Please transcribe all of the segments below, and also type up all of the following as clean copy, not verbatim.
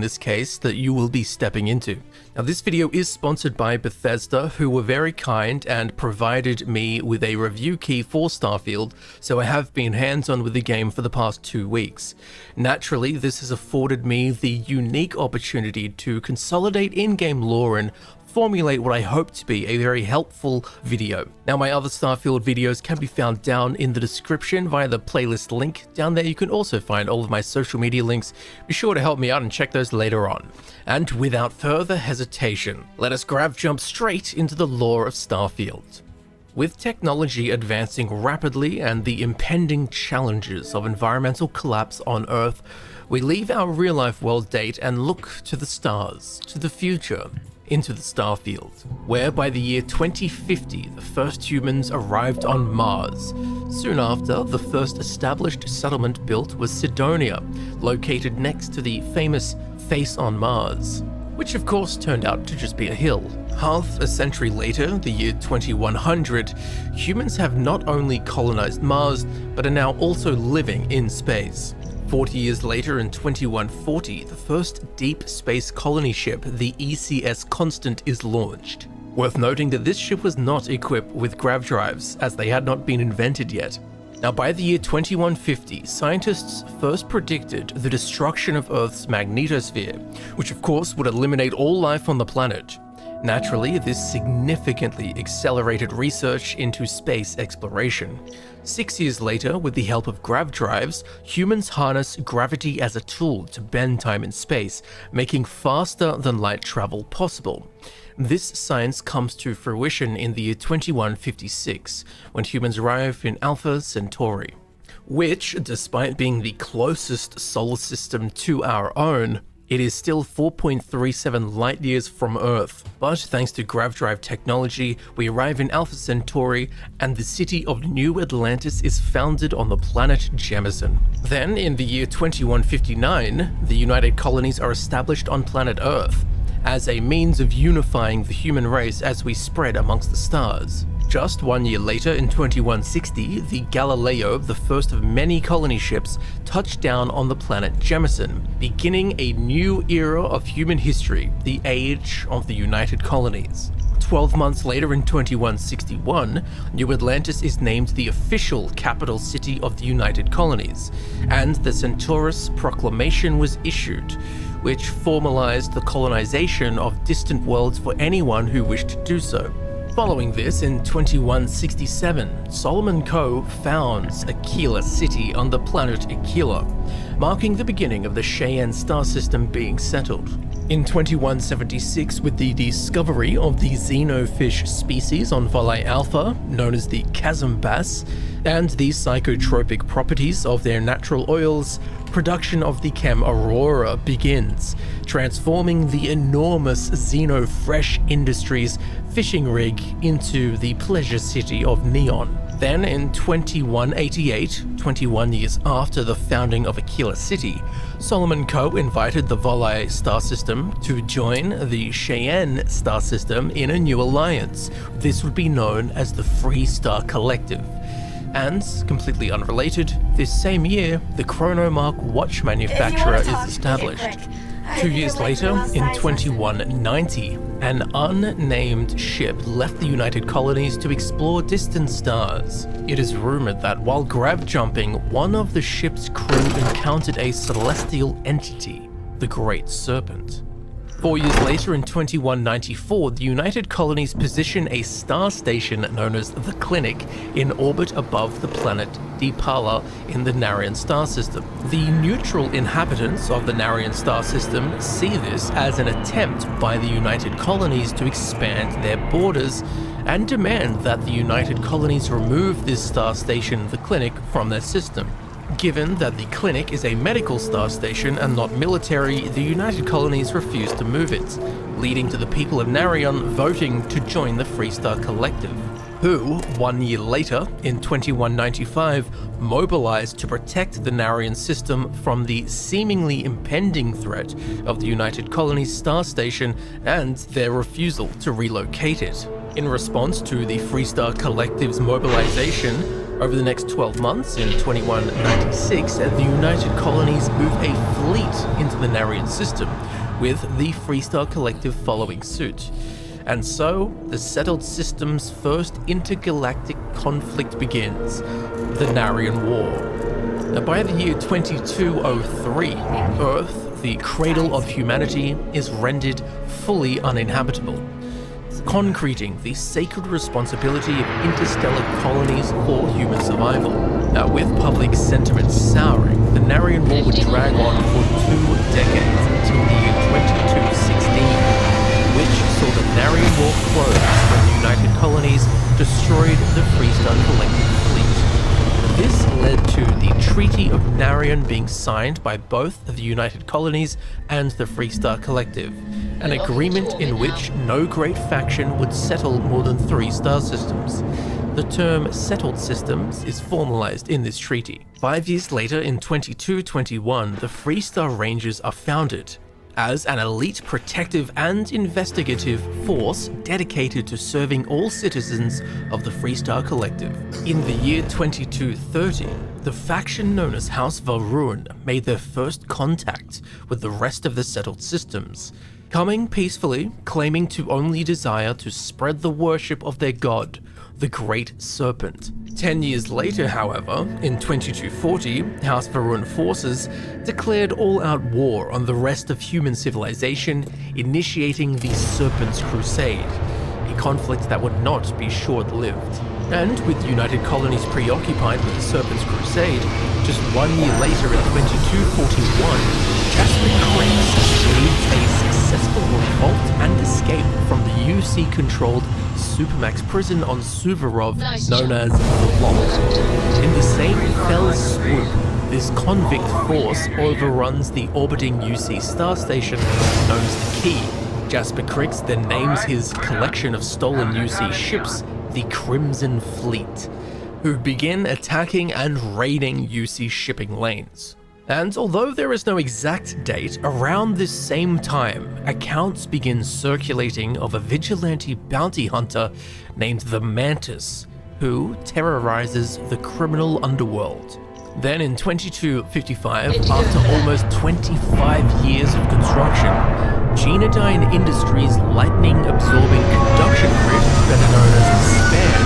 this case that you will be stepping into. Now this video is sponsored by Bethesda, who were very kind and provided me with a review key for Starfield, so I have been hands-on with the game for the past 2 weeks. Naturally, this has afforded me the unique opportunity to consolidate in-game lore and formulate what I hope to be a very helpful video. Now my other Starfield videos can be found down in the description via the playlist link. Down there you can also find all of my social media links. Be sure to help me out and check those later on. And without further hesitation, let us jump straight into the lore of Starfield. With technology advancing rapidly and the impending challenges of environmental collapse on Earth, we leave our real-life world date and look to the stars, to the future, into the Starfield, where by the year 2050 the first humans arrived on Mars. Soon after, the first established settlement built was Cydonia, located next to the famous Face on Mars, which of course turned out to just be a hill. Half a century later, the year 2100, humans have not only colonized Mars, but are now also living in space. 40 years later, in 2140, the first deep space colony ship, the ECS Constant, is launched. Worth noting that this ship was not equipped with grav drives, as they had not been invented yet. Now by the year 2150, scientists first predicted the destruction of Earth's magnetosphere, which of course would eliminate all life on the planet. Naturally, this significantly accelerated research into space exploration. 6 years later, with the help of grav drives, humans harness gravity as a tool to bend time in space, making faster than light travel possible. This science comes to fruition in the year 2156, when humans arrive in Alpha Centauri, which, despite being the closest solar system to our own, it is still 4.37 light years from Earth. But thanks to grav drive technology, we arrive in Alpha Centauri, and the city of New Atlantis is founded on the planet Jemison. Then, in the year 2159, the United Colonies are established on planet Earth, as a means of unifying the human race as we spread amongst the stars. Just 1 year later, in 2160, the Galileo, the first of many colony ships, touched down on the planet Jemison, beginning a new era of human history, the Age of the United Colonies. 12 months later, in 2161, New Atlantis is named the official capital city of the United Colonies, and the Centaurus Proclamation was issued, which formalized the colonization of distant worlds for anyone who wished to do so. Following this, in 2167, Solomon Coe founds Aquila City on the planet Aquila, marking the beginning of the Cheyenne star system being settled. In 2176, with the discovery of the xenofish species on Volii Alpha, known as the chasm bass, and the psychotropic properties of their natural oils, production of the chem Aurora begins, transforming the enormous Xenofresh Industries fishing rig into the pleasure city of Neon. Then in 2188, 21 years after the founding of Aquila City, Solomon Coe invited the Volii star system to join the Cheyenne star system in a new alliance. This would be known as the Free Star Collective. And, completely unrelated, this same year, the Chronomark watch manufacturer is established. 2 years later, in 2190, an unnamed ship left the United Colonies to explore distant stars. It is rumored that while grav jumping, one of the ship's crew encountered a celestial entity, the Great Serpent. 4 years later, in 2194, the United Colonies position a star station known as the Clinic in orbit above the planet Deepala in the Narian star system. The neutral inhabitants of the Narian star system see this as an attempt by the United Colonies to expand their borders and demand that the United Colonies remove this star station, the Clinic, from their system. Given that the Clinic is a medical star station and not military, the United Colonies refused to move it, leading to the people of Narion voting to join the Free Star Collective, who, 1 year later, in 2195, mobilized to protect the Narian system from the seemingly impending threat of the United Colonies star station and their refusal to relocate it. In response to the Free Star Collective's mobilization, Over the next 12 months, in 2196, the United Colonies move a fleet into the Narian system, with the Freestar Collective following suit. And so, the settled system's first intergalactic conflict begins, the Narian War. Now, by the year 2203, Earth, the cradle of humanity, is rendered fully uninhabitable, concreting the sacred responsibility of interstellar colonies for human survival. Now, with public sentiment souring, the Narian War would drag on for 2 decades until the year 2216, which saw the Narian War close when the United Colonies destroyed the Freestar Collective fleet. This led to the Treaty of Narian being signed by both the United Colonies and the Freestar Collective, an agreement in which no great faction would settle more than 3 star systems. The term settled systems is formalized in this treaty. 5 years later, in 2221, the Freestar Rangers are founded as an elite protective and investigative force dedicated to serving all citizens of the Freestar Collective. In the year 2230, the faction known as House Varun made their first contact with the rest of the settled systems, coming peacefully, claiming to only desire to spread the worship of their god, the Great Serpent. 10 years later, however, in 2240, House Varun forces declared all-out war on the rest of human civilization, initiating the Serpent's Crusade, a conflict that would not be short-lived. And with United Colonies preoccupied with the Serpent's Crusade, just 1 year later in 2241, Jasper Criggs leads a successful revolt and escape from the UC-controlled Supermax prison on Suvorov, known as the Lock. In the same fell swoop, this convict force overruns the orbiting UC star station known as the Key. Jasper Criggs then names his collection of stolen UC ships the Crimson Fleet, who begin attacking and raiding UC shipping lanes. And although there is no exact date, around this same time, accounts begin circulating of a vigilante bounty hunter named the Mantis, who terrorizes the criminal underworld. Then in 2255, after almost 25 years of construction, Genodyne Industries' lightning-absorbing conduction grid, better known as the Span,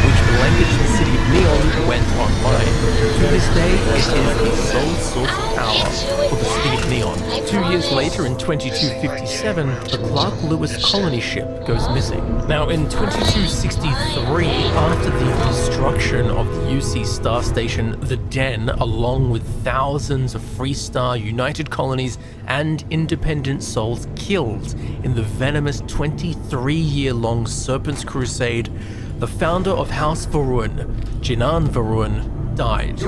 which blankets the city of Neon, went online. To this day, it is the sole source of power for the city of Neon. 2 years later, in 2257, the Clark Lewis colony ship goes missing. Now, in 2263, after the destruction of the UC star station, the Den, along with thousands of Freestar, United Colonies, and independent souls killed in the venomous 23-year-long Serpent's Crusade, the founder of House Varun, Jinan Varun, died.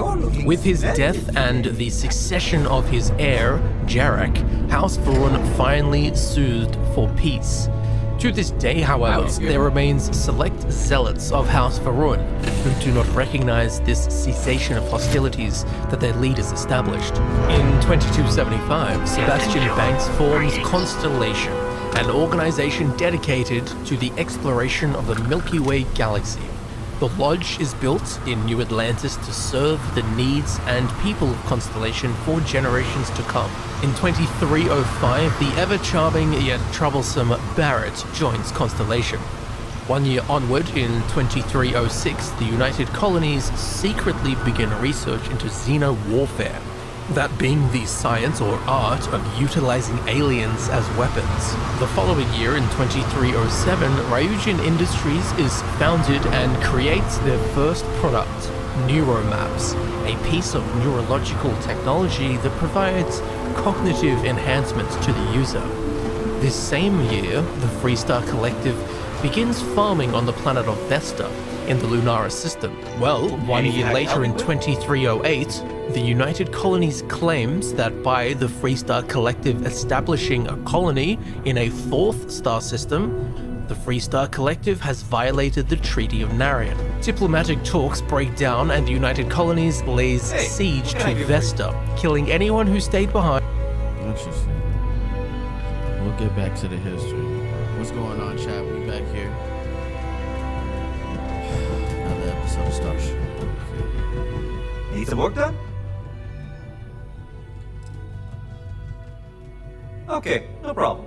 With his death and the succession of his heir, Jarek, House Varun finally sued for peace. To this day, however, there remains select zealots of House Varun who do not recognize this cessation of hostilities that their leaders established. In 2275, Sebastian Banks forms Constellation, an organization dedicated to the exploration of the Milky Way galaxy. The Lodge is built in New Atlantis to serve the needs and people of Constellation for generations to come. In 2305, the ever-charming yet troublesome Barrett joins Constellation. 1 year onward, in 2306, the United Colonies secretly begin research into xeno warfare, that being the science or art of utilizing aliens as weapons. The following year, in 2307, Ryujin Industries is founded and creates their first product, Neuromaps, a piece of neurological technology that provides cognitive enhancements to the user. This same year, the Freestar Collective begins farming on the planet of Vesta in the Lunara system. Well, 1 year later in 2308, the United Colonies claims that by the Freestar Collective establishing a colony in a 4th star system, the Freestar Collective has violated the Treaty of Narian. Diplomatic talks break down and the United Colonies lays siege to Vesta, killing anyone who stayed behind. Interesting. We'll get back to the history. What's going on, chat? We back here. Another episode of Starfield. Need some work done? Okay, no problem.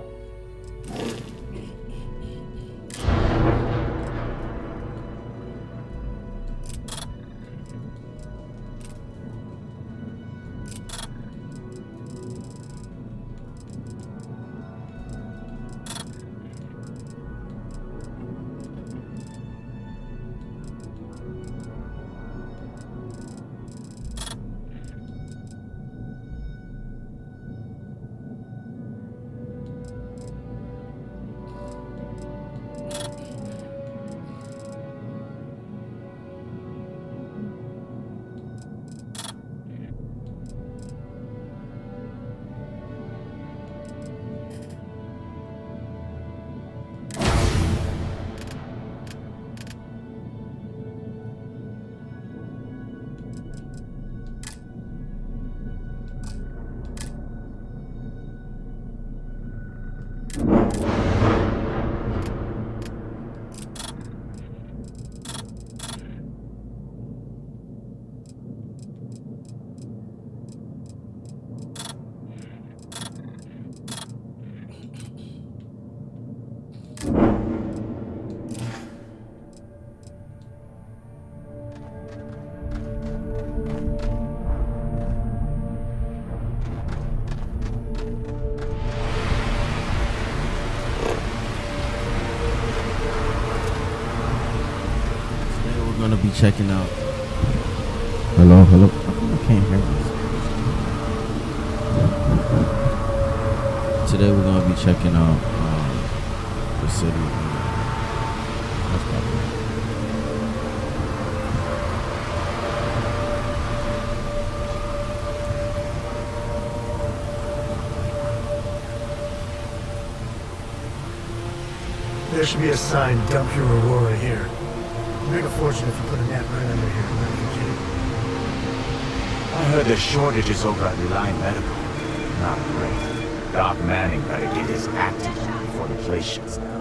We're gonna be checking out. Hello. I can't hear this. Today we're gonna be checking out the city. That's probably right. There should be a sign, dump your Aurora here. You make a fortune if you put a net right under here. I heard the shortages over at Line Medical. Not great. Doc Manning better get his act together before the place shuts down.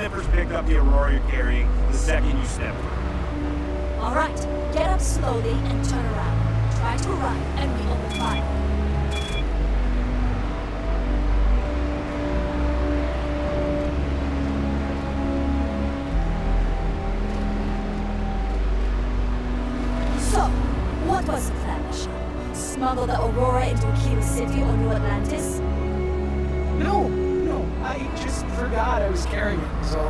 sniffers pick up the Aurora you're carrying the second you step through. All right, get up slowly and turn around. Try to run, and we open fire. So, what was the plan, Michelle? Smuggle the Aurora into Kilo City or New Atlantis? No, I just forgot I was carrying it, so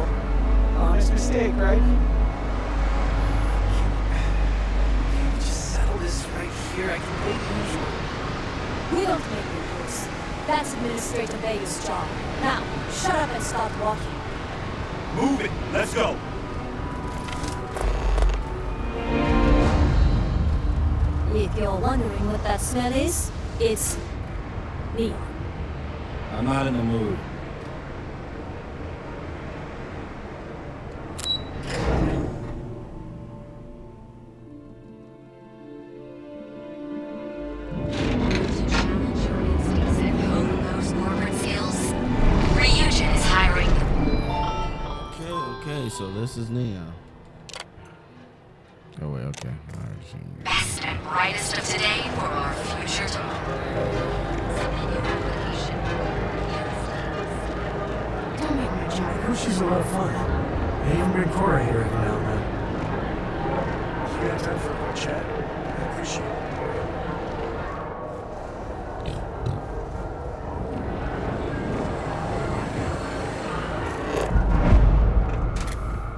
honest mistake, right? Can we just settle this right here? I can wait usual. We don't make rules. That's Administrator Vega's job. Now, shut up and start walking. Move it! Let's go! If you're wondering what that smell is, it's neon. I'm not in the mood. Okay, so this is Neon. Oh wait, okay. All right, Best and brightest of today for our future tomorrow. Don't make me I know she's a lot of fun. I even bring Cora here every now and then. You got time for a quick chat? I appreciate it.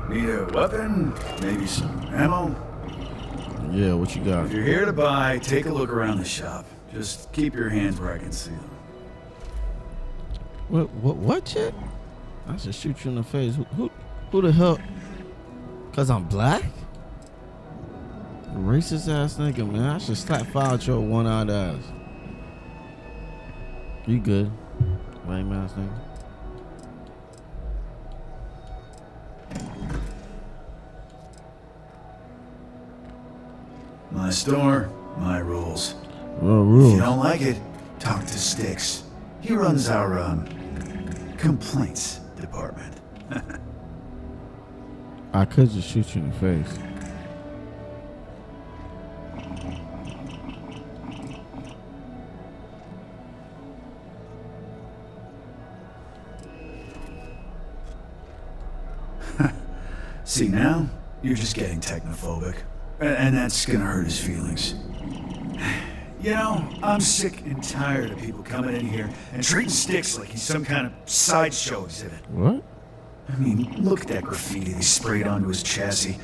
Need a weapon? Maybe some ammo? Yeah, what you got? If you're here to buy, take a look around the shop. Just keep your hands where I can see them. What, chick? I should shoot you in the face. Who the hell? Cause I'm black? Racist ass nigga, man. I should slap fire at your one-eyed ass. You good? Lame ass nigga. My store, my rules. Well, If rules. you don't like it, talk to Styx. He runs our, complaints department. I could just shoot you in the face. See, now, you're just getting technophobic. And that's gonna hurt his feelings. You know, I'm sick and tired of people coming in here and treating Styx like he's some kind of sideshow exhibit. What? I mean, look at that graffiti they sprayed onto his chassis.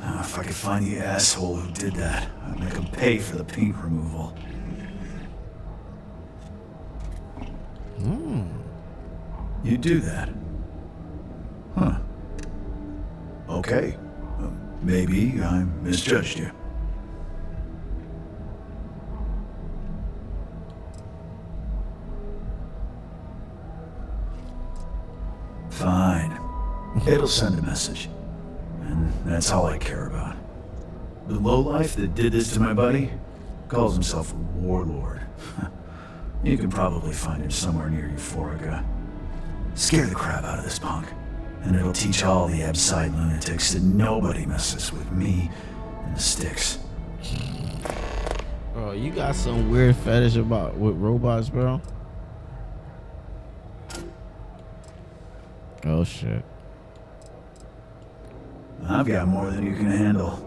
If I could find the asshole who did that, I'd make him pay for the paint removal. You do that? Huh. Okay. Maybe I misjudged you. Fine. It'll send a message. And that's all I care about. The lowlife that did this to my buddy calls himself a warlord. You can probably find him somewhere near Euphorica. Scare the crap out of this punk, and it'll teach all the Abside lunatics that nobody messes with me and the Styx. Bro, you got some weird fetish with robots, bro. Oh shit. I've got more than you can handle.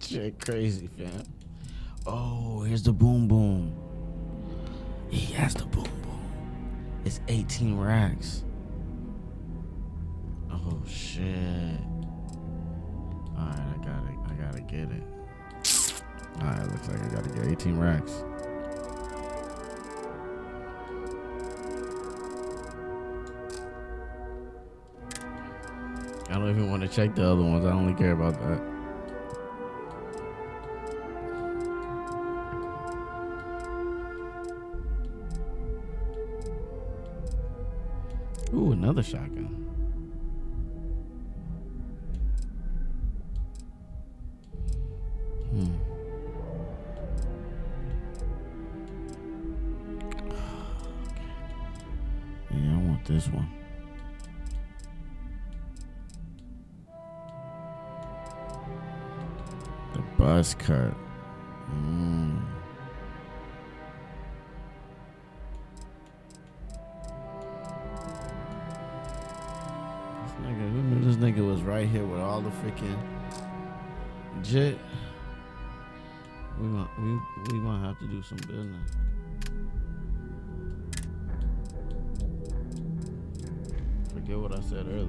Shit crazy, fam. Oh, here's the boom boom. He has the boom boom. It's 18 racks. Oh shit. Alright, I gotta get it. Alright, looks like I gotta get 18 racks. I don't even want to check the other ones. I only care about that. Ooh, another shotgun. Yeah, I want this one. Buzz cut. Who knew this nigga was right here with all the freaking jit? We might have to do some business. Forget what I said earlier.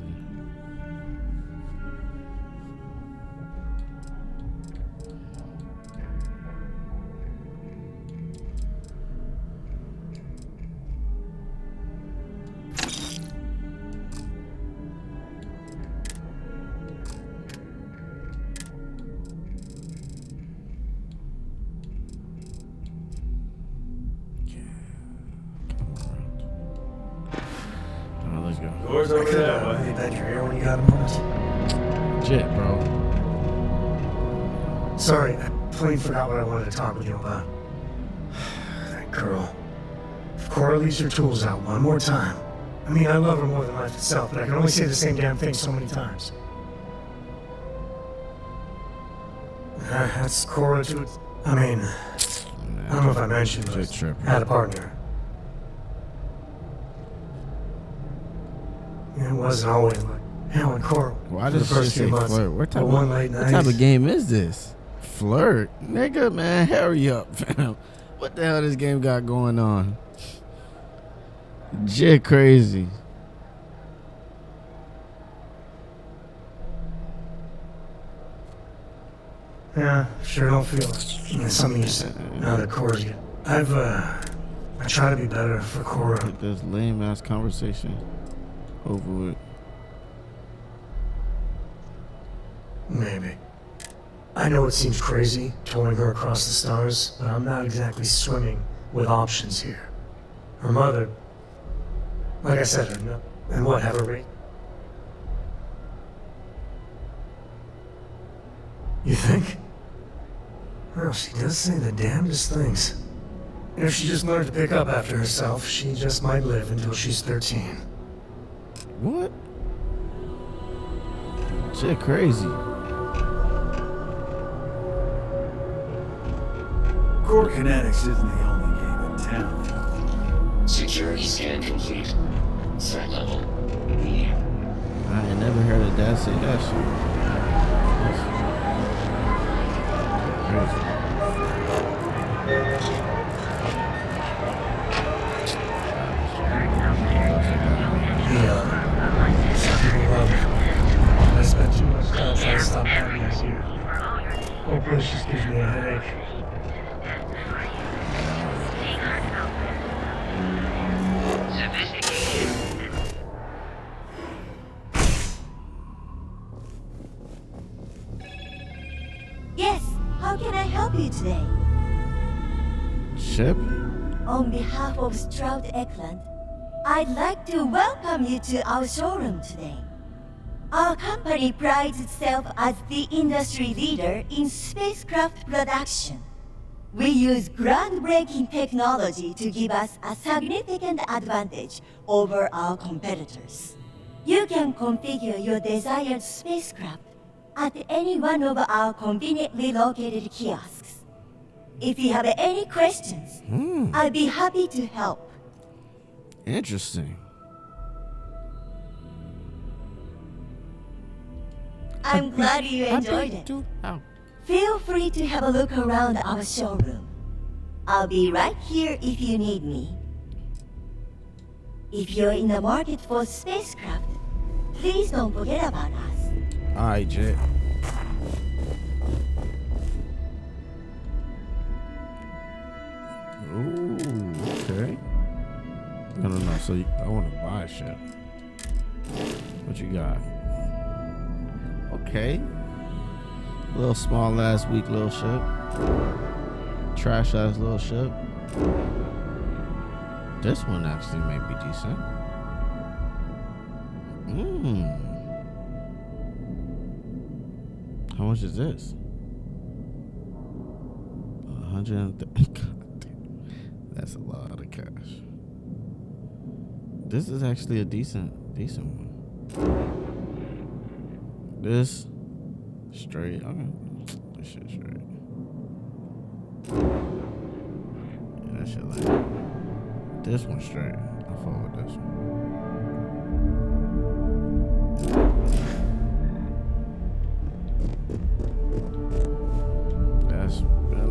Doors over that way. They bend your ear when you got a moment. Jit, bro. Sorry, I plain forgot what I wanted to talk with you about. That girl. If Cora leaves her tools out one more time. I mean, I love her more than life itself, but I can only say the same damn thing so many times. That's Cora to it. I mean, I don't know if I mentioned, but I had a partner. It wasn't always like hell and Cora. Why does she say flirt? What type of game is this? Flirt? Nigga, man, hurry up, fam. What the hell this game got going on? Jit crazy. Yeah, sure don't feel it. It's something you said. Now that Cora's good. I try to be better for Cora. Get this lame ass conversation over with. Maybe. I know it seems crazy, towing her across the stars, but I'm not exactly swimming with options here. Her mother, like I said, her no, and what, have her rate? You think? Well, she does say the damnedest things. And if she just learned to pick up after herself, she just might live until she's 13. What? Shit crazy. Core Kinetics isn't the only game in town. Security scan complete. Threat level. I ain't never heard a dad say that shit. That's crazy. Some people love it. I spent too much time trying to stop having this here. Hopefully this just gives me a headache. Yes, how can I help you today? Ship? On behalf of Stroud Eklund, I'd like to welcome you to our showroom today. Our company prides itself as the industry leader in spacecraft production. We use groundbreaking technology to give us a significant advantage over our competitors. You can configure your desired spacecraft at any one of our conveniently located kiosks. If you have any questions, I'd be happy to help. Interesting. I'm glad you enjoyed it. Feel free to have a look around our showroom. I'll be right here if you need me. If you're in the market for spacecraft, please don't forget about us. Alright, Jit. Ooh, okay. No. So I want to buy shit. What you got? Okay. Little small ass weak little ship. Trash ass little ship. This one actually may be decent. How much is this? 130. God damn. That's a lot of cash. This is actually a decent one. This straight. Okay. This shit straight. shit like this one straight. I fuck with this one.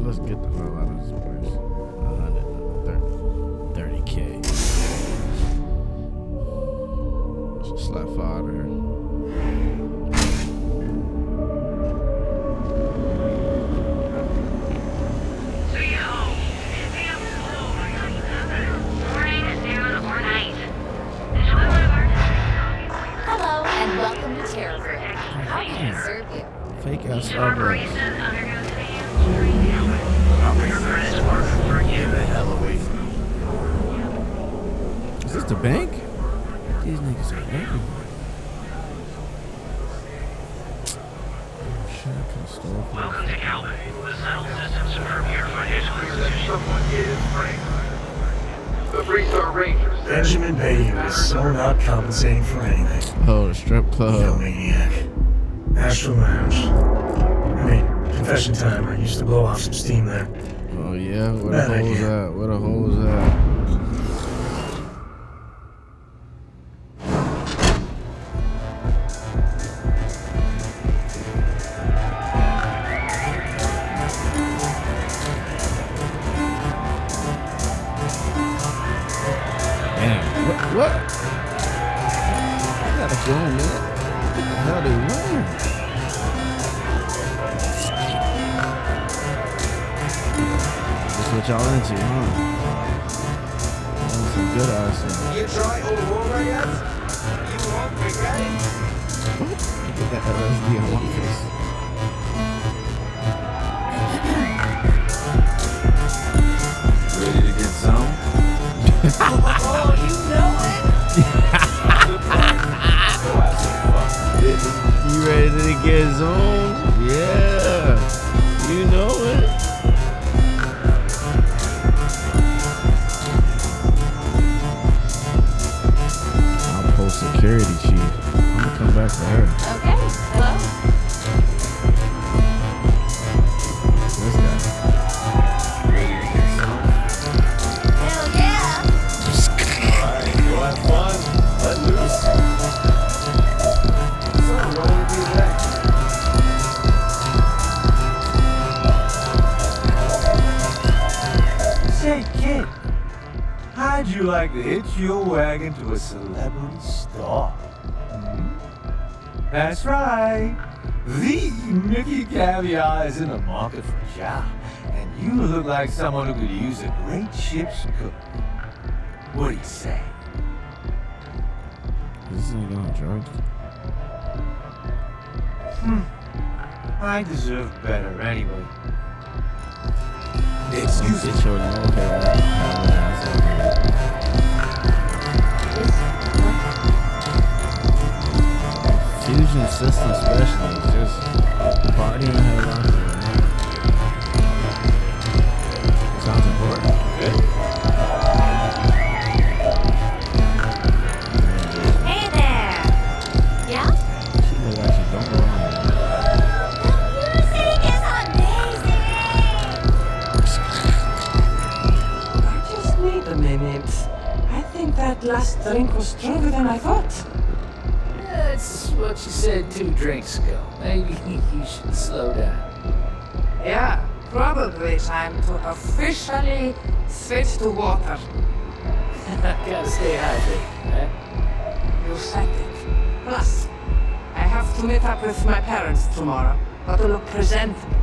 Let's get the hell out of this place. 30K. Just slap out of here. Hello and welcome to Terror. How can I serve you? Fake ass Starbucks. Is this the bank? These niggas are everywhere. Shit, I could've stole from Welcome to Calvin. The settle systems from your financial institution. The Freestar Rangers. Benjamin Bayou is so not compensating for anything. Oh, the strip club. Maniac. Astro Lounge. I mean, confession time. I used to blow off some steam there. Oh yeah? Where the Bad hole's idea. at? Where the hole's at? Damn. What? I gotta go, man. What the hell they wearing? That's what y'all into, huh? That was some good ass stuff. You try Aurora yet? You want me, guy? What? Get that LSD on my face. Ready to get zoned? Oh, you know it! You ready to get zoned? Yeah. You know it. I'll post security chief. I'm gonna come back for her. Okay, hello. This guy. Hell yeah. Alright, go have fun. Let loose. So, what will be next? Say, kid, how'd you like to hitch your wagon to a celebrity star? That's right. The Mickey Caviar is in the market for a job, and you look like someone who could use a great ship's cook. What do you say? This nigga on drugs. I deserve better anyway. Excuse me. Get your nose hair Fusion system specialist. Just partying her life. Sounds important. Hey there. Yeah? She look like she don't belong here. Music is amazing. I just need a minute. I think that last drink was stronger than I thought. That's what you said 2 drinks ago. Maybe you should slow down. Yeah, probably time to officially switch to water. Gotta stay hydrated, eh? You said it. Plus, I have to meet up with my parents tomorrow. Got to look presentable.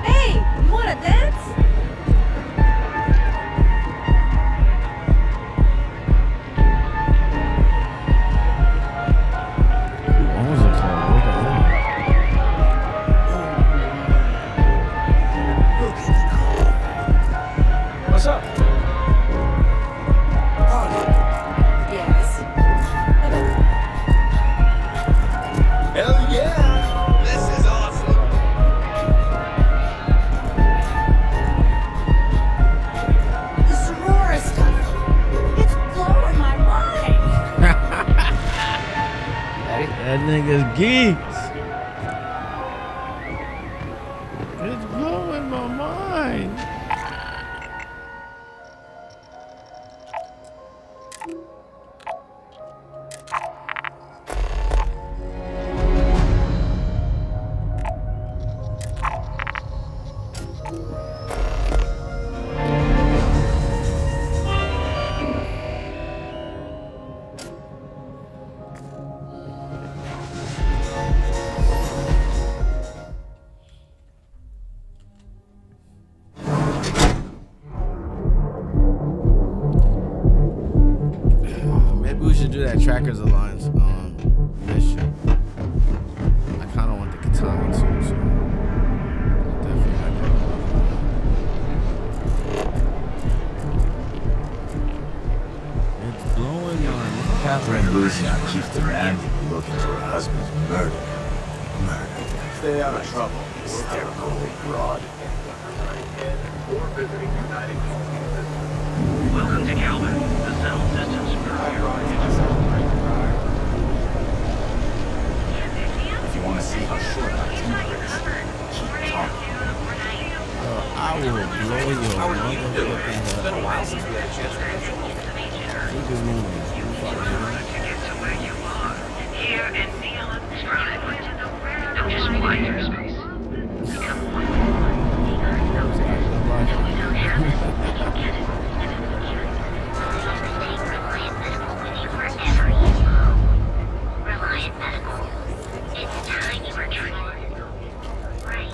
Hey, you wanna dance? Who owns the club? Look at that. What's up? Yes. Hell yeah! This is awesome! This Aurora stuff. It's blowing my mind. niggas geeks. It's blowing my mind. Maybe we should do that Trackers Alliance mission. I kind of want the katana too, so definitely I can. It's blowing my mind. Catherine Lucian keeps demanding to look into her husband's murder. Stay out of trouble. Hysterical broad. Welcome to Calvin. The sound system's If you want to see how short my temper is, keep talking. I will blow your How are you doing? It's been a motherfucking while since we had a chance to catch up. Keep it moving. Here in Neon, don't just fly through space. Become one. Reliant Medical. It's time you were treated right.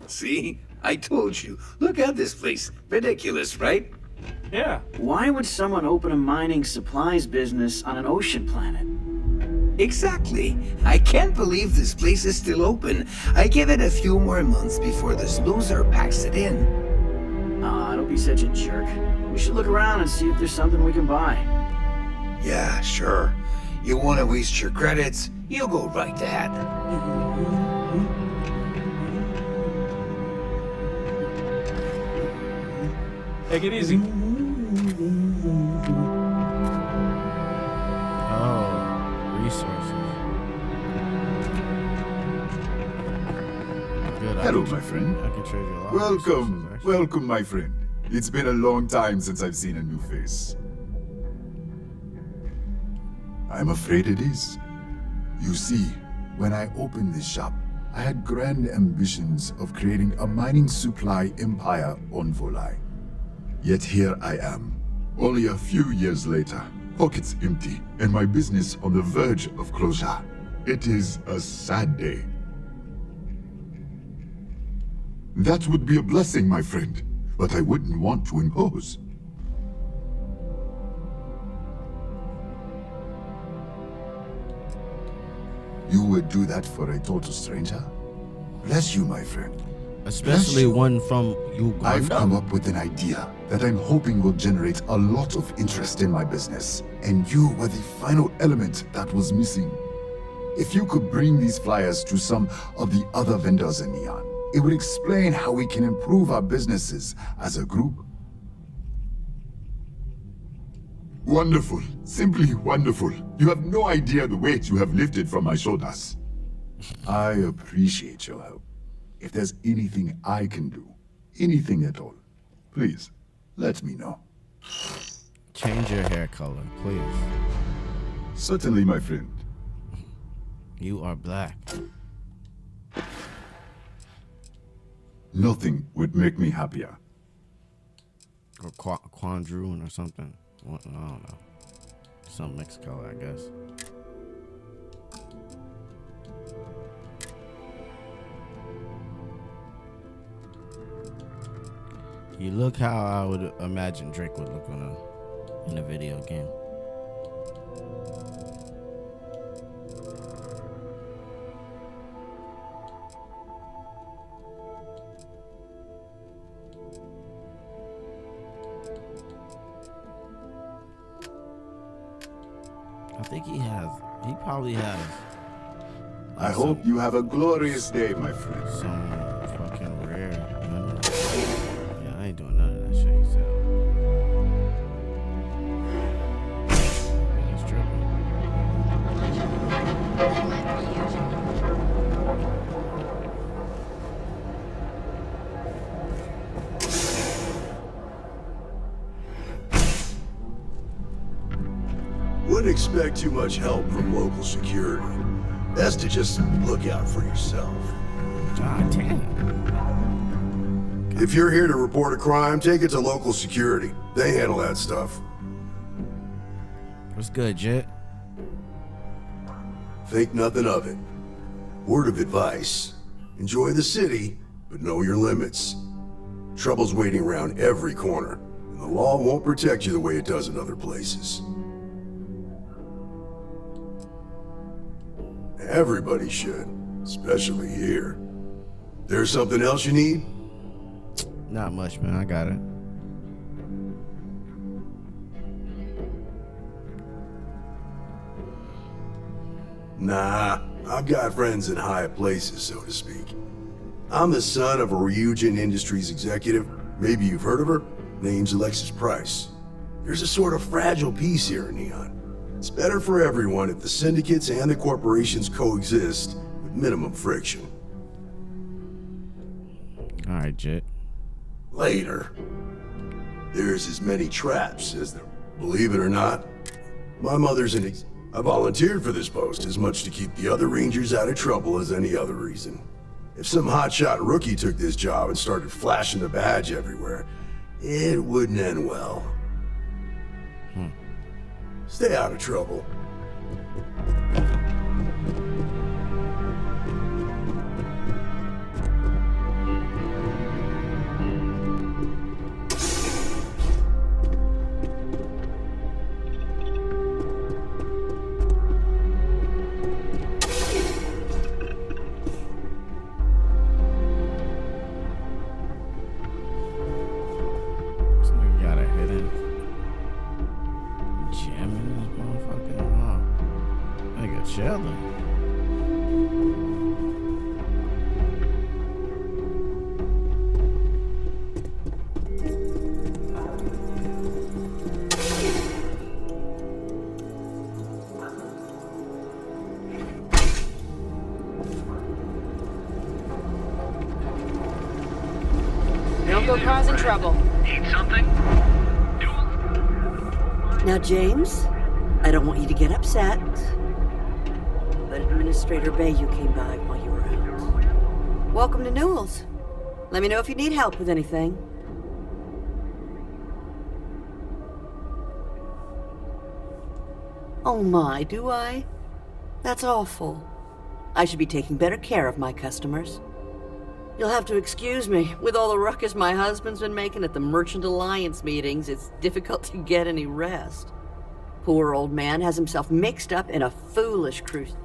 See? I told you. Look at this place. Ridiculous, right? Yeah. Why would someone open a mining supplies business on an ocean planet? Exactly. I can't believe this place is still open. I give it a few more months before this loser packs it in. Ah, don't be such a jerk. We should look around and see if there's something we can buy. Yeah, sure. You want to waste your credits? You go right ahead. Take it easy. Oh, resources. Good. Hello, my friend. I can trade you a lot. Welcome, welcome, my friend. It's been a long time since I've seen a new face. I'm afraid it is. You see, when I opened this shop, I had grand ambitions of creating a mining supply empire on Volai. Yet here I am, only a few years later, pockets empty, and my business on the verge of closure. It is a sad day. That would be a blessing, my friend, but I wouldn't want to impose. You would do that for a total stranger? Bless you, my friend. Especially one from Uganda. I've come up with an idea that I'm hoping will generate a lot of interest in my business, and you were the final element that was missing. If you could bring these flyers to some of the other vendors in Neon, it would explain how we can improve our businesses as a group. Wonderful. Simply wonderful. You have no idea the weight you have lifted from my shoulders. I appreciate your help. If there's anything I can do, anything at all, please, let me know. Change your hair color, please. Certainly, my friend. You are black. Nothing would make me happier. Or Quandrune or something. I don't know. Some mixed color, I guess. You look how I would imagine Drake would look in a video game. I think he has. He probably has. I hope you have a glorious day, my friend. Some fucking rare mineral. Yeah, I ain't doing none of that shit he said. Yeah, he's tripping. Wouldn't expect too much help from local security. Best to just look out for yourself. God damn. If you're here to report a crime, take it to local security. They handle that stuff. What's good, Jet? Think nothing of it. Word of advice. Enjoy the city, but know your limits. Trouble's waiting around every corner, and the law won't protect you the way it does in other places. Everybody should, especially here. There's something else you need? Not much, man. I got it. Nah, I've got friends in high places, so to speak. I'm the son of a Ryujin Industries executive. Maybe you've heard of her? Name's Alexis Price. There's a sort of fragile peace here in Neon. It's better for everyone if the syndicates and the corporations coexist with minimum friction. All right, Jet. Later. There's as many traps as there. Believe it or not, my mother's I volunteered for this post as much to keep the other Rangers out of trouble as any other reason. If some hotshot rookie took this job and started flashing the badge everywhere, it wouldn't end well. Stay out of trouble. This nigga got a hidden gem in this motherfucking. Oh, nigga chilling. Don't go causing trouble. Need something? Now, James, I don't want you to get upset, but Administrator Bayou came by while you were out. Welcome to Newell's. Let me know if you need help with anything. Oh my, do I? That's awful. I should be taking better care of my customers. You'll have to excuse me. With all the ruckus my husband's been making at the Merchant Alliance meetings, it's difficult to get any rest. Poor old man has himself mixed up in a foolish cruise.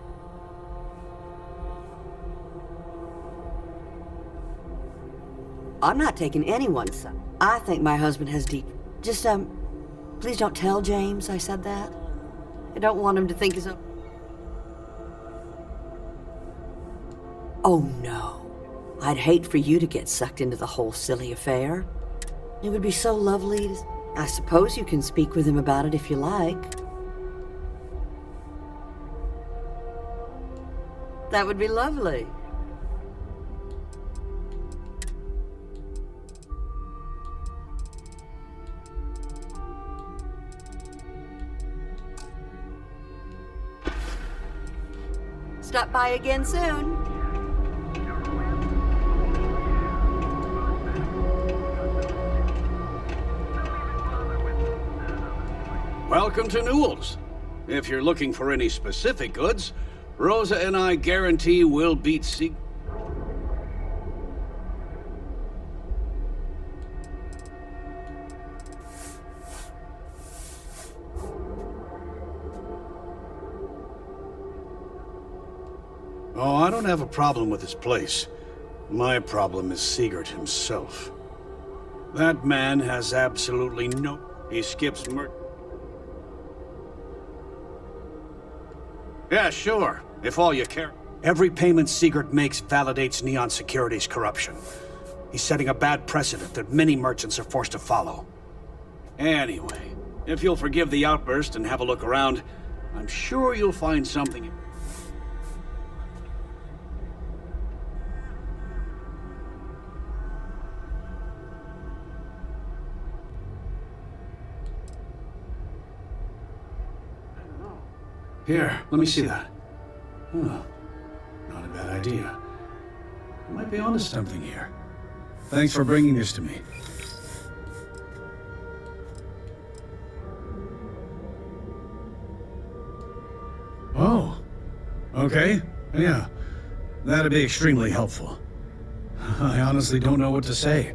I'm not taking anyone's side. I think my husband has deep... Just, please don't tell James I said that. I don't want him to think he's a... Oh no. I'd hate for you to get sucked into the whole silly affair. It would be so lovely to... I suppose you can speak with him about it if you like. That would be lovely. Stop by again soon. Welcome to Newell's. If you're looking for any specific goods, Rosa and I guarantee we'll beat Oh, I don't have a problem with this place. My problem is Sigurd himself. That man has absolutely no... He skips Yeah, sure. If all you care. Every payment Sigurd makes validates Neon Security's corruption. He's setting a bad precedent that many merchants are forced to follow. Anyway, if you'll forgive the outburst and have a look around, I'm sure you'll find something. Here, let me see that. Huh. Not a bad idea. I might be onto something here. Thanks for bringing this to me. Oh. Okay. Yeah. That'd be extremely helpful. I honestly don't know what to say.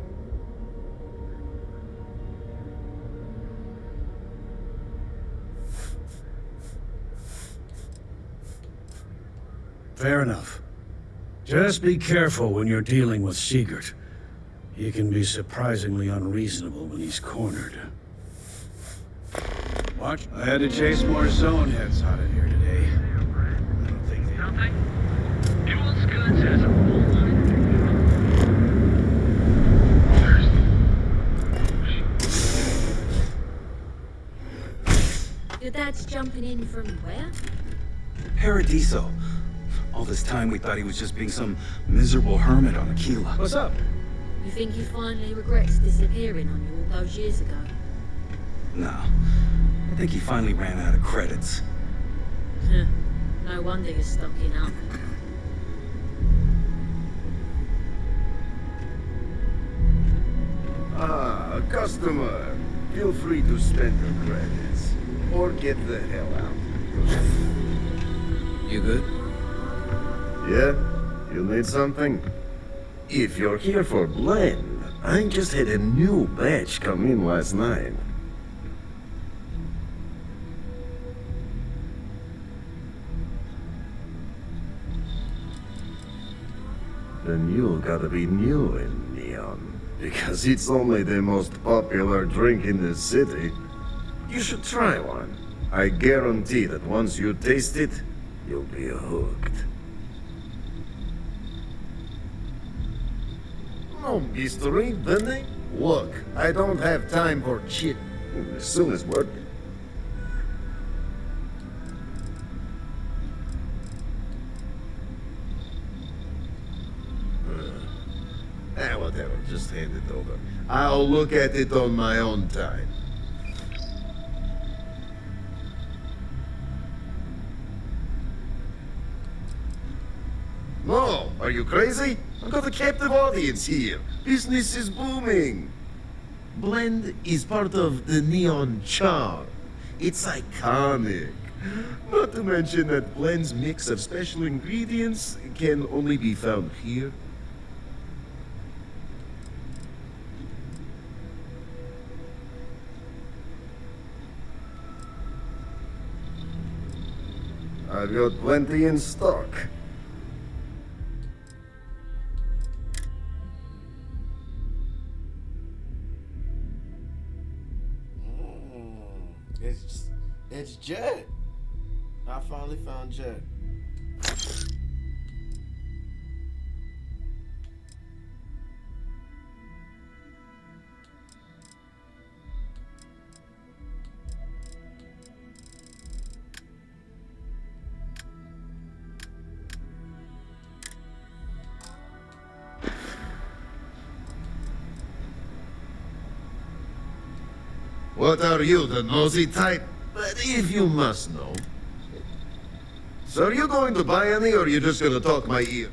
Fair enough. Just be careful when you're dealing with Sigurd. He can be surprisingly unreasonable when he's cornered. Watch. I had to chase more zone heads out of here today. I don't think they... Nothing. Jules Goods has a Your dad's jumping in from where? Paradiso. All this time we thought he was just being some miserable hermit on Aquila. What's up? You think he finally regrets disappearing on you all those years ago? No. I think he finally ran out of credits. No wonder you're stocking up. Ah, customer. Feel free to spend your credits. Or get the hell out. You good? Yeah? You need something? If you're here for blend, I just had a new batch come in last night. Then you gotta be new in Neon, because it's only the most popular drink in the city. You should try one. I guarantee that once you taste it, you'll be hooked. No mystery, Benny. Look, I don't have time for chit. As soon as work. Whatever, just hand it over. I'll look at it on my own time. No, are you crazy? I've got a captive audience here. Business is booming. Blend is part of the Neon charm. It's iconic. Not to mention that Blend's mix of special ingredients can only be found here. I've got plenty in stock. It's Jet. I finally found Jet. What are you, the nosy type? But if you must know. So are you going to buy any, or are you just going to talk my ear?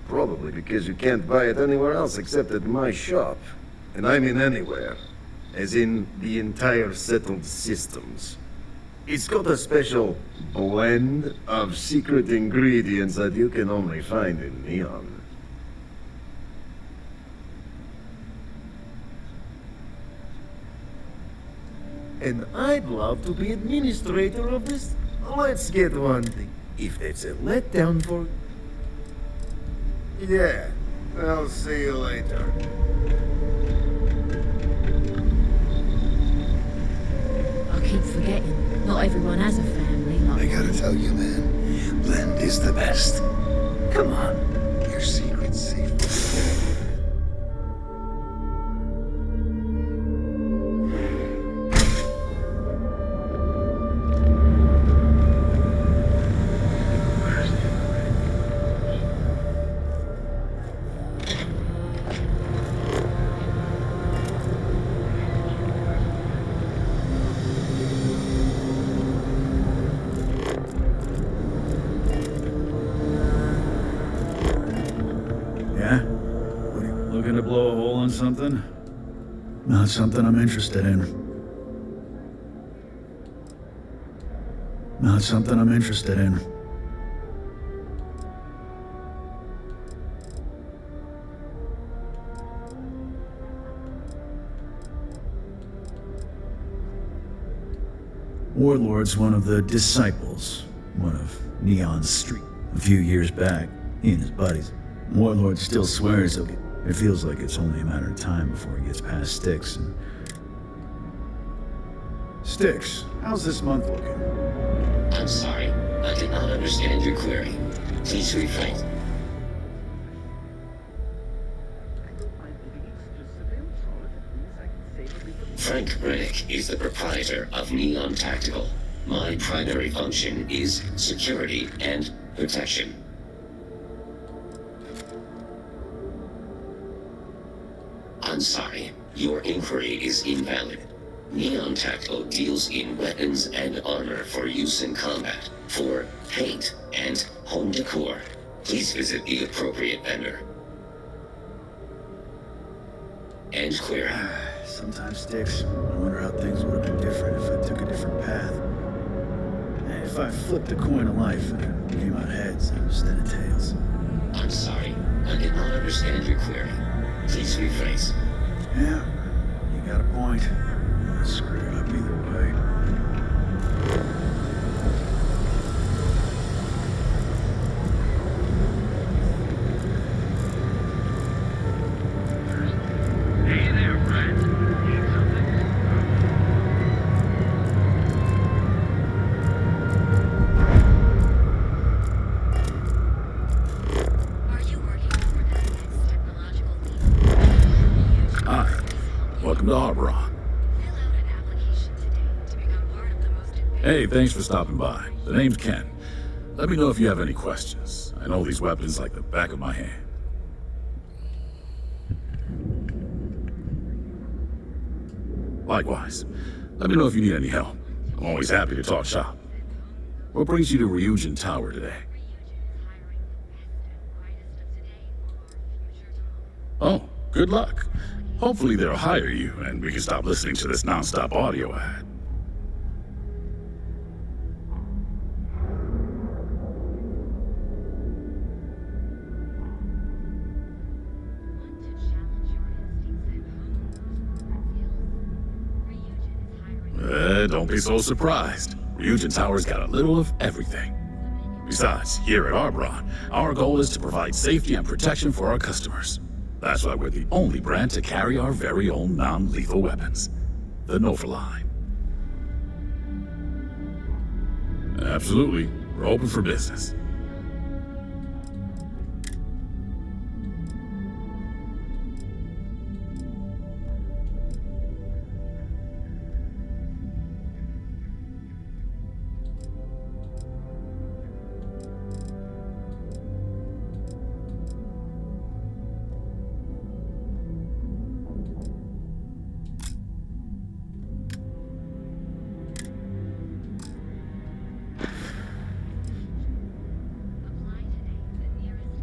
Probably because you can't buy it anywhere else except at my shop. And I mean anywhere. As in the entire settled systems. It's got a special blend of secret ingredients that you can only find in Neon. And I'd love to be administrator of this. Let's get one thing. If that's a letdown for... Yeah, I'll see you later. I keep forgetting. Not everyone has a family like I gotta tell you, man. Blend is the best. Come on. Your secret's safe. Yeah? What are you looking to blow a hole in something? Not something I'm interested in. Not something I'm interested in. Warlord's one of the disciples, one of Neon's street. A few years back, he and his buddies. Warlord still swears it feels like it's only a matter of time before he gets past Styx and... Styx, how's this month looking? I'm sorry, I did not understand your query. Please rephrase. Frank Rennick is the proprietor of Neon Tactical. My primary function is security and protection. I'm sorry, your inquiry is invalid. Neon Tactical deals in weapons and armor for use in combat, for paint and home decor. Please visit the appropriate vendor. End query. Sometimes, Styx, I wonder how things would have been different if I took a different path. If I flipped a coin of life and it came out heads instead of tails. I'm sorry, I did not understand your query. Please rephrase. Yeah, you got a point. I screwed it up either way. Hey there, friend. Need something? Are you working for the next technological leap? Hi, welcome to Arbron. Hey, thanks for stopping by. The name's Ken. Let me know if you have any questions. I know these weapons like the back of my hand. Likewise. Let me know if you need any help. I'm always happy to talk shop. What brings you to Ryujin Tower today? Oh, good luck. Hopefully they'll hire you and we can stop listening to this non-stop audio ad. Don't be so surprised. Ryujin Tower's got a little of everything. Besides, here at Arbron, our goal is to provide safety and protection for our customers. That's why we're the only brand to carry our very own non-lethal weapons. The Nova line. Absolutely. We're open for business.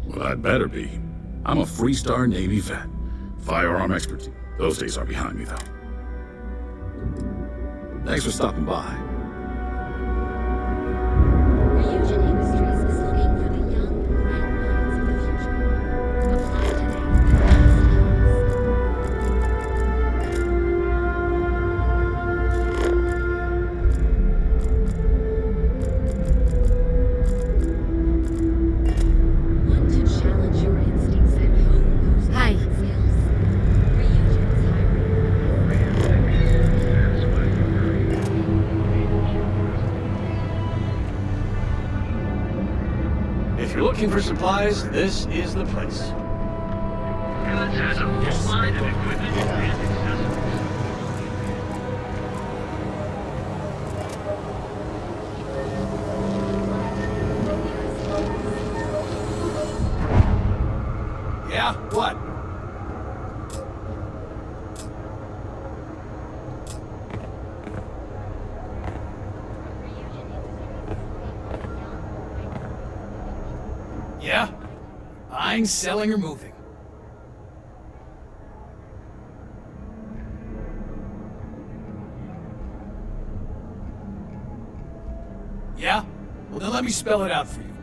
Well, I'd better be. I'm a Freestar Navy vet. Firearm expertise. Those days are behind me, though. Thanks for stopping by. Ryujin Industries is looking for the young, bright minds of the future. Apply today. Want to challenge your instincts and hone those Hi. skills? Ryujin is hiring. Looking for supplies? This is the place. Goods has a full line of equipment and accessories. Yeah? What? Yeah? Buying, selling, or moving. Yeah? Well, then let me spell it out for you.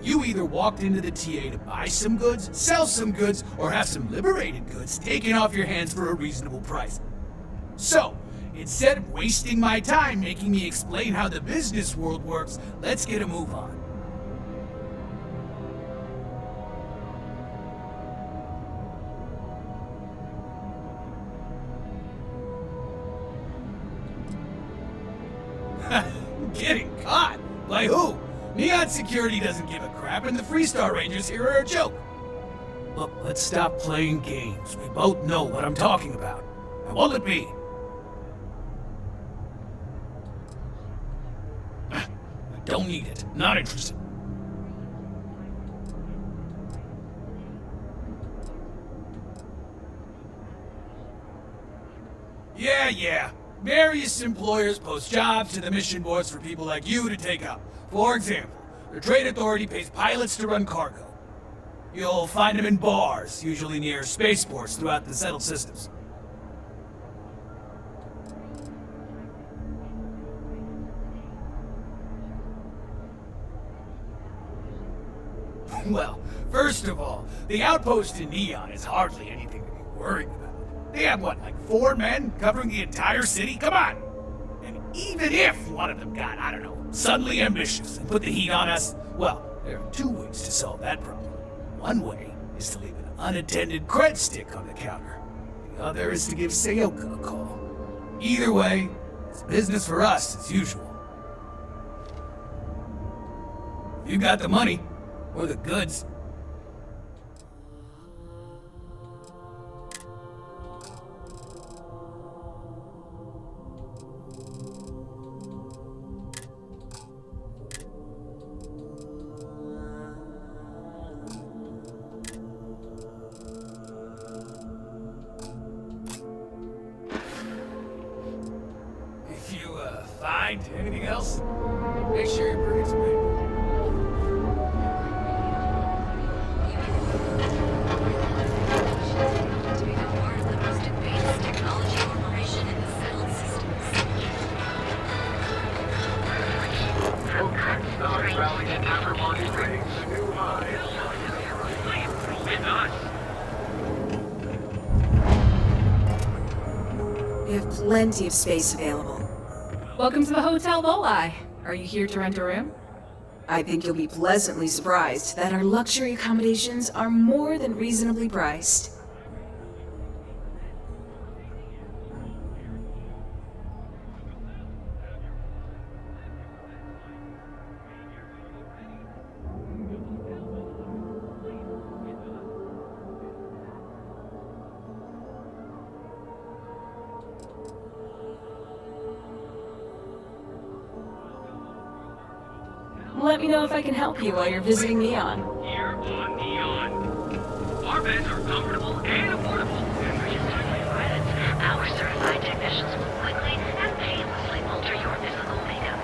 You either walked into the TA to buy some goods, sell some goods, or have some liberated goods taken off your hands for a reasonable price. So, instead of wasting my time making me explain how the business world works, let's get a move on. Getting caught? By who? Neon Security doesn't give a crap, and the Freestar Rangers here are a joke. Look, let's stop playing games. We both know what I'm talking about. Now, what'll it be? I don't need it. Not interested. Yeah. Various employers post jobs to the mission boards for people like you to take up. For example, the Trade Authority pays pilots to run cargo. You'll find them in bars, usually near spaceports throughout the settled systems. Well, first of all, the outpost in Neon is hardly anything to be worried about. They have what, like 4 men covering the entire city? Come on! And even if one of them got, I don't know, suddenly ambitious and put the heat on us, well, there are 2 ways to solve that problem. One way is to leave an unattended cred stick on the counter. The other is to give Sayoko a call. Either way, it's business for us as usual. If you got the money, or the goods. If you, find anything else, make sure you bring it to me. We have plenty of space available. Welcome to the Hotel Volai. Are you here to rent a room? I think you'll be pleasantly surprised that our luxury accommodations are more than reasonably priced. Let me know if I can help you while you're visiting Neon. Here on Neon. Our beds are comfortable and affordable. Our certified technicians will quickly and painlessly alter your physical makeup.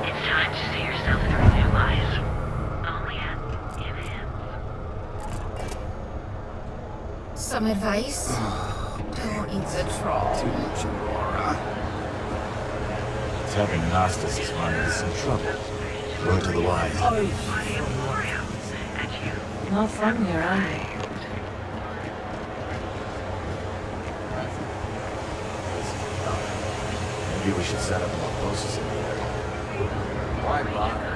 It's time to see yourself through new eyes. Only at Some advice? Don't eat the troll. Too much Aurora. Having Nastas is running into some trouble. Word to the wise. Not from here, are you? Maybe we should set up more posts in the area. Why bother?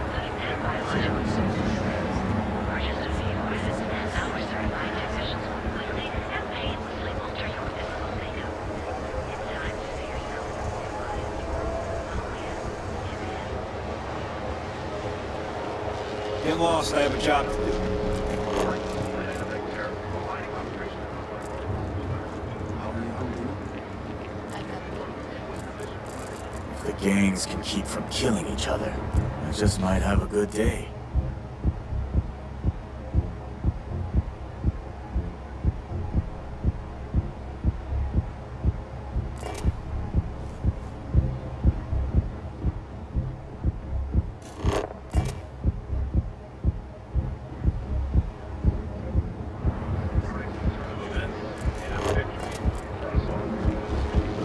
Get lost, I have a job to do. If the gangs can keep from killing each other, I just might have a good day.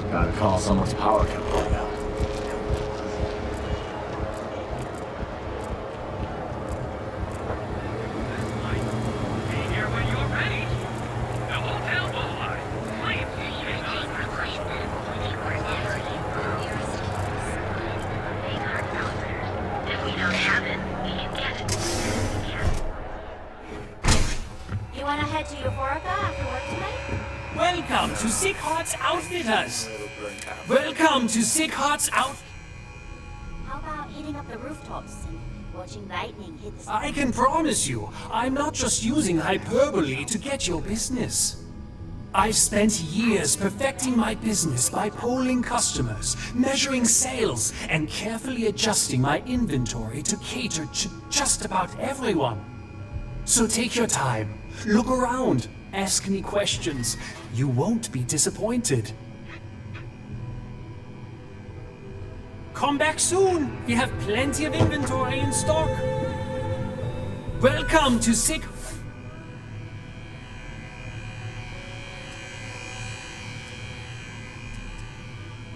Gotta call someone's power kept going out. If we don't have it, we can get it. You wanna head to Euphorica after work tonight? Welcome to Sick Hearts Outfitters. Welcome to Sick Hearts Out. How about hitting up the rooftops and watching lightning hit the sky? I can promise you, I'm not just using hyperbole to get your business. I've spent years perfecting my business by polling customers, measuring sales, and carefully adjusting my inventory to cater to just about everyone. So take your time, look around, ask me questions. You won't be disappointed. Come back soon. We have plenty of inventory in stock. Welcome to Sick...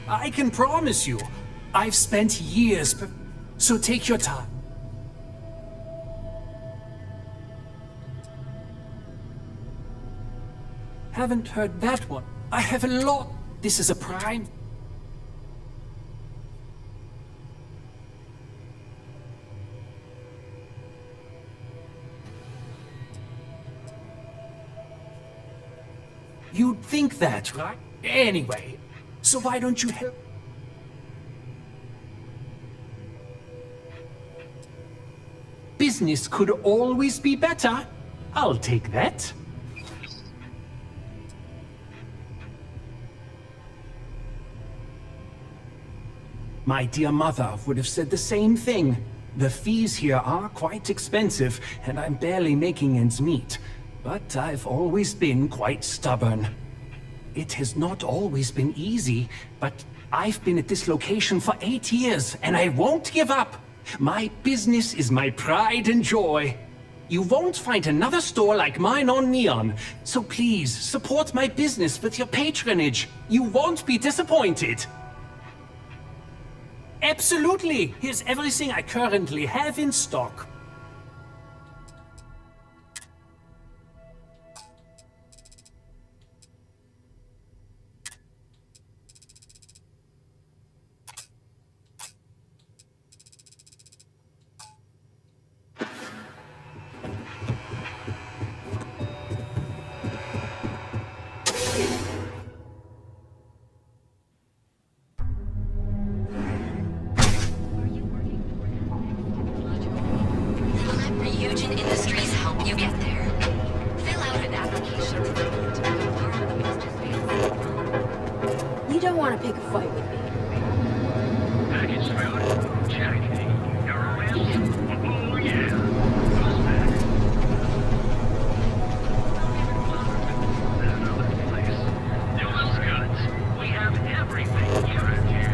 I can promise you, I've spent years... So take your time. Haven't heard that one. I have a lot. This is a prime... You'd think that, right? Anyway, so why don't you help? Business could always be better. I'll take that. My dear mother would have said the same thing. The fees here are quite expensive, and I'm barely making ends meet. But I've always been quite stubborn. It has not always been easy, but I've been at this location for 8 years, and I won't give up. My business is my pride and joy. You won't find another store like mine on Neon, so please support my business with your patronage. You won't be disappointed. Absolutely! Here's everything I currently have in stock. Ryujin Industries help you get there. Fill out an application today to become part of the business family. You don't want to pick a fight with me. Package food? Check. Eurorams? Oh yeah. Who's next? That other place. Newell's Goods. We have everything you have here.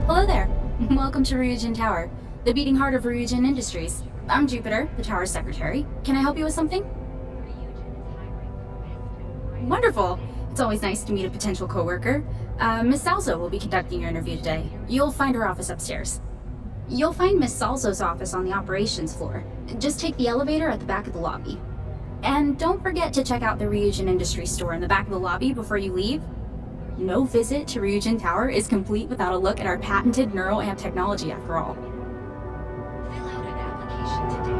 Hello there. Welcome to Ryujin Tower, the beating heart of Ryujin Industries. I'm Jupiter, the tower's secretary. Can I help you with something? Wonderful. It's always nice to meet a potential coworker. Miss Salzo will be conducting your interview today. You'll find her office upstairs. You'll find Miss Salzo's office on the operations floor. Just take the elevator at the back of the lobby. And don't forget to check out the Ryujin Industries store in the back of the lobby before you leave. No visit to Ryujin Tower is complete without a look at our patented neural amp technology after all. Fill out an application today.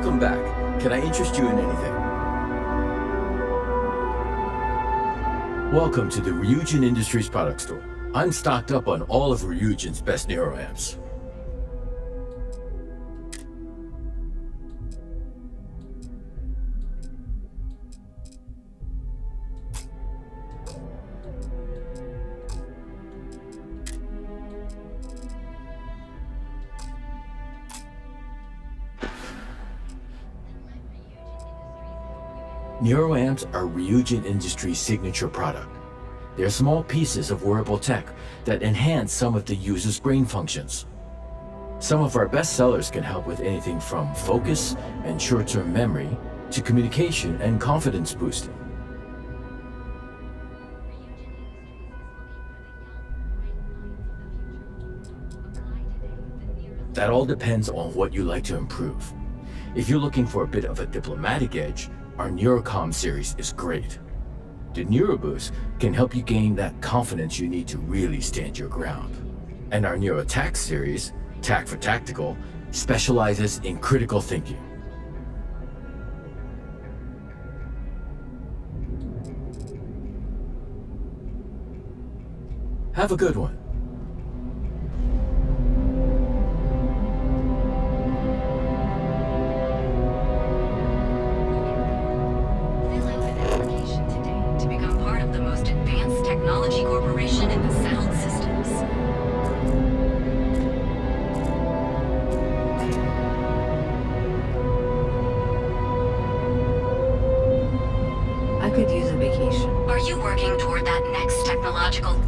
Welcome back. Can I interest you in anything? Welcome to the Ryujin Industries product store. I'm stocked up on all of Ryujin's best neuroamps. Neuroamps are Ryujin Industries' signature product. They're small pieces of wearable tech that enhance some of the user's brain functions. Some of our best sellers can help with anything from focus and short-term memory to communication and confidence boosting. That all depends on what you like to improve. If you're looking for a bit of a diplomatic edge, our Neurocom series is great. The NeuroBoost can help you gain that confidence you need to really stand your ground. And our NeuroTac series, TAC for Tactical, specializes in critical thinking. Have a good one. Technology Corporation in the settled systems. I could use a vacation. Are you working toward that next technological...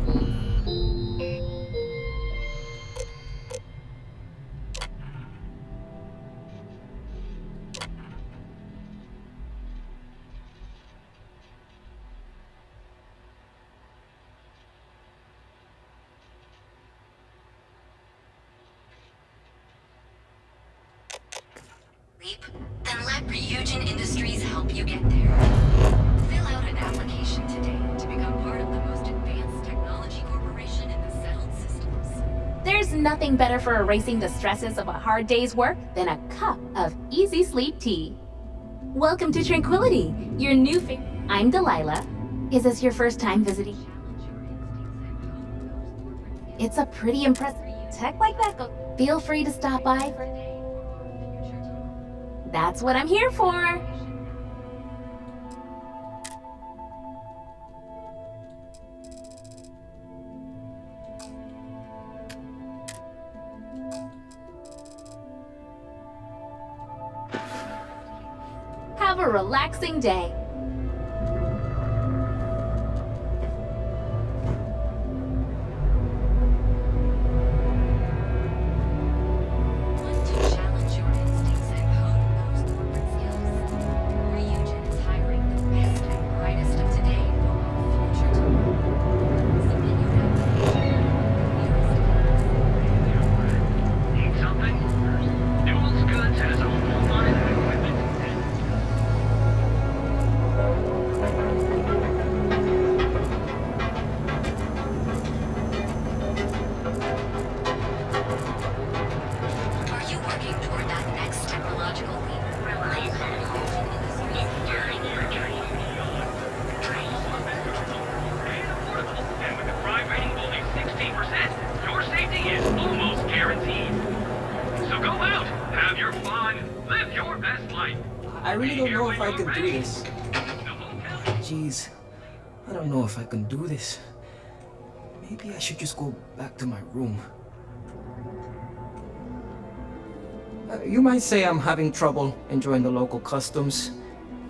Then let Ryujin Industries help you get there. Fill out an application today to become part of the most advanced technology corporation in the settled systems. There's nothing better for erasing the stresses of a hard day's work than a cup of easy sleep tea. Welcome to Tranquility, your new I'm Delilah. Is this your first time visiting? It's a pretty impressive tech like that. Feel free to stop by for a day. That's what I'm here for. Have a relaxing day. I really don't know if I can do this. Jeez, I don't know if I can do this. Maybe I should just go back to my room. You might say I'm having trouble enjoying the local customs.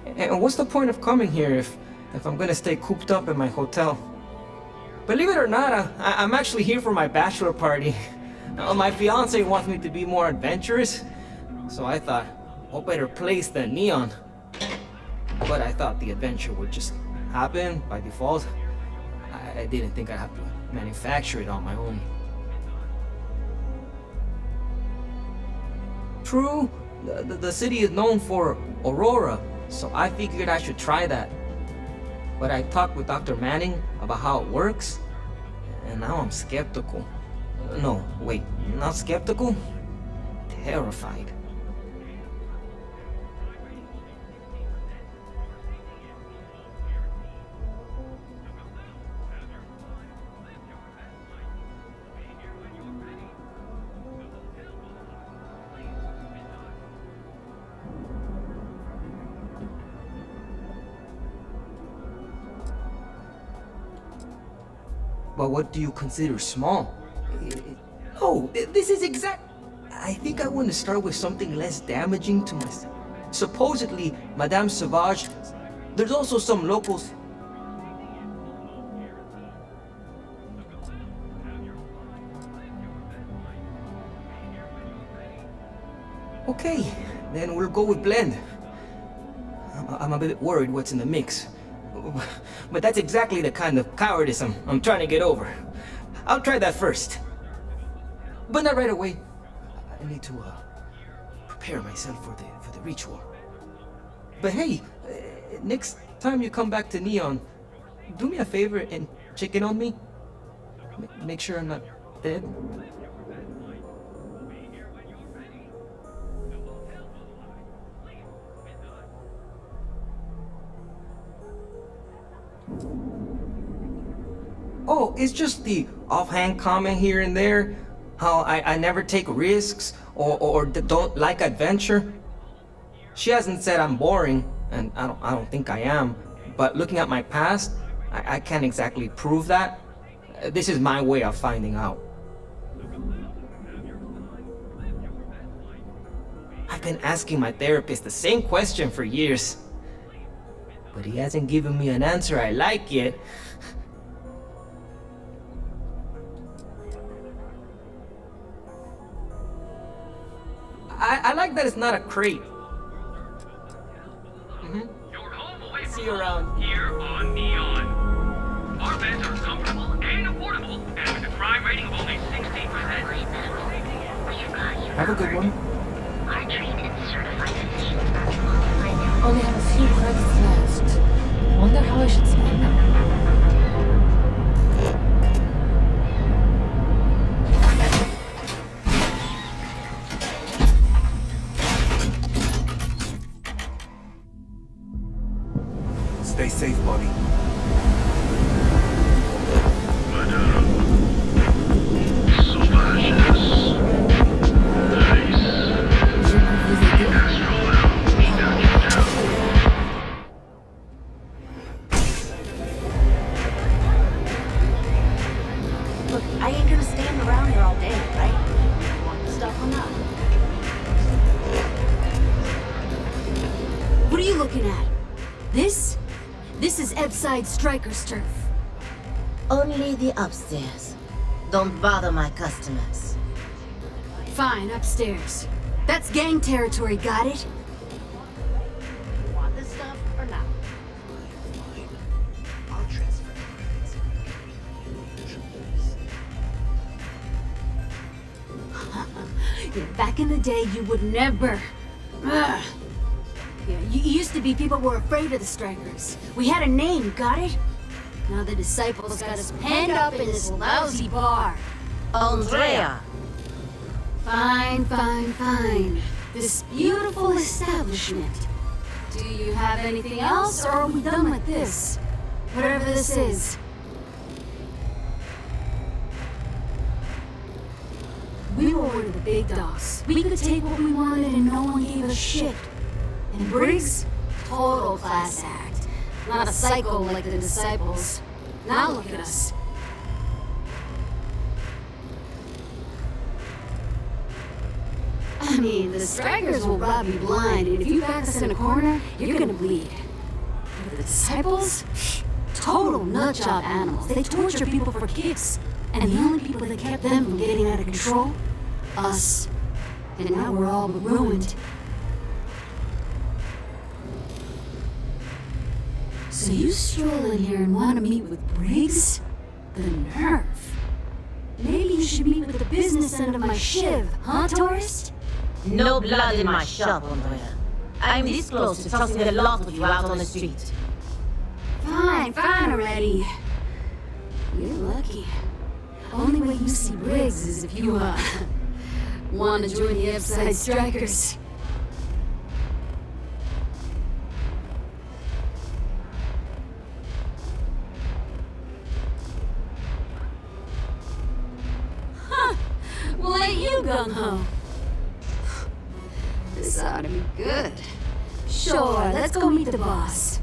And what's the point of coming here if I'm gonna stay cooped up in my hotel? Believe it or not, I'm actually here for my bachelor party. My fiance wants me to be more adventurous, so I thought, what better place than Neon? But I thought the adventure would just happen by default. I didn't think I'd have to manufacture it on my own. True, the city is known for Aurora, so I figured I should try that. But I talked with Dr. Manning about how it works, and now I'm skeptical. No, wait, not skeptical? Terrified. But what do you consider small? No, this is exact. I think I want to start with something less damaging to myself. Supposedly, Madame Sauvage. There's also some locals. Okay, then we'll go with blend. I'm a bit worried what's in the mix. But that's exactly the kind of cowardice I'm trying to get over. I'll try that first. But not right away. I need to prepare myself for the ritual. But hey, next time you come back to Neon, do me a favor and check in on me. Make sure I'm not dead. Oh, it's just the offhand comment here and there. How I never take risks or don't like adventure. She hasn't said I'm boring, and I don't think I am. But looking at my past, I can't exactly prove that. This is my way of finding out. I've been asking my therapist the same question for years. But he hasn't given me an answer I like yet. I like that it's not a crate. See you around. Here on Neon. Our beds are comfortable and affordable, and with a crime rating of only 16%. Have a good one. Our trained and certified team Only have a few credits left. Wonder how I should spend them. Stay safe, buddy. Look, I ain't gonna stand around here all day, right? Want the stuff or not? What are you looking at? This? This is Ebside Striker's turf. Only the upstairs. Don't bother my customers. Fine, upstairs. That's gang territory, got it? Want this stuff or not? I'll transfer. Yeah, back in the day, you would never. Ugh. Yeah, you used to be people were afraid of the Strikers. We had a name, got it? Now the disciples got us penned up in this lousy bar. Andrea! Fine, fine, fine. This beautiful establishment. Do you have anything else, or are we done with this? Whatever this is. We were one of the big dogs. We could take what we wanted and no one gave us shit. And Briggs? Total class act. Not a psycho like the disciples. Now look at us. I mean, the strikers will rob you blind, and if you back us in a corner, you're gonna bleed. But the disciples? Total nutjob animals. They torture people for kicks. And the only people that kept them from getting out of control? Us. And now we're all ruined. So you stroll in here and want to meet with Briggs? The nerve. Maybe you should meet with the business end of my shiv, huh, tourist? No blood in my shop, Andrea. I'm this close to tossing the lot of you out on the street. Fine, fine already. You're lucky. Only way you see Briggs is if you, want to join the Ebside Strikers. Huh. Well, ain't you gung-ho? This ought to be good. Sure, let's go meet the boss.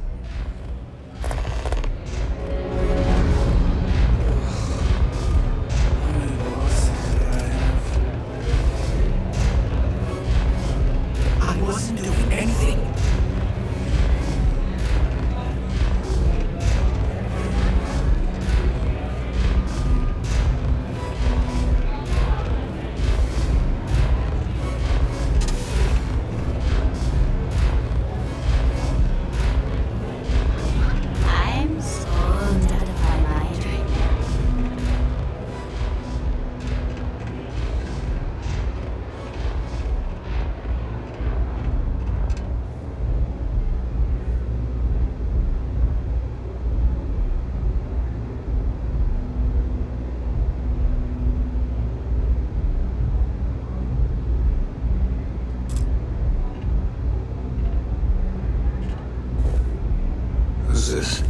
What's this?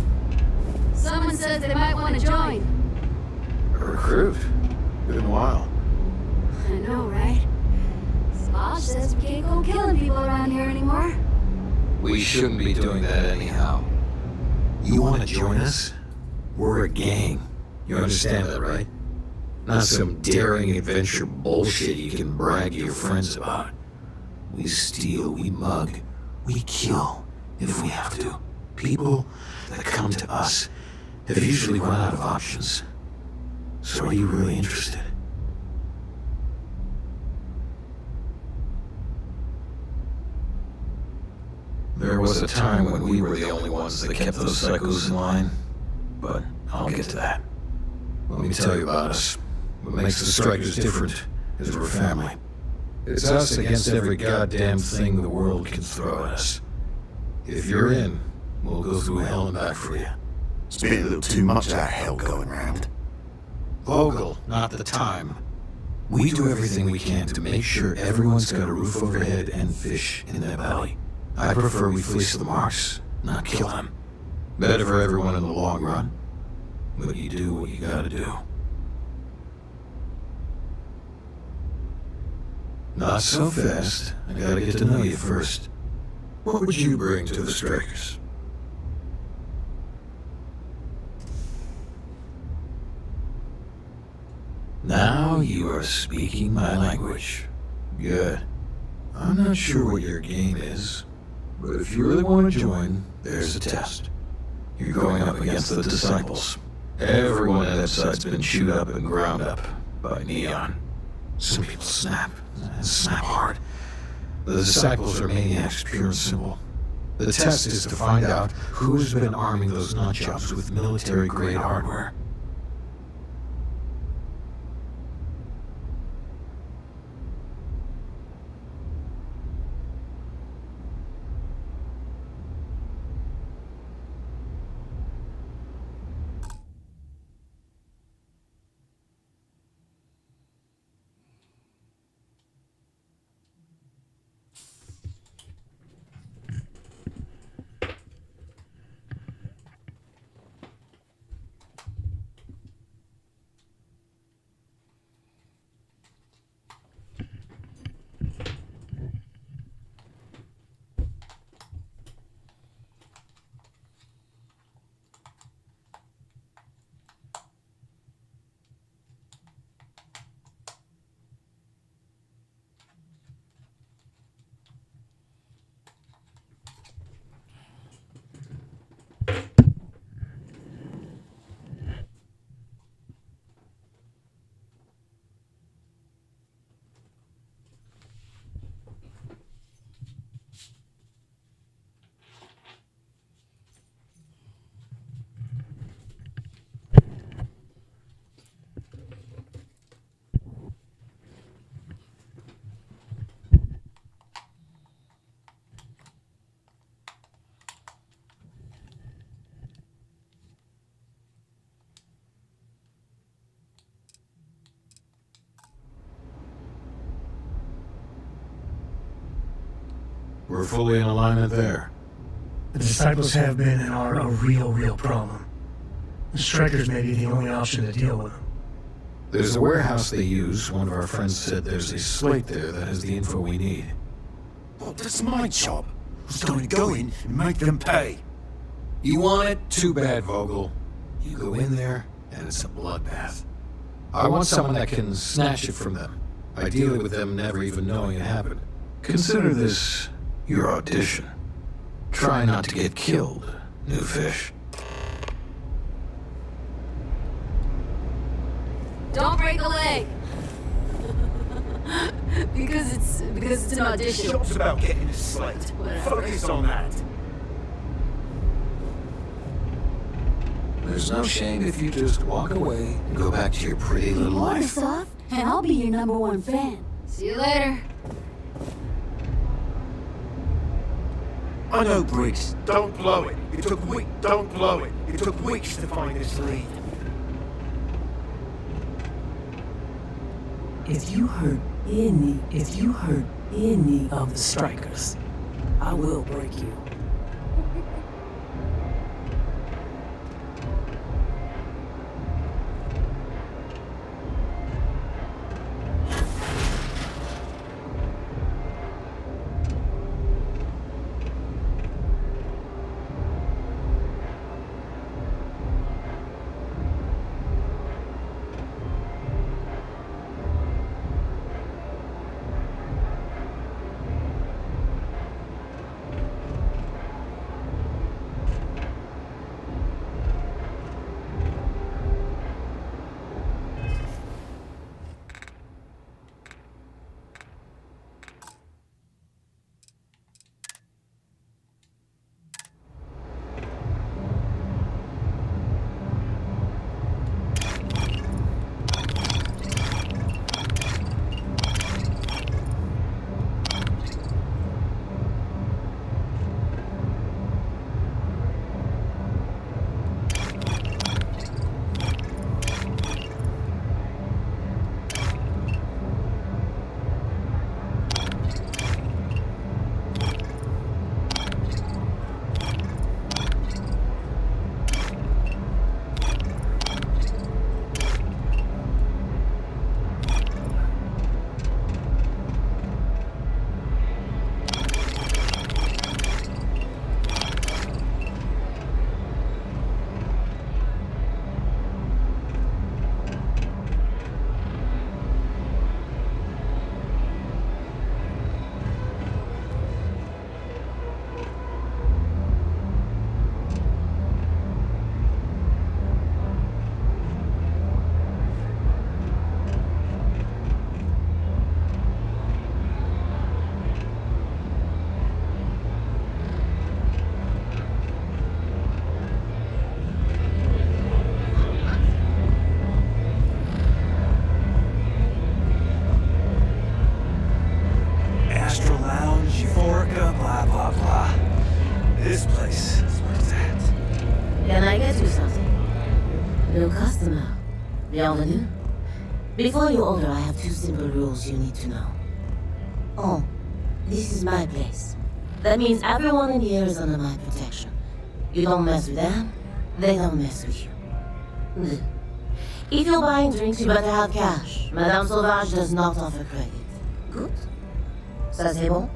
Someone says they might want to join. A recruit? Been a while. I know, right? Smosh says we can't go killing people around here anymore. We shouldn't be doing that anyhow. You want to join us? We're a gang. You understand that, right? Not some daring adventure bullshit you can brag to your friends about. We steal, we mug, we kill, if we have to. People that come to us have usually run out of options. So are you really interested? There was a time when we were the only ones that kept those psychos in line, but I'll get to that. Let me tell you about us. What makes the Strikers different is we're family. It's us against every goddamn thing the world can throw at us. If you're in, we'll go through hell and back for you. It's been a little too much of that hell going round. Vogel, not the time. We do everything we can to make sure everyone's got a roof overhead and fish in their belly. I prefer we fleece the marks, not kill them. Better for everyone in the long run. But you do what you gotta do. Not so fast. I gotta get to know you first. What would you bring to the Strikers? Now you are speaking my language. Good. I'm not sure what your game is, but if you really want to join, there's a test. You're going up against the Disciples. Everyone at that site's been chewed up and ground up by Neon. Some people snap, and snap hard. The Disciples are maniacs, pure and simple. The test is to find out who's been arming those nutjobs with military-grade hardware. We're fully in alignment there. The Disciples have been and are a real problem. The Strikers may be the only option to deal with them. There's a warehouse they use. One of our friends said there's a slate there that has the info we need. Well, that's my job. I was going to go in and make them pay. You want it? Too bad, Vogel. You go in there, and it's a bloodbath. I want someone that can snatch it from them. Ideally with them never even knowing it happened. Consider this your audition. Try not to get killed, new fish. Don't break a leg. because it's an audition. Shop's about getting a slate. Focus on that. There's no shame if you just walk away and go back to your pretty little life. Soft, and I'll be your #1 fan. See you later. I know, Briggs. Don't blow it. It took weeks. Don't blow it. It took weeks to find this lead. If you hurt any of the Strikers, I will break you. This place. Where's that? Can I get you something? New customer. Bienvenue. Before you order, I have 2 simple rules you need to know. Oh, this is my place. That means everyone in here is under my protection. You don't mess with them, they don't mess with you. If you're buying drinks, you better have cash. Madame Sauvage does not offer credit. Good? Ça c'est bon?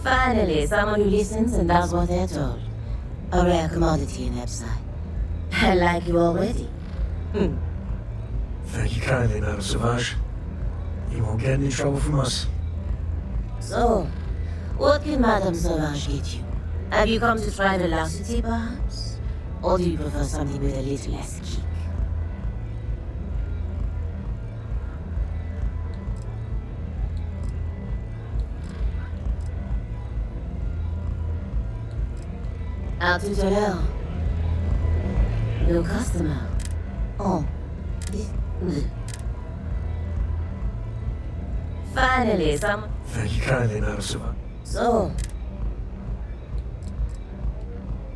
Finally, someone who listens and does what they're told. A rare commodity in Epside. I like you already. Thank you kindly, Madame Sauvage. You won't get any trouble from us. So, what can Madame Sauvage get you? Have you come to try velocity, perhaps? Or do you prefer something with a little less kick? À tout à l'heure. No customer. Oh. Finally, someone. Thank you kindly, Madame Sauvage. So,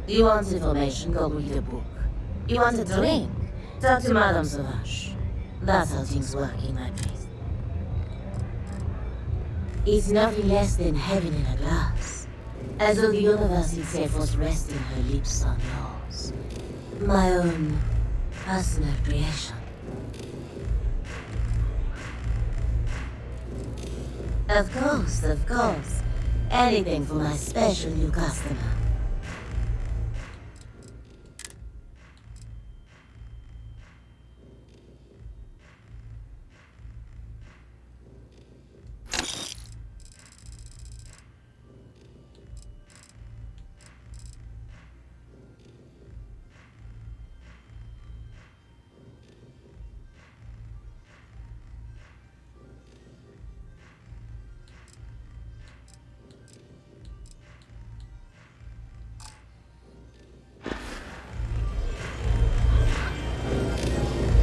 you want information? Go read a book. You want a drink? Talk to Madame Sauvage. That's how things work in my place. It's nothing less than heaven in a glass. As though the universe itself was resting her lips on yours. My own personal creation. Of course, of course. Anything for my special new customer.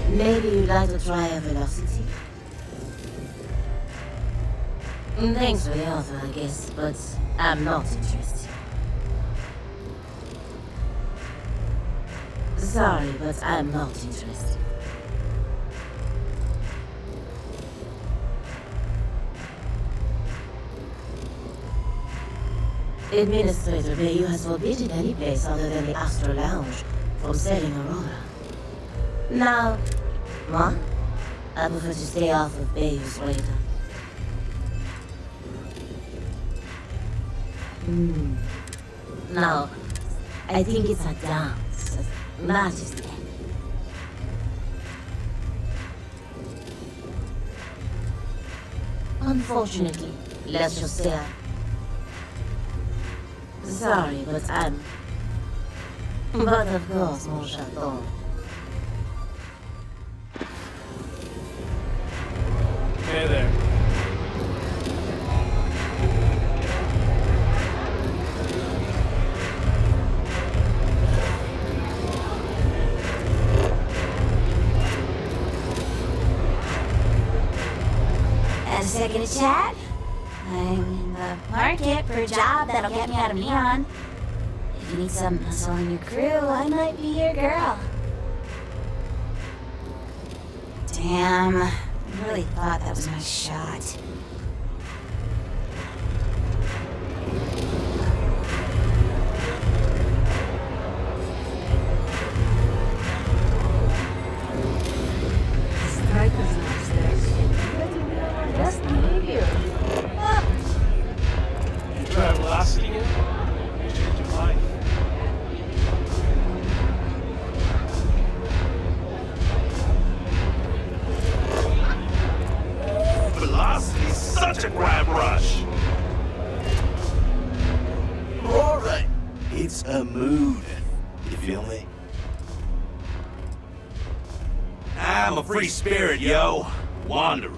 Maybe you'd like to try a velocity? Thanks for the offer, I guess, but I'm not interested. Sorry, but I'm not interested. Administrator Bayou has forbidden any place other than the Astro Lounge from selling Aurora. Now, what? I prefer to stay off of Bayou's radar. No, I think it's a dance. That is it. Unfortunately, let's just say sorry, but I'm... But of course, mon chaton. Hey there. A second to chat? I'm in the market for a job that'll get me out of Neon. If you need some muscle in your crew, I might be your girl. Damn, I really thought that was my shot. Velocity's such a grab rush. Aurora, it's a mood. You feel me? I'm a free spirit, yo. Wanderer.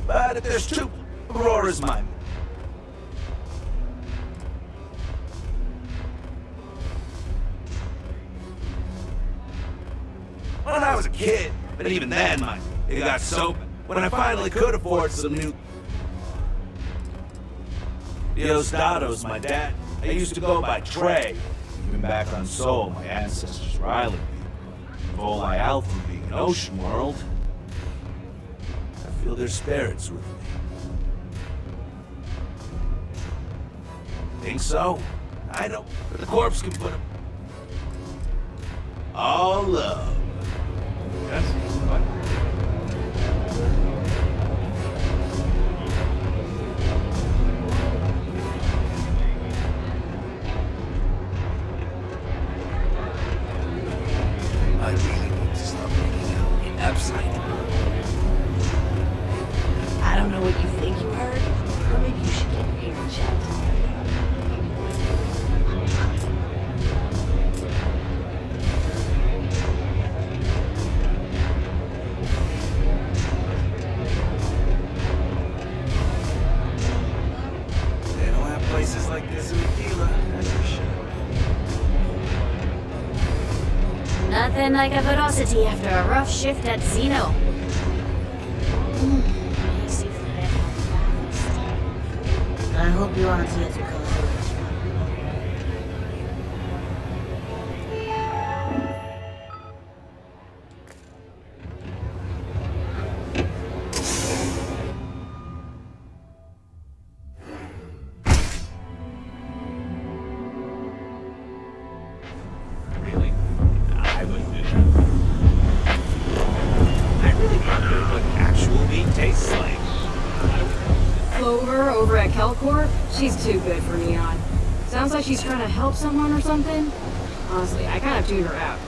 But if there's two, Aurora's mine. when I was a kid. But even then, it got so... When I finally could afford some new... Diostado's my dad. I used to go by Trey. Even back on Sol, my ancestors were island people. Volai Alpha being an ocean world. I feel their spirits with me. Think so? I don't. But the corpse can put 'em. All love. Yes? What? I really need to stop making out in Epside. I don't know what you think you heard, or maybe you should get your ears checked. They don't have places like this in Aquila, that's for sure. Nothing like a velocity after a rough shift at Xeno. I hope you aren't here to cause Really? I wouldn't do that. I really wonder what actual meat tastes like. Clover over at Kelcorp? She's too good for Neon. Sounds like she's trying to help someone or something. Honestly, I kind of tuned her out.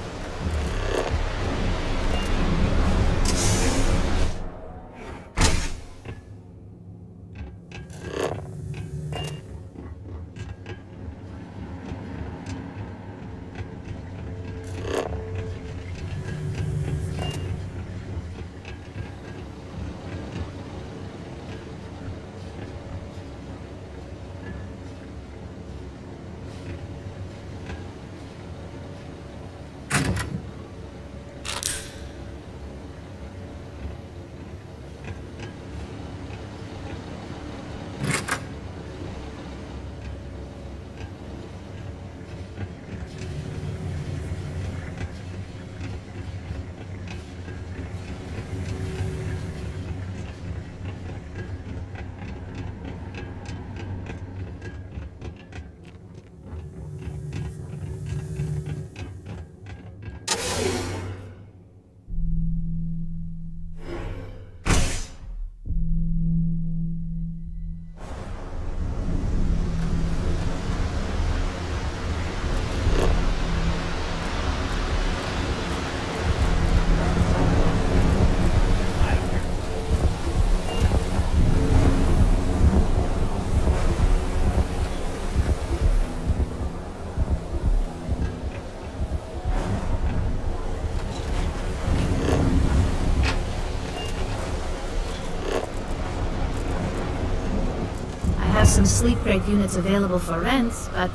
Some sleep crate units available for rent, but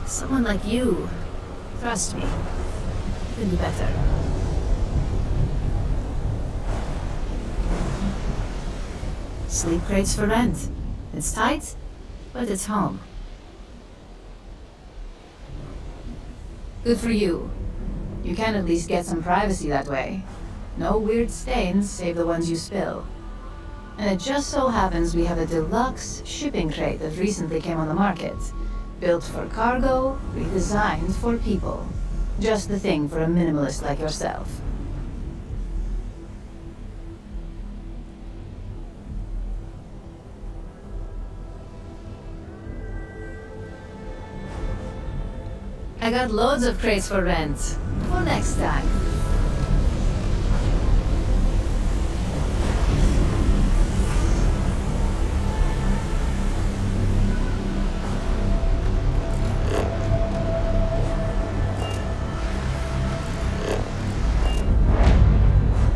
someone like you, trust me, you can do better. Sleep crates for rent. It's tight, but it's home. Good for you. You can at least get some privacy that way. No weird stains, save the ones you spill. And it just so happens we have a deluxe shipping crate that recently came on the market. Built for cargo, redesigned for people. Just the thing for a minimalist like yourself. I got loads of crates for rent. For next time.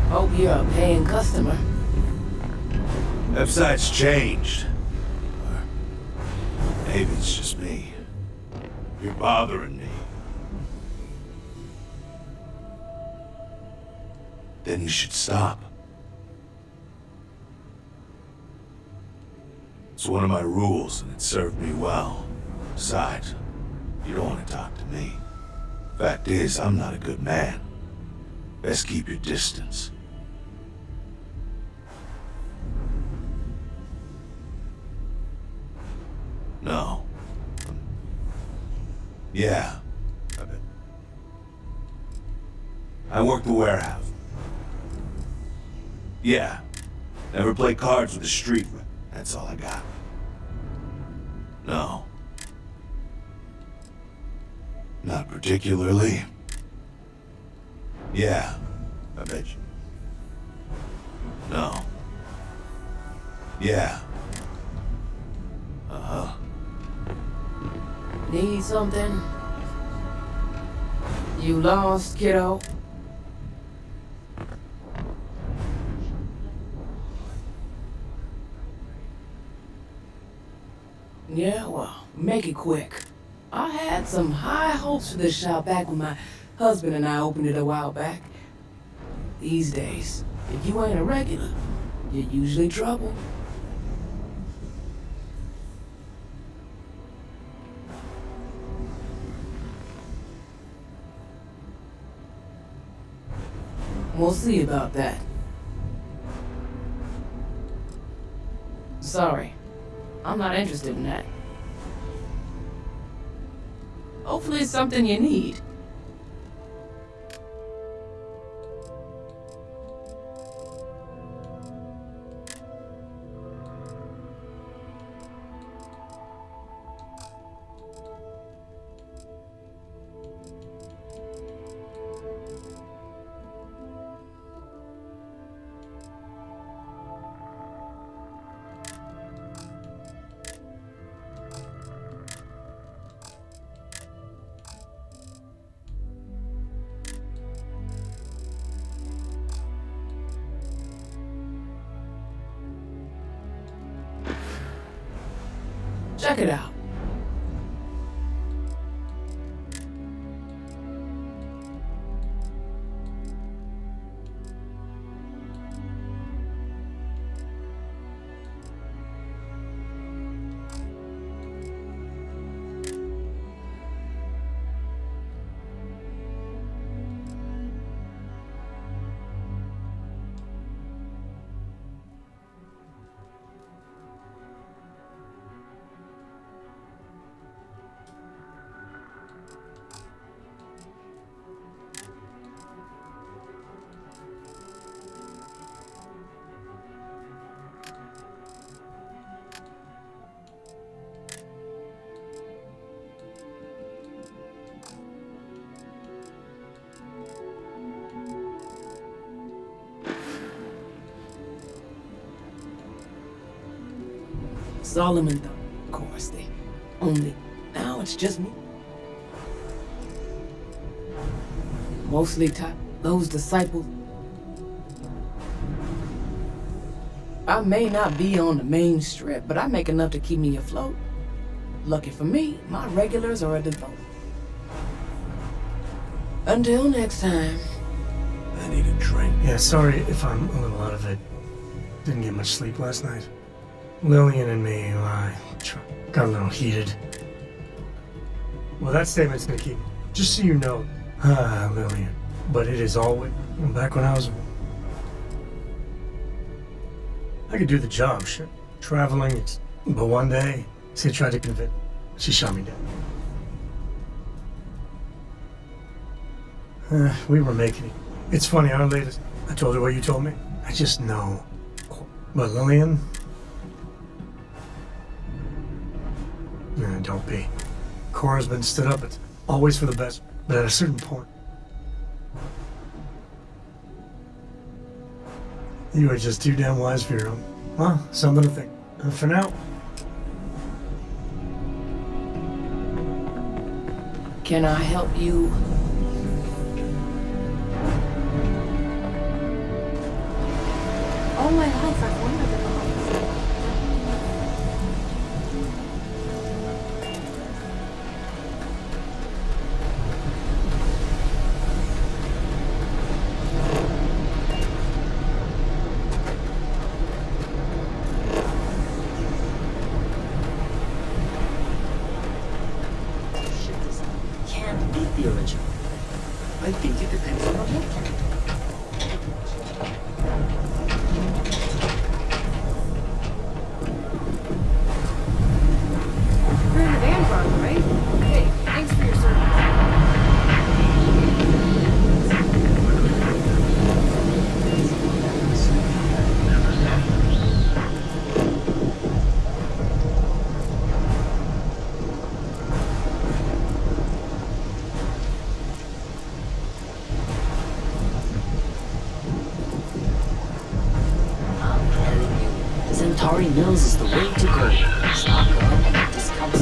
Hope you're a paying customer. Website's changed. Or maybe it's just me. You're bothering me. then you should stop. It's one of my rules, and it served me well. Besides, you don't want to talk to me. Fact is, I'm not a good man. Best keep your distance. No. Yeah. I bet. I work the warehouse. Yeah. Never play cards with the street. That's all I got. No. Not particularly. Yeah. I bet you. No. Yeah. Uh-huh. Need something? You lost, kiddo? Yeah, well, make it quick. I had some high hopes for this shop back when my husband and I opened it a while back. These days, if you ain't a regular, you're usually trouble. We'll see about that. Sorry, I'm not interested in that. Hopefully it's something you need. Check it out. Solomon, of course, they only now it's just me. Mostly those disciples. I may not be on the main strip, but I make enough to keep me afloat. Lucky for me, my regulars are a devote. Until next time. I need a drink. Yeah, sorry if I'm a little out of it. Didn't get much sleep last night. Lillian and me, got a little heated. Well, that statement's gonna keep. Just so you know, Lillian. But it is always back when I was. I could do the job, shit. Traveling, but one day, she tried to convince. She shot me down. We were making it. It's funny, our latest. I told her what you told me. I just know. But Lillian. Don't be. Cora's been stood up. It's always for the best. But at a certain point, you are just too damn wise for your own. Well, something to think. And for now. Can I help you? All my life I've wondered about the original? I think it depends on the look. You're in the Vanguard, right? Hey, thanks for your service. Centauri Mills is the way to go. Stock up on discounts.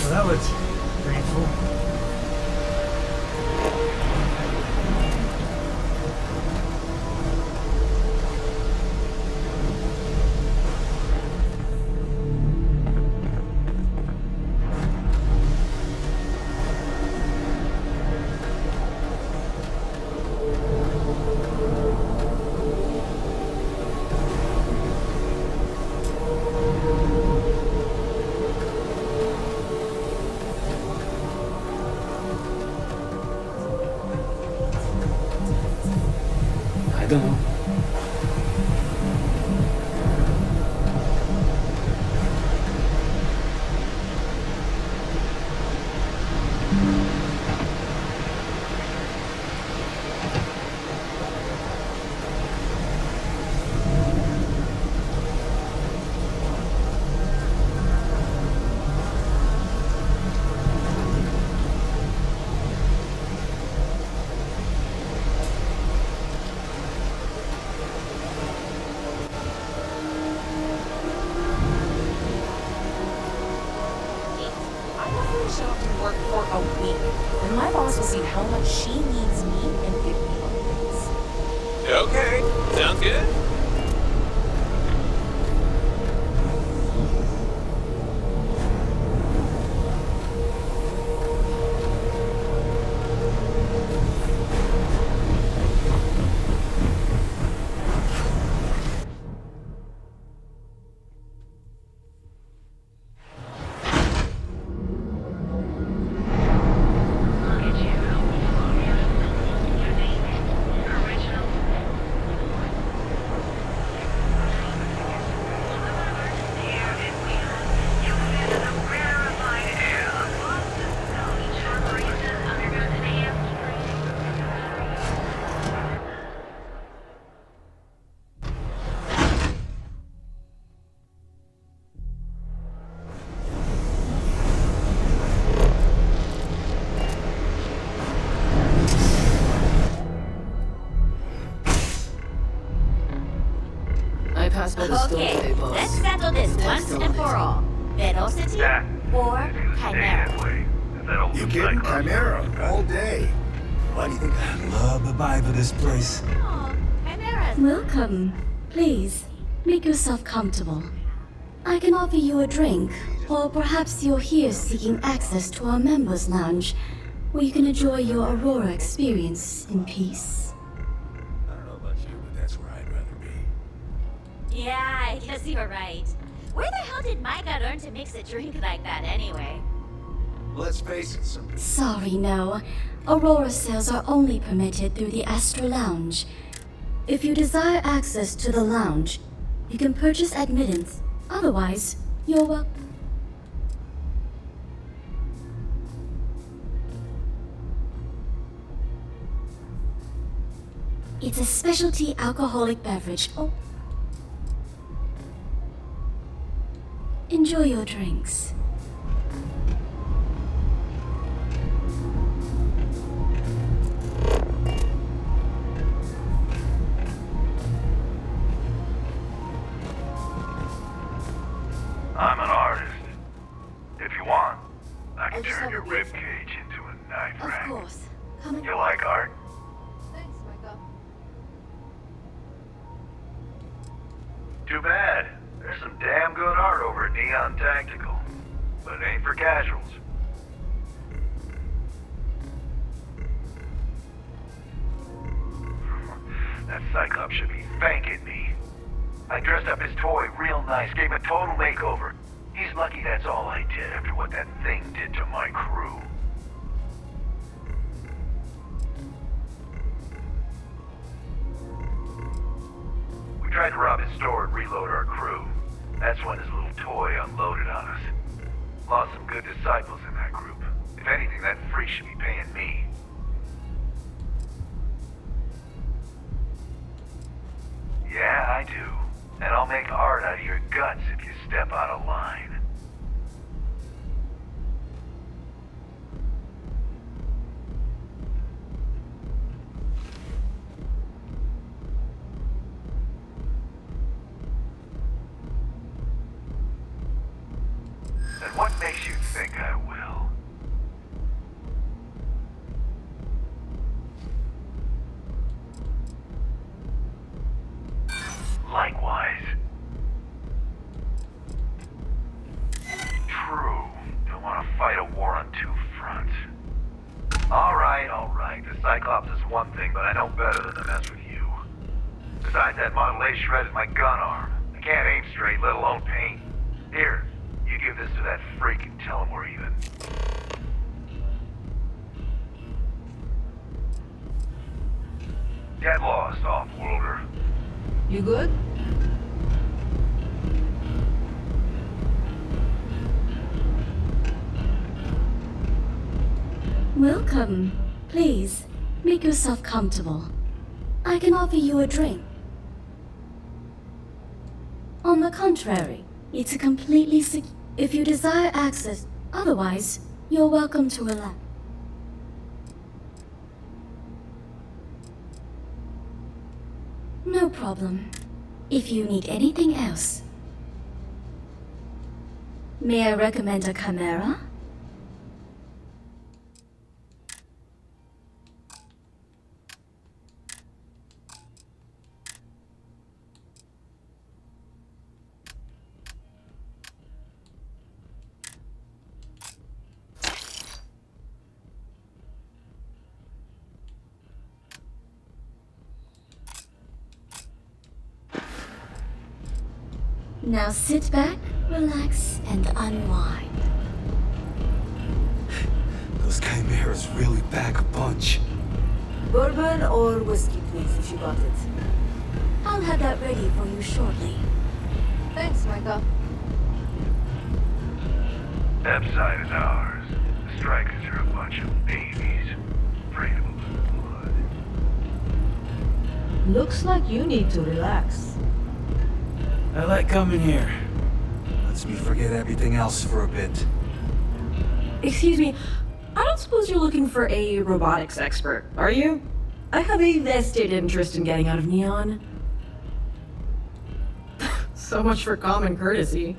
Well, that was painful. I don't know. Show up to work for a week, and my boss will see how much she needs me and give me a raise. Okay, sounds good. I passed by the store Okay, today, boss. let's settle this once and for all. Velocity or Chimera? You're getting Chimera all day. Why do you think I love the vibe of this place? Welcome. Please, make yourself comfortable. I can offer you a drink, or perhaps you're here seeking access to our members' lounge, where you can enjoy your Aurora experience in peace. I don't know about you, but that's where I'd rather be. Yeah, I guess you're right. Where the hell did Micah learn to mix a drink like that anyway? Let's face it, some Sorry, no. Aurora sales are only permitted through the Astro Lounge. If you desire access to the lounge, you can purchase admittance. Otherwise, you're welcome. It's a specialty alcoholic beverage. Oh. Enjoy your drinks. I'm an artist. If you want, I can turn your ribcage into a knife rack. Of course. Come and You like art? Thanks, Micah. Too bad. There's some damn good art over at Neon Tactical. But it ain't for casuals. That Cyclops should be thanking me. I dressed up his toy real nice, gave him a total makeover. He's lucky that's all I did after what that thing did to my crew. We tried to rob his store and reload our crew. That's when his little toy unloaded on us. Lost some good disciples in that group. If anything, that freak should be paying me. Yeah, I do. And I'll make art out of your guts if you step out of line. And what makes you think I will? Likewise. True. Don't want to fight a war on two fronts. All right. The Cyclops is one thing, but I know better than to mess with you. Besides, that Model A shredded my gun arm. I can't aim straight, let alone paint. Here, you give this to that freak and tell him we're even. Get lost, off-worlder. You good? Welcome. Please, make yourself comfortable. I can offer you a drink. On the contrary, it's a completely if you desire access. Otherwise, you're welcome to relax. No problem. If you need anything else. May I recommend a camera? Now sit back, relax, and unwind. Those chimeras really pack a punch. Bourbon or whiskey, please, if you got it. I'll have that ready for you shortly. Thanks, Micah. Epside is ours. The strikers are a bunch of babies. Afraid of a little blood. Looks like you need to relax. I like coming here. Lets me forget everything else for a bit. Excuse me, I don't suppose you're looking for a robotics expert, are you? I have a vested interest in getting out of Neon. So much for common courtesy.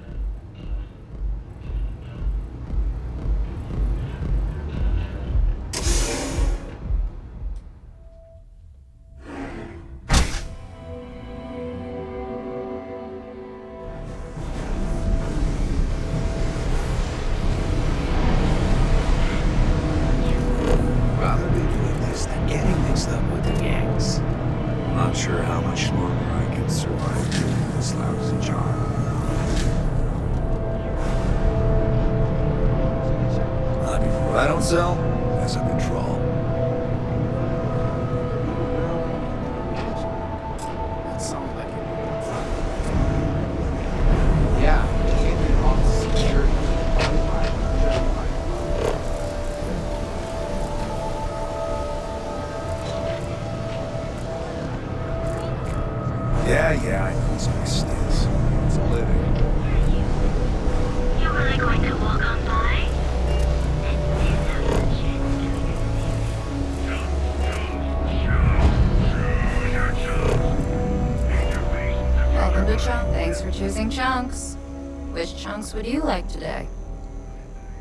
Rather be doing this than getting mixed up with the gangs. Not sure how much longer I can survive doing this lousy job. I mean, what I don't sell has a control. That sounds like it. Yeah, can't be off security. Yeah, I know it's my stills. It's a living. You really going to walk on by? Welcome to Chunk. Thanks for choosing Chunks. Which chunks would you like today?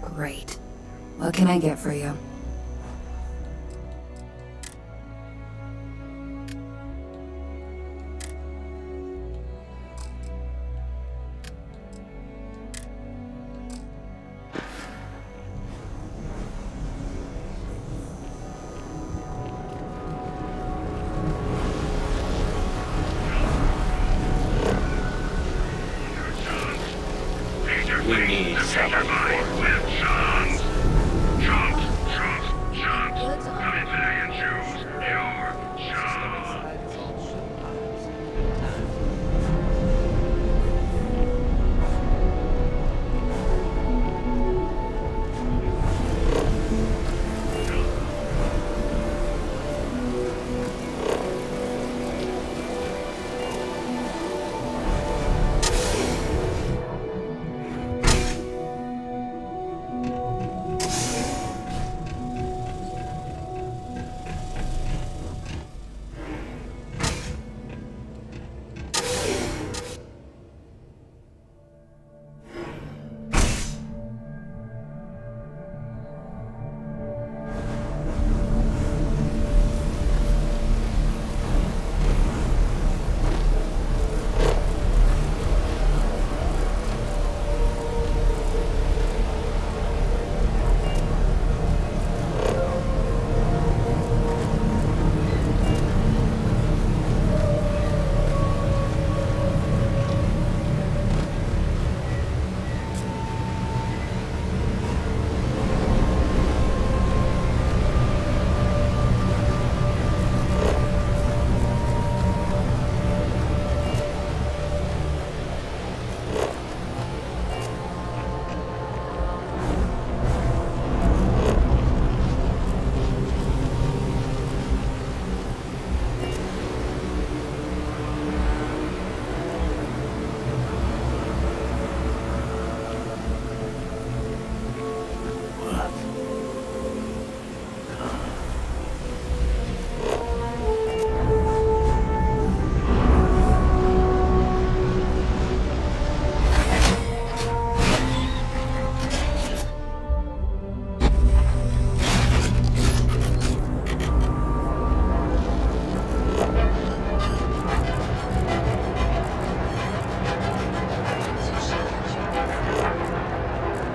Great. What can I get for you? We need someone with chunks. Chunks, chunks, chunks. Come in today and choose your chunks.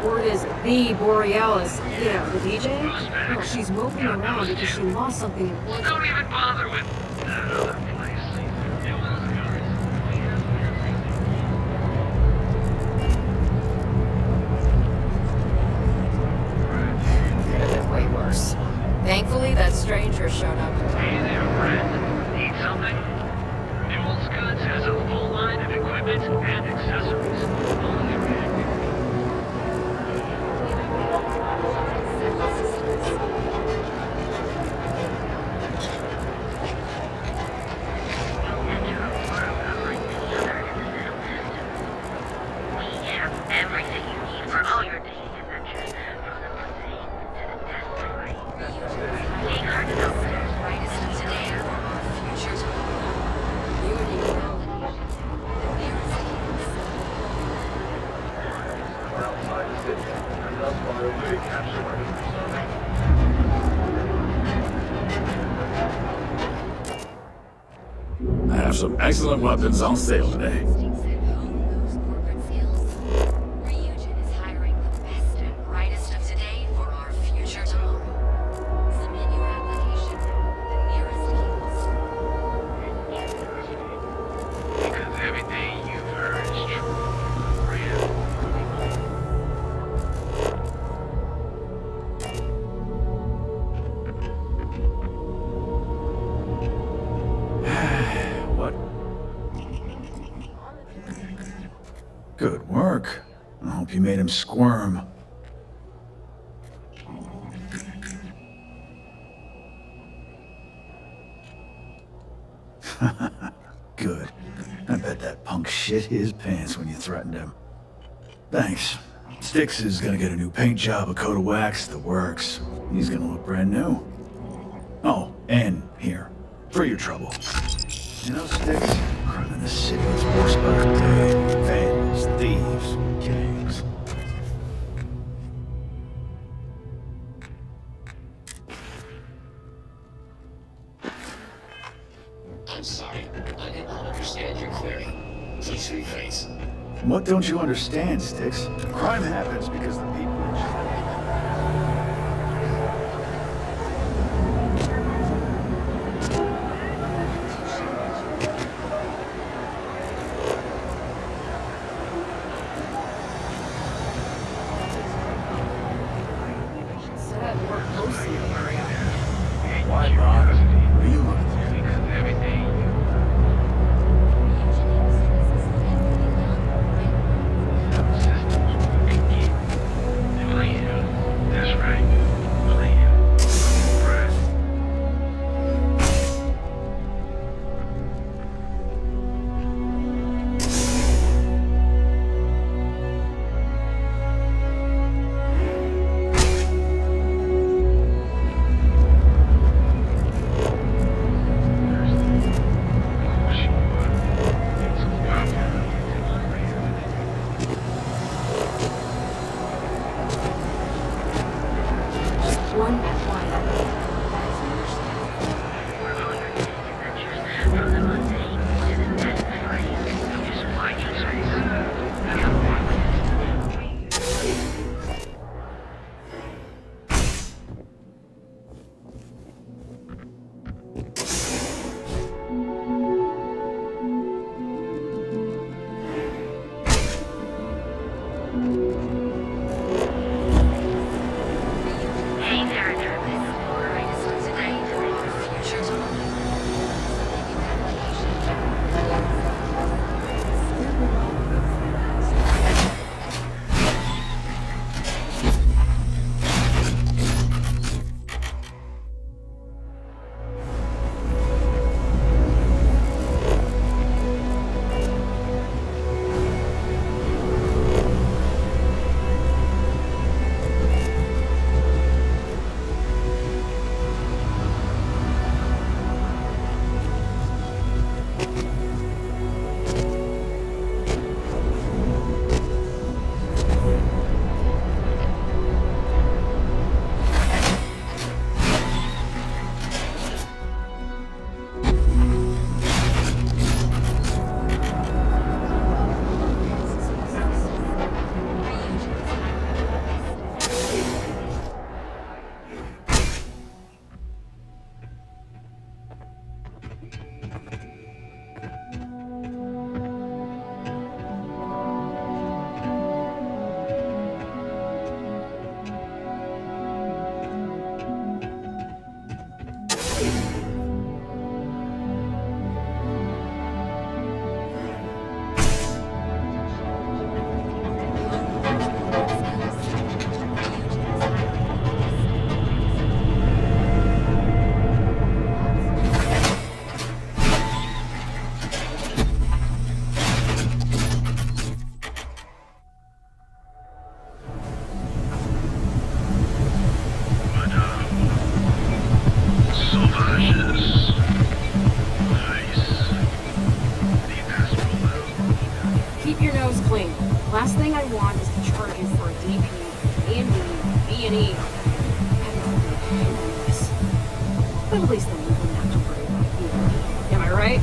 Word is the Borealis. Yeah, the DJ? Well, she's moping around because she lost something important. Don't even bother with that other place. Could have been way worse. Thankfully, that stranger showed up. Hey there, friend. Need something? Newell's Goods has a full line of equipment and accessories. Only red. We have everything you need for all your dating adventures, from the mundane to the desperate. Take heart and open. Brightest of today for our future tomorrow. You and your world. The nearest I have some excellent weapons on sale today. Ryujin is hiring the best and brightest of today for our future tomorrow. Submit your application now at the nearest kiosk. Because everything you've heard is true. Real. What? Good work. I hope you made him squirm. Good. punk shit his pants when you threatened him. Thanks. Styx is gonna get a new paint job, a coat of wax, the works. He's gonna look brand new. Oh, and here, for your trouble. You know, Styx, crime in the city is worse by the day. Vandals, thieves, gangs. I'm sorry. I did not understand your query. Please rephrase. What don't you understand, Styx? Crime happens because the people... Why, Ron? What are you looking for? That's right. Last thing I want is to charge you for a DP, A&D, B&E. But at least then you wouldn't have to worry about you. Am I right?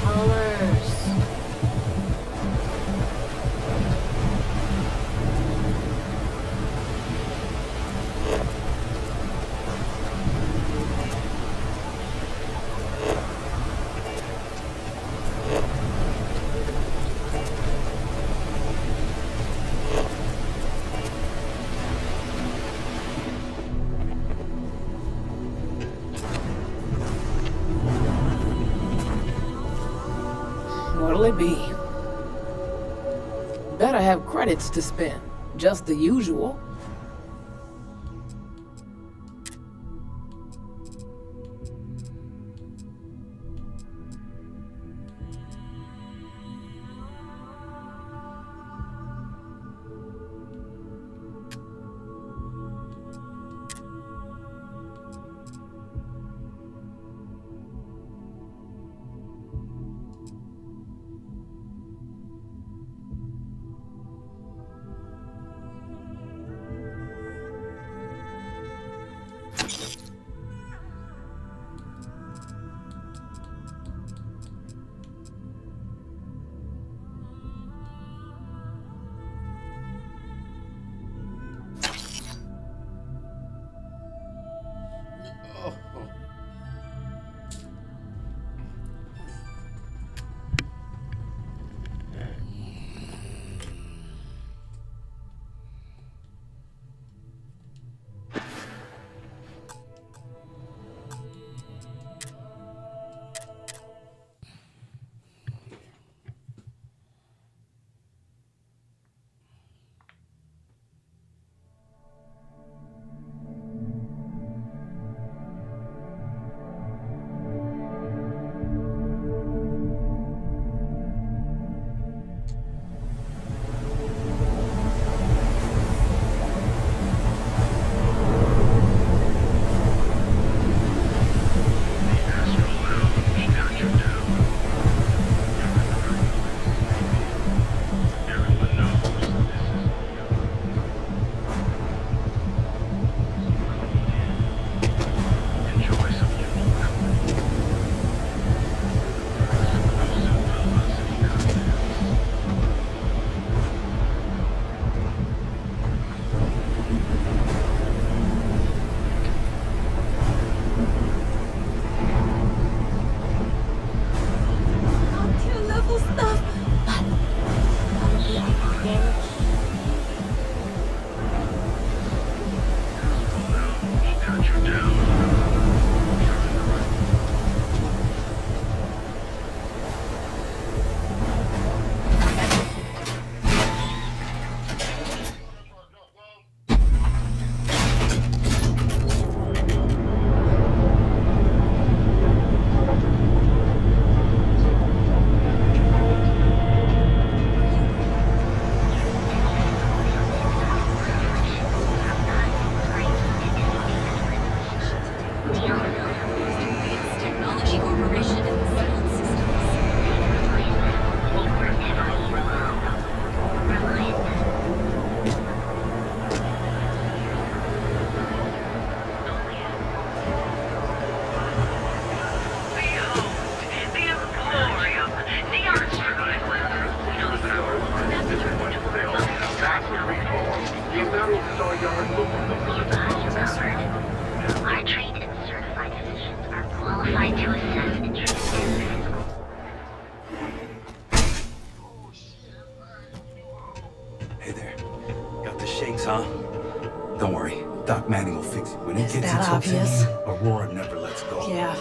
Colors. What'll it be? Better have credits to spend. Just the usual. Our trained and certified physicians are qualified to assess intrusive physical. Hey there. Got the shakes, huh? Don't worry. Doc Manning will fix it. When he gets that its hooks in obvious? you, Aurora never lets go. Yeah,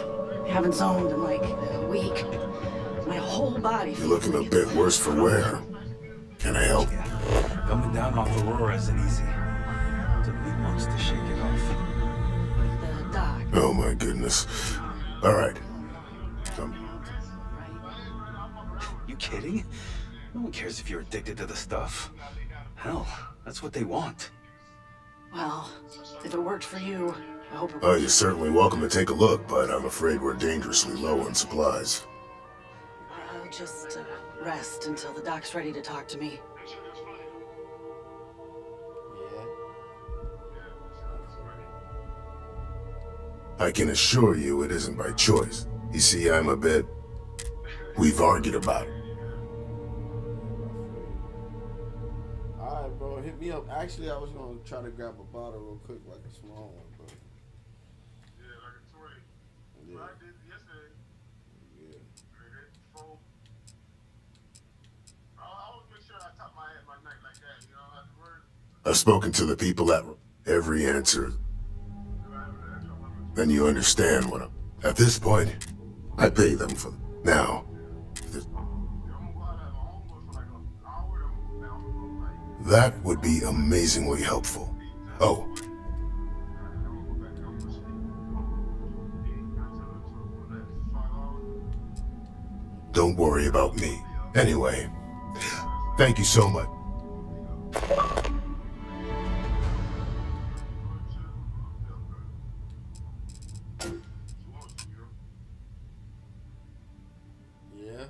haven't zoned in like a week. My whole body You're looking a bit worse for wear. Can I help? Coming down off Aurora isn't easy. He wants to shake it off. Oh my goodness. All right. You kidding? No one cares if you're addicted to the stuff. Hell, that's what they want. Well, if it worked for you, I hope it Oh, you're certainly welcome to take a look, but I'm afraid we're dangerously low on supplies. I'll just rest until the doc's ready to talk to me. I can assure you it isn't by choice. You see, I'm a bit... We've argued about it. Alright, bro, hit me up. Actually, I was gonna try to grab a bottle real quick, like a small one, but... Yeah, like a 20. Yeah. What I did yesterday. Yeah. I always make sure I top my head my neck like that, you know, afterwards. I've spoken to the people at every answer. Then you understand what I'm... At this point, I pay them for... Now... That would be amazingly helpful. Oh. Don't worry about me. Anyway, thank you so much. Yeah.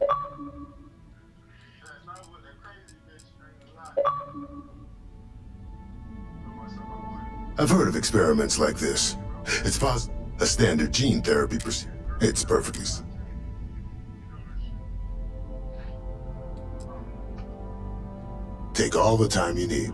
I've heard of experiments like this. It's a standard gene therapy procedure. It's perfectly simple. Take all the time you need.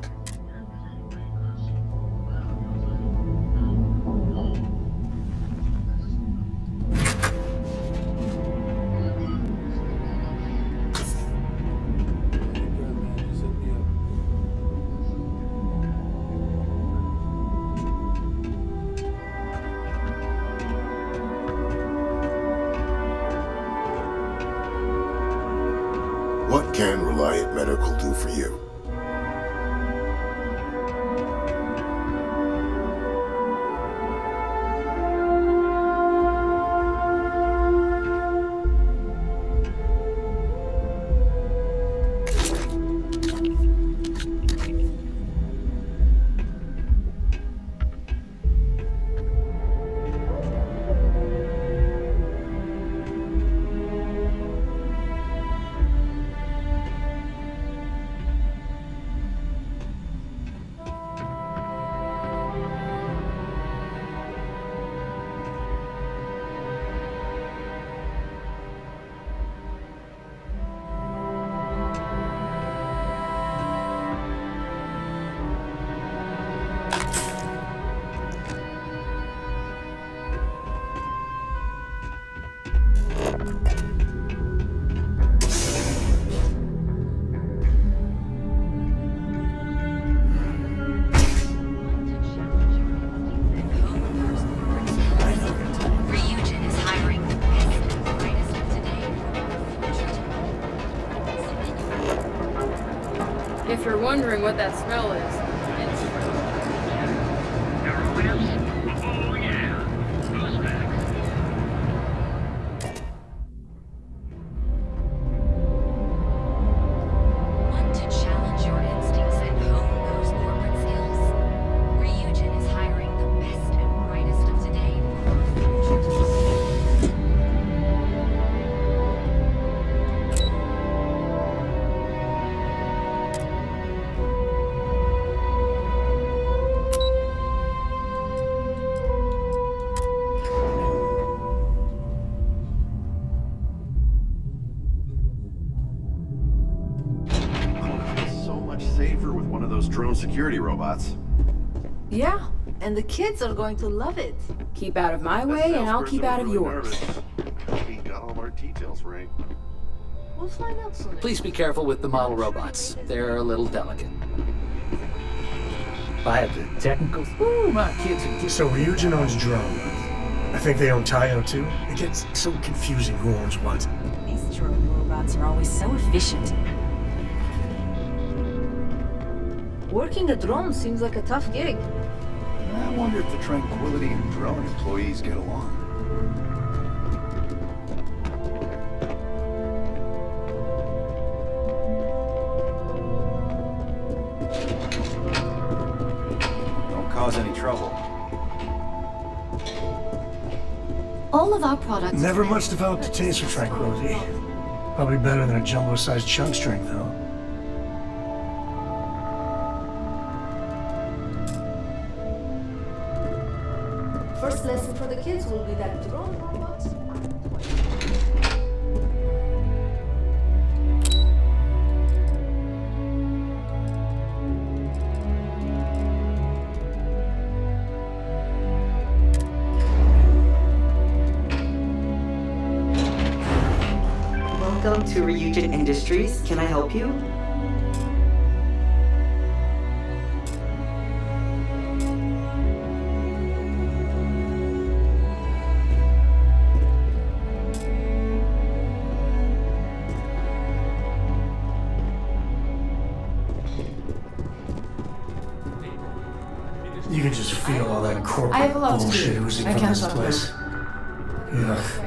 What can Reliant Medical do for you? Ryujin is hiring the best and brightest of today. If you're wondering what that smell is, Oh yeah. Who's next? Want to challenge your instincts and hone those corporate skills? Ryujin is hiring the best and brightest of today. So much safer with one of those drone security robots. yeah, and the kids are going to love it. Keep out of my way, and I'll keep out of yours. We got all of our details right. We'll find out soon. Please be careful with the model robots. They're a little delicate. If I had the technicals, ooh, my kids would get... So Ryujin owns drone. I think they own Tayo too. It gets so confusing who owns what. These drone robots are always so efficient. Working a drone seems like a tough gig. I wonder if the Tranquility and drone employees get along. Don't cause any trouble. All of our products. Never much developed a taste for Tranquility. Probably better than a jumbo-sized chunk string, though. First lesson for the kids will be that drone robots. Welcome to Ryujin Industries. Can I help you? You can just feel all that corporate I have a lot to bullshit do. oozing I from can't this stop place. Ugh.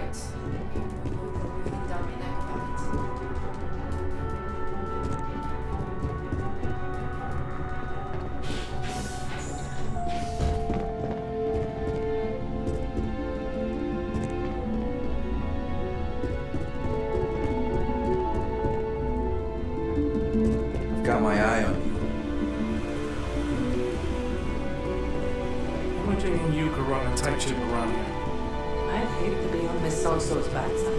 I've got my eye on you. Imogen and you could run a tight ship around here. I'd hate to be on Miss So-So's backside.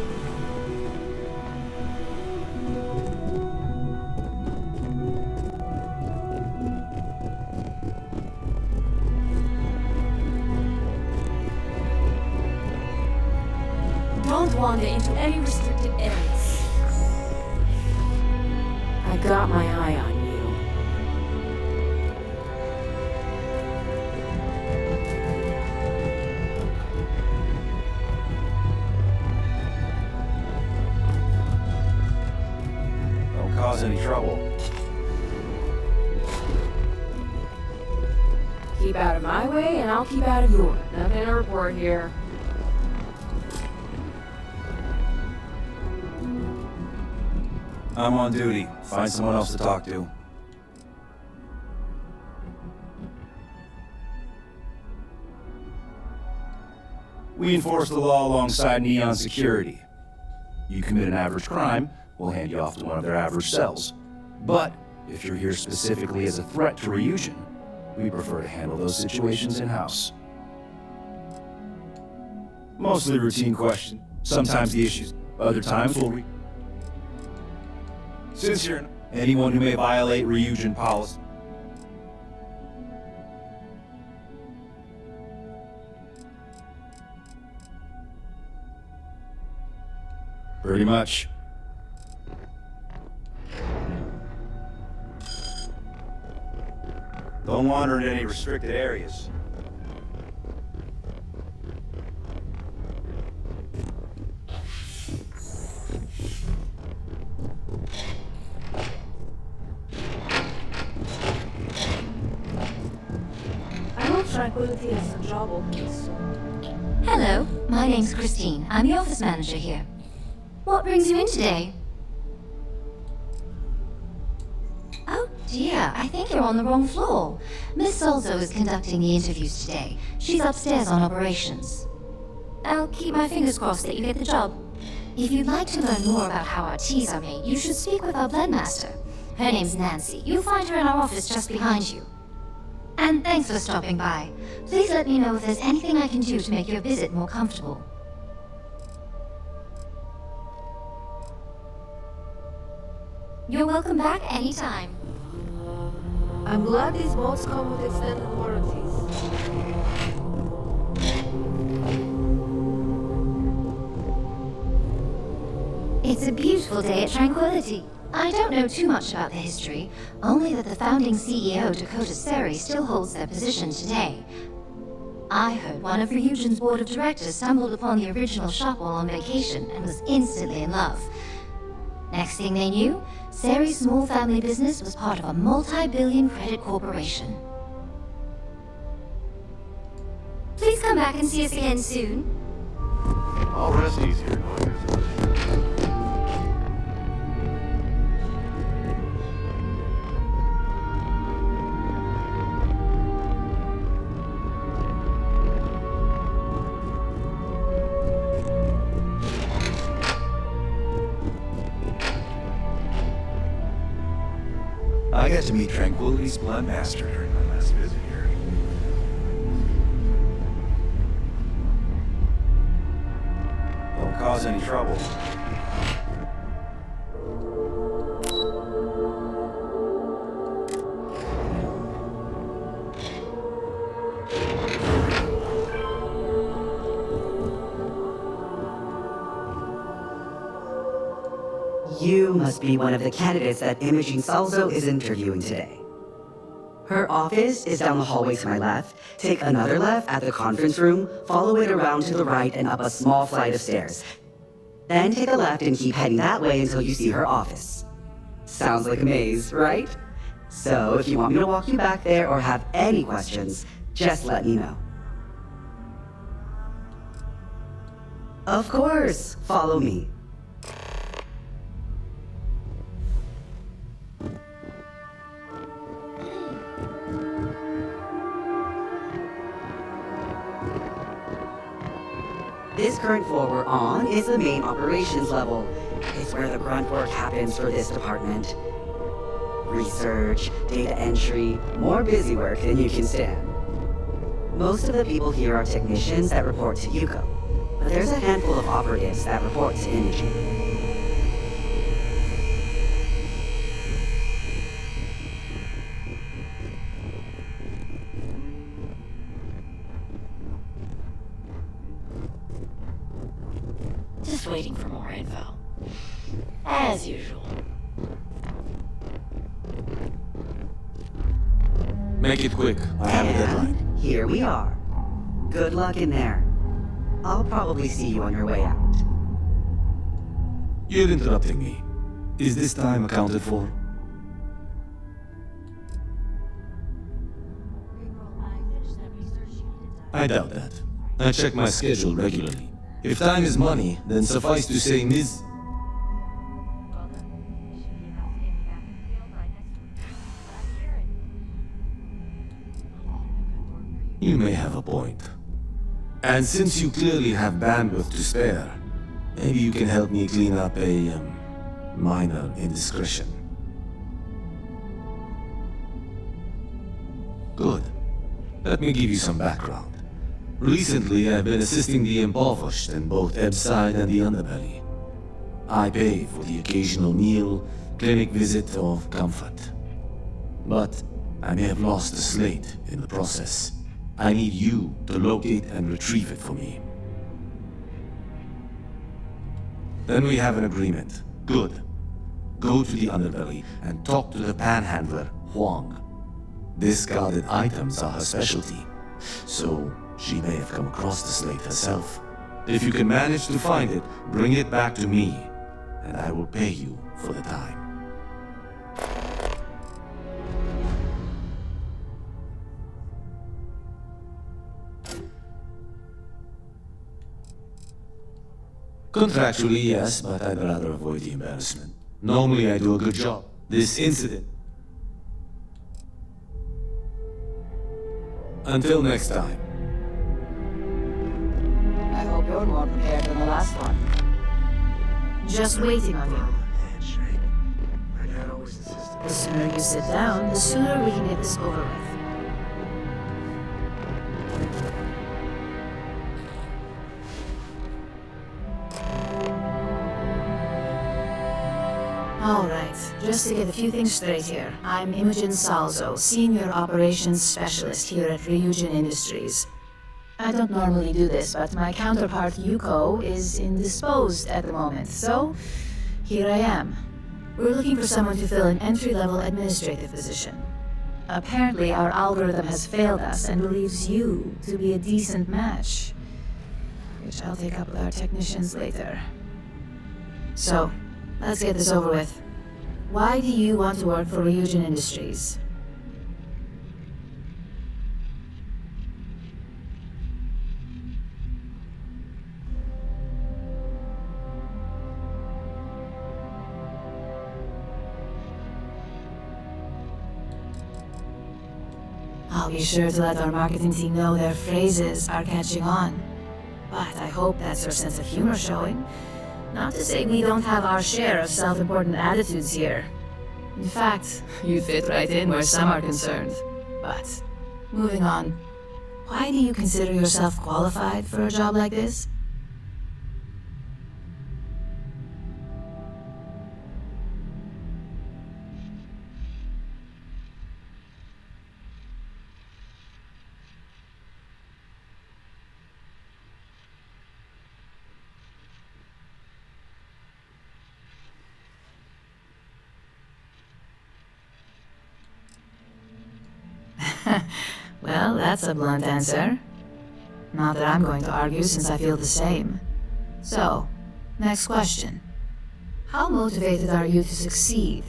Don't wander into any restricted areas. I got my eye on you. Don't cause any trouble. Keep out of my way, and I'll keep out of yours. Nothing to report here. I'm on duty. Find someone else to talk to. We enforce the law alongside Neon Security. You commit an average crime, we'll hand you off to one of their average cells. But if you're here specifically as a threat to Ryujin, we prefer to handle those situations in-house. Mostly routine questions. Sometimes the issues. Other times we'll Since you're anyone who may violate Ryujin policy. Pretty much. Don't wander into any restricted areas. I hope tranquility is a job opens. Hello, my name's Christine. I'm the office manager here. What brings you in today? Oh dear, I think you're on the wrong floor. Miss Solzo is conducting the interviews today. She's upstairs on operations. I'll keep my fingers crossed that you get the job. If you'd like to learn more about how our teas are made, you should speak with our blend master. Her name's Nancy. You'll find her in our office just behind you. And thanks for stopping by. Please let me know if there's anything I can do to make your visit more comfortable. You're welcome back anytime. I'm glad these boats come with extended warranties. It's a beautiful day at Tranquility. I don't know too much about the history, only that the founding CEO, Dakota Seri, still holds their position today. I heard one of Ryujin's board of directors stumbled upon the original shop while on vacation and was instantly in love. Next thing they knew, Seri's small family business was part of a multi-billion credit corporation. Please come back and see us again soon. I'll rest easier. I got to meet Tranquility's Blood Master during my last visit here. Don't cause any trouble. You must be one of the candidates that Imogen Salzo is interviewing today. Her office is down the hallway to my left. Take another left at the conference room, follow it around to the right and up a small flight of stairs. Then take a left and keep heading that way until you see her office. Sounds like a maze, right? So if you want me to walk you back there or have any questions, just let me know. Of course, follow me. This current floor we're on is the main operations level. It's where the grunt work happens for this department. Research, data entry, more busy work than you can stand. Most of the people here are technicians that report to Yuko, but there's a handful of operatives that report to Imaging. Just waiting for more info. As usual. Make it quick. I have a deadline. Here we are. Good luck in there. I'll probably see you on your way out. You're interrupting me. Is this time accounted for? I doubt that. I check my schedule regularly. If time is money, then suffice to say, Ms. You may have a point. And since you clearly have bandwidth to spare, maybe you can help me clean up a minor indiscretion. Good. Let me give you some background. Recently, I've been assisting the impoverished in both Ebbside and the Underbelly. I pay for the occasional meal, clinic visit, or comfort. But I may have lost the slate in the process. I need you to locate and retrieve it for me. Then we have an agreement. Good. Go to the Underbelly and talk to the panhandler, Huang. Discarded items are her specialty, so she may have come across the slate herself. If you can manage to find it, bring it back to me, and I will pay you for the time. Contractually, yes, but I'd rather avoid the embarrassment. Normally, I do a good job. This incident. Until next time. I hope you're more prepared than the last one. Just waiting on you. The sooner you sit down, the sooner we can get this over with. Alright, just to get a few things straight here. I'm Imogen Salzo, Senior Operations Specialist here at Ryujin Industries. I don't normally do this, but my counterpart Yuko is indisposed at the moment, so here I am. We're looking for someone to fill an entry-level administrative position. Apparently our algorithm has failed us and believes you to be a decent match, which I'll take up with our technicians later. So, let's get this over with. Why do you want to work for Ryujin Industries? I'll be sure to let our marketing team know their phrases are catching on. But I hope that's your sense of humor showing. Not to say we don't have our share of self-important attitudes here. In fact, you fit right in where some are concerned. But, moving on. Why do you consider yourself qualified for a job like this? Well, that's a blunt answer. Not that I'm going to argue since I feel the same. So, next question. How motivated are you to succeed?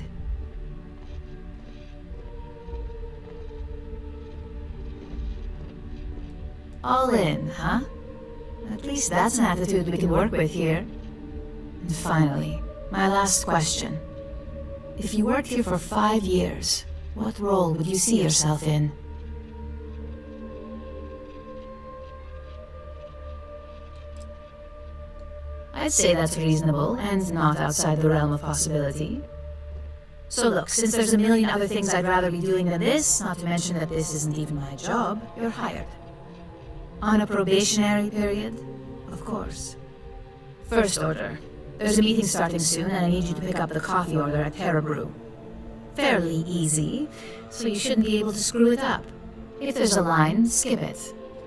All in, huh? At least that's an attitude we can work with here. And finally, my last question. If you worked here for 5 years, what role would you see yourself in? I'd say that's reasonable and not outside the realm of possibility. So look, since there's a million other things I'd rather be doing than this, not to mention that this isn't even my job, you're hired. On a probationary period? Of course. First order. There's a meeting starting soon, and I need you to pick up the coffee order at Terrabrew. Fairly easy, so you shouldn't be able to screw it up. If there's a line, skip it.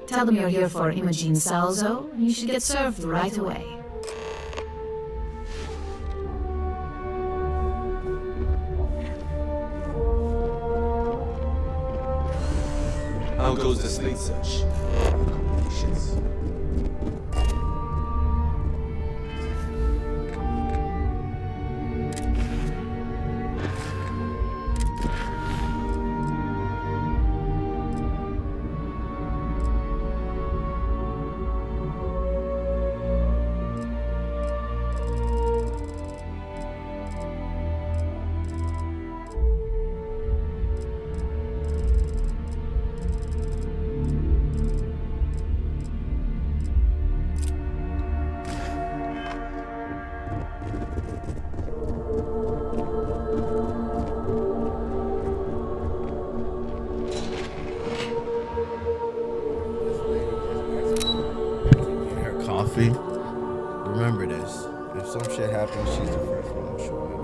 Tell them you're here for Imogen Salzo, and you should get served right away. How goes the slate search? Accommodations. Coffee. Remember this. If some shit happens, she's the first one I'm showing you.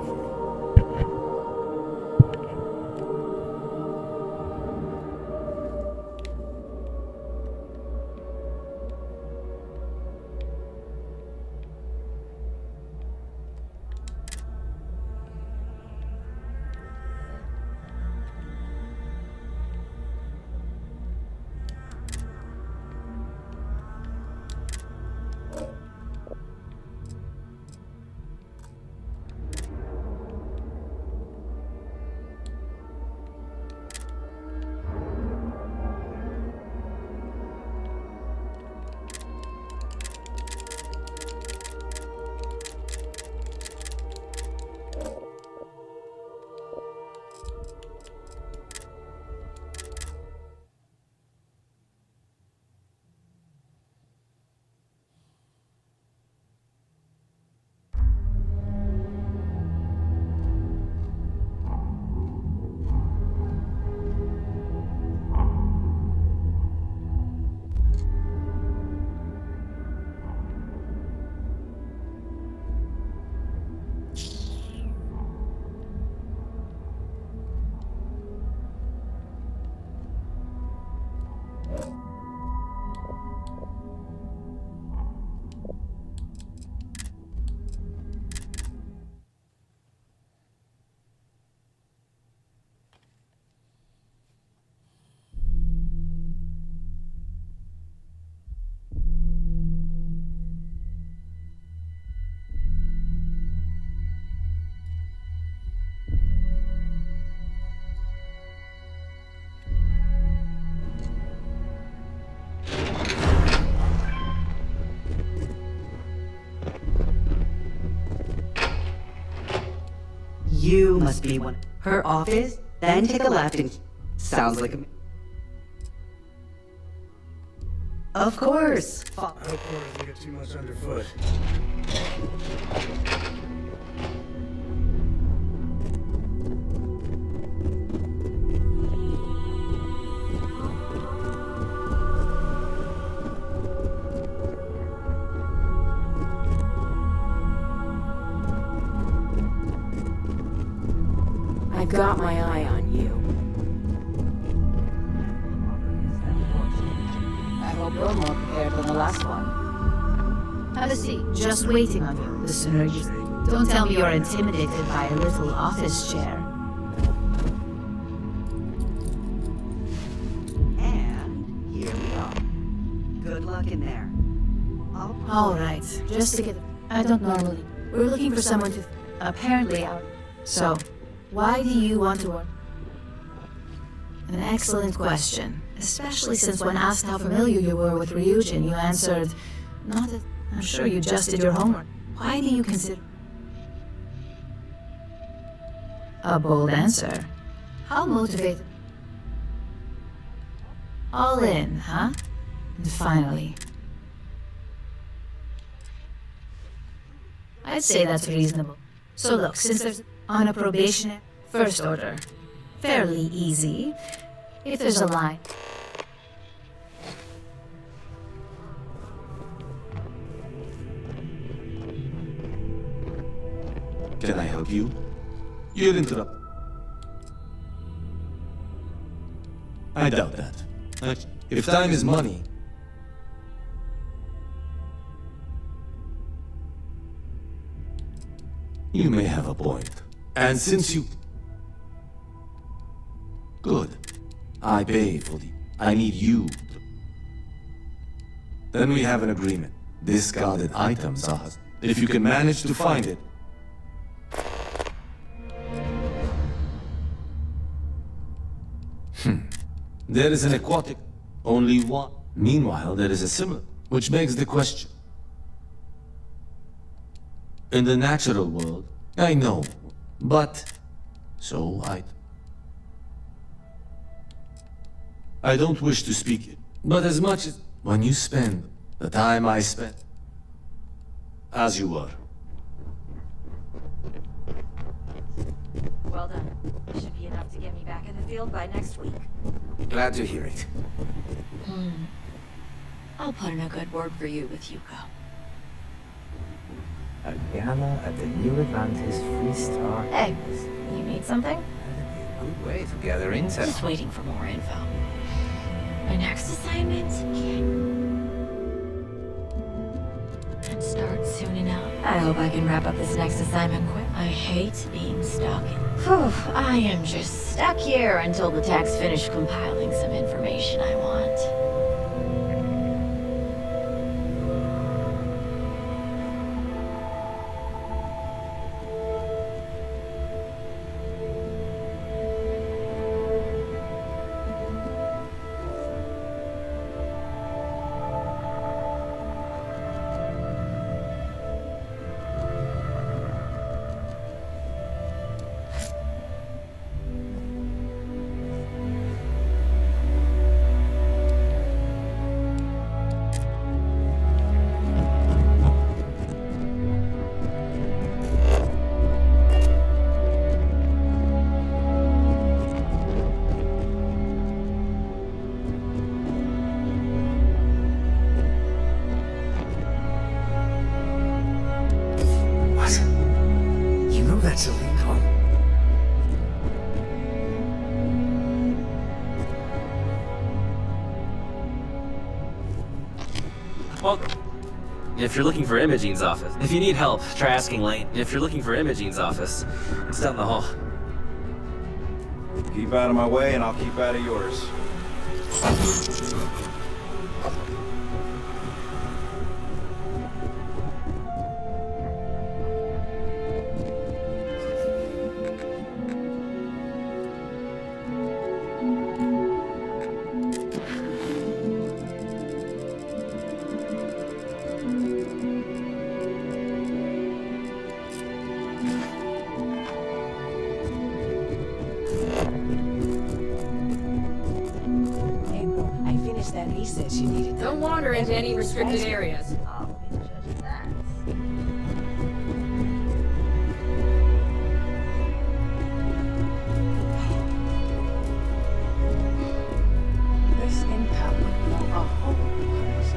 You must be one. Her office? Then take a left and... Sounds like a... Of course. I hope Cora doesn't get too much underfoot. I've got my eye on you. I hope you're more prepared than the last one. Have a seat. Just waiting on you. The sooner you... Don't tell me you're intimidated by a little office chair. And here we are. Good luck in there. All right. Just to get... I don't normally... We're looking for someone to... Apparently out. So, why do you want to work? An excellent question. Especially since when asked how familiar you were with Ryujin, you answered, not that... I'm sure you just did your homework. Why do you consider... A bold answer. How motivated... All in, huh? And finally... I'd say that's reasonable. So look, since there's on a probation, first order, fairly easy. If there's a line, Can I help you? You'll interrupt. I doubt that. If time is money... You may have a point. And since you... Good. I pay for the... I need you. Then we have an agreement. Discarded items are... If you can manage to find it... There is an aquatic. Only one. Meanwhile, there is a similar. Which begs the question. In the natural world, I know. But... So I don't wish to speak it. But as much as... When you spend the time I spent... As you were. Well done. Should be enough to get me back in the field by next week. Glad to hear it. I'll put in a good word for you with Yuko. A gala at the New Atlantis Freestar. Hey, you need something? Good way to gather intel. Just waiting for more info. My next assignment can start soon enough. I hope I can wrap up this next assignment quick. I hate being stuck. I am just stuck here until the tech's finish compiling some information I want. That's illegal. Welcome. If you're looking for Imogene's office, if you need help, try asking Lane. If you're looking for Imogene's office, it's down the hall. Keep out of my way and I'll keep out of yours. That research you needed. Don't wander into any restricted areas. This impact would blow a hole in us.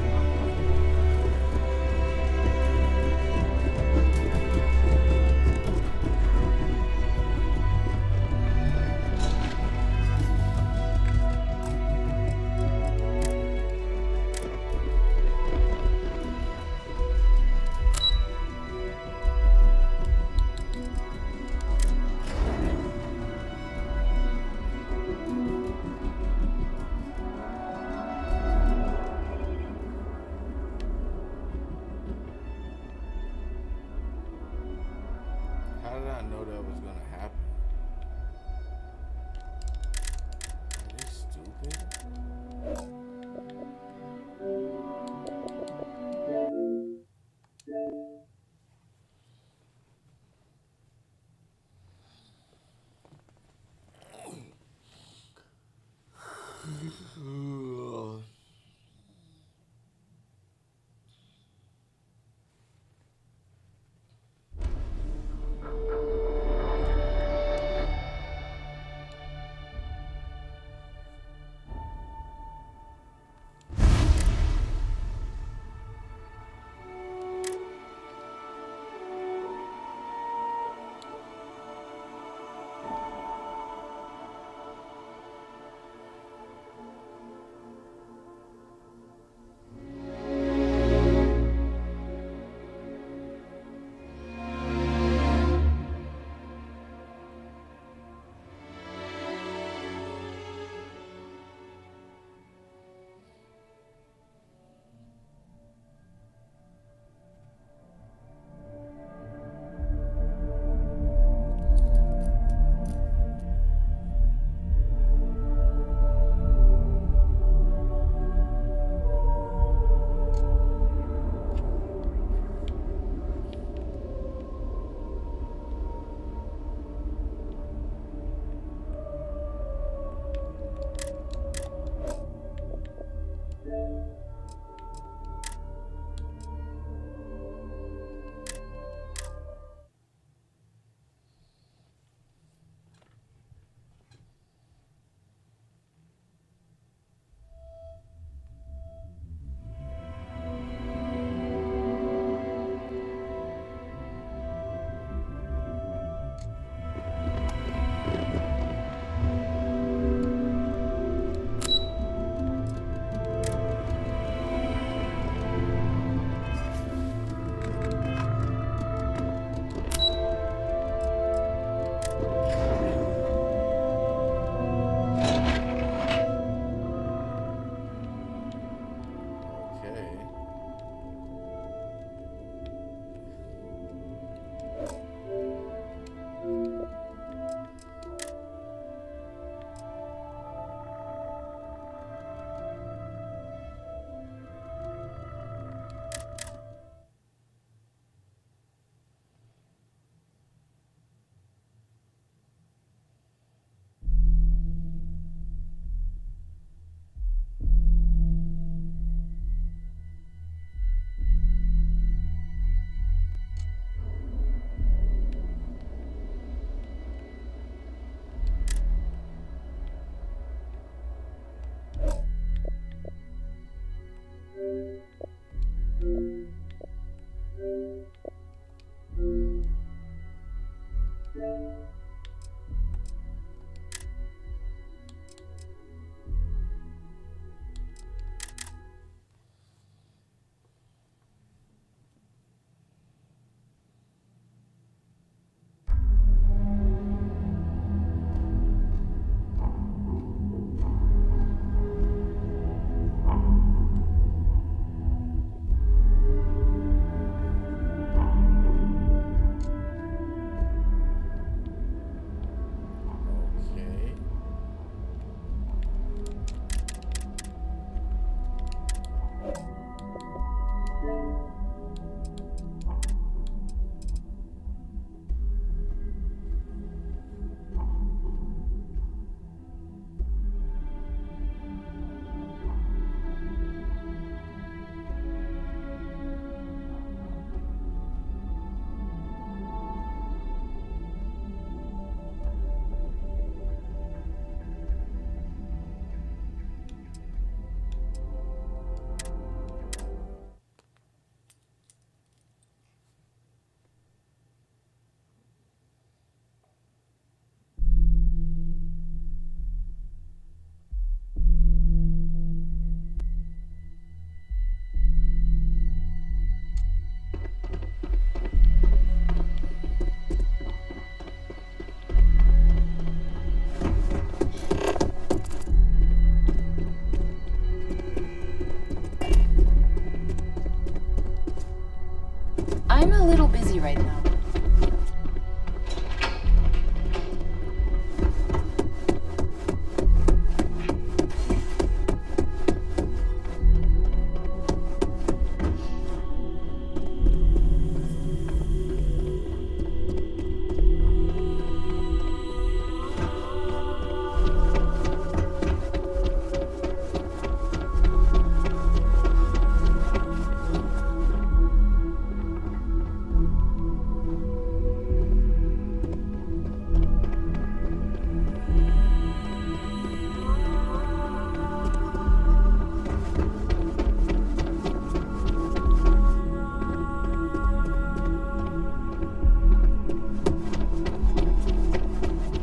little busy right now.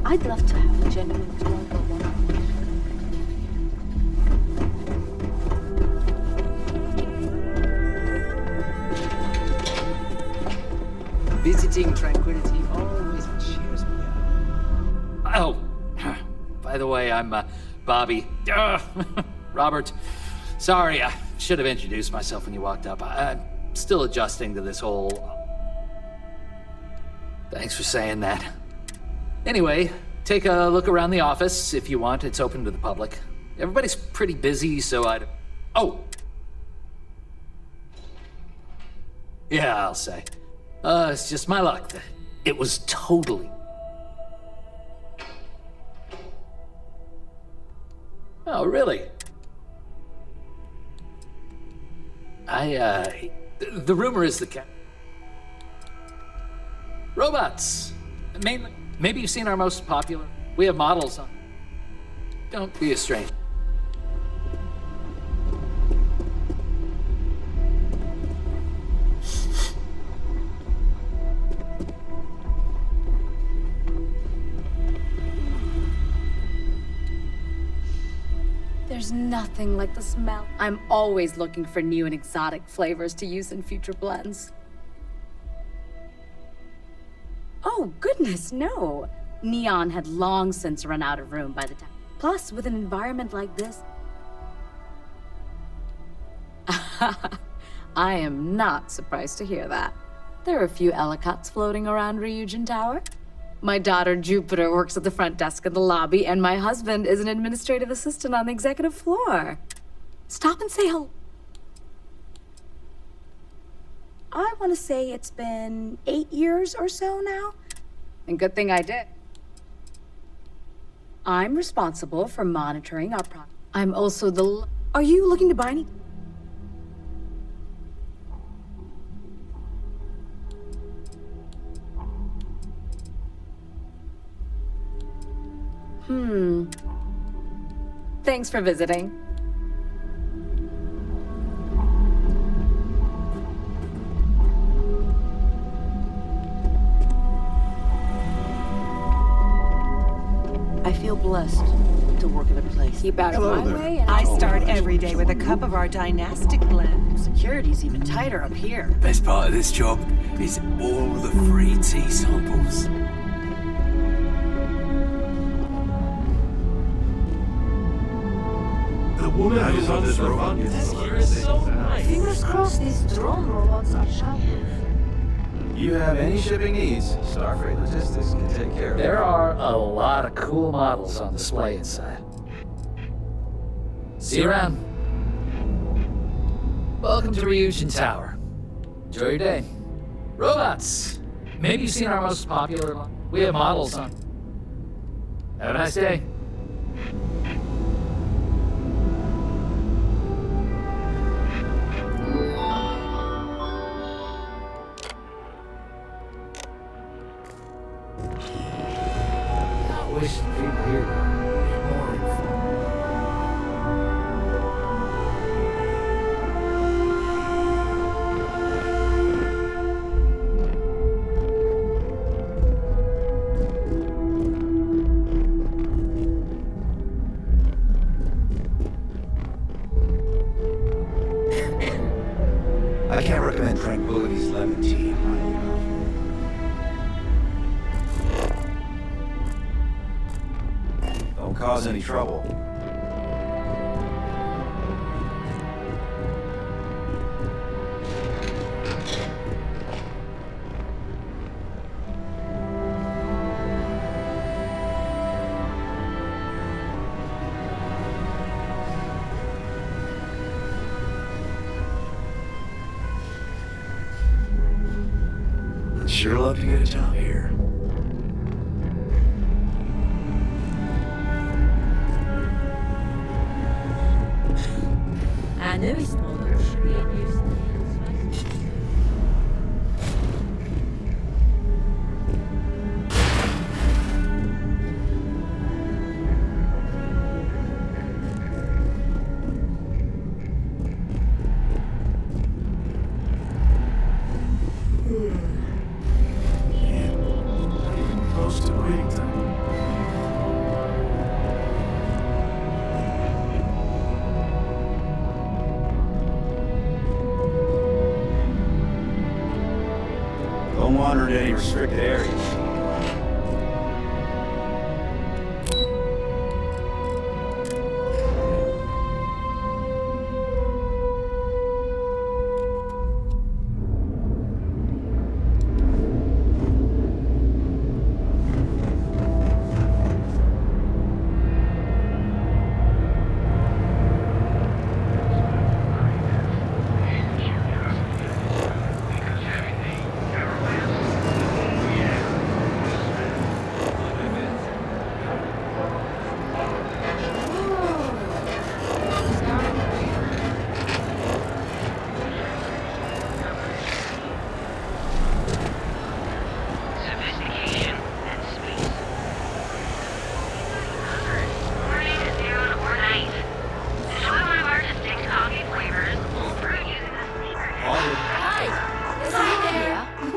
I'd love to have a genuine drone robot. Visiting tranquility always cheers me up. Oh, by the way, I'm Bobby. Robert. Sorry, I should have introduced myself when you walked up. I'm still adjusting to this whole... Thanks for saying that. Anyway, take a look around the office if you want. It's open to the public. Everybody's pretty busy, so I'd... Oh! Yeah, I'll say. It's just my luck that it was totally... Oh, really? The rumor is the robots. Mainly... Maybe you've seen our most popular. We have models on. Don't be a stranger. There's nothing like the smell. I'm always looking for new and exotic flavors to use in future blends. Oh, goodness, no. Neon had long since run out of room by the time. Plus, with an environment like this... I am not surprised to hear that. There are a few Ellicotts floating around Ryujin Tower. My daughter, Jupiter, works at the front desk in the lobby, and my husband is an administrative assistant on the executive floor. Stop and say hello. I want to say it's been 8 years or so now. And good thing I did. I'm responsible for monitoring our product. I'm also the... Are you looking to buy any... Thanks for visiting. I feel blessed to work at a place. Keep out of my way and I start every day with a cup of our dynastic blend. Security's even tighter up here. Best part of this job is all the free tea samples. The woman who runs this robot This gear is so nice. Fingers crossed these drone robots are sharper. You have any shipping needs, Starfreight Logistics can take care of it. There are a lot of cool models on display inside. See you around. Welcome to Ryujin Tower. Enjoy your day. Robots! Maybe you've seen our most popular one. We have models on. Have a nice day. I wish people here were more informed. I can't recommend Tranquility's lemon tea highly enough. Don't cause any trouble. sure love to get a job here. I knew he stole them. Should be in use. Close to waiting time. Don't wander into any restricted areas.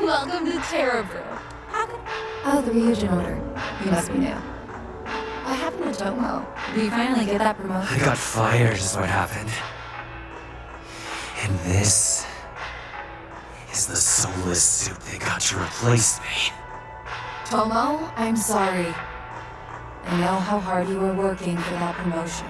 Welcome to Terra Brew. Oh, the Ryujin order. You must be new. What happened to Tomo? Did you finally get that promotion? I got fired is what happened. And this is the soulless suit they got to replace me. Tomo, I'm sorry. I know how hard you were working for that promotion.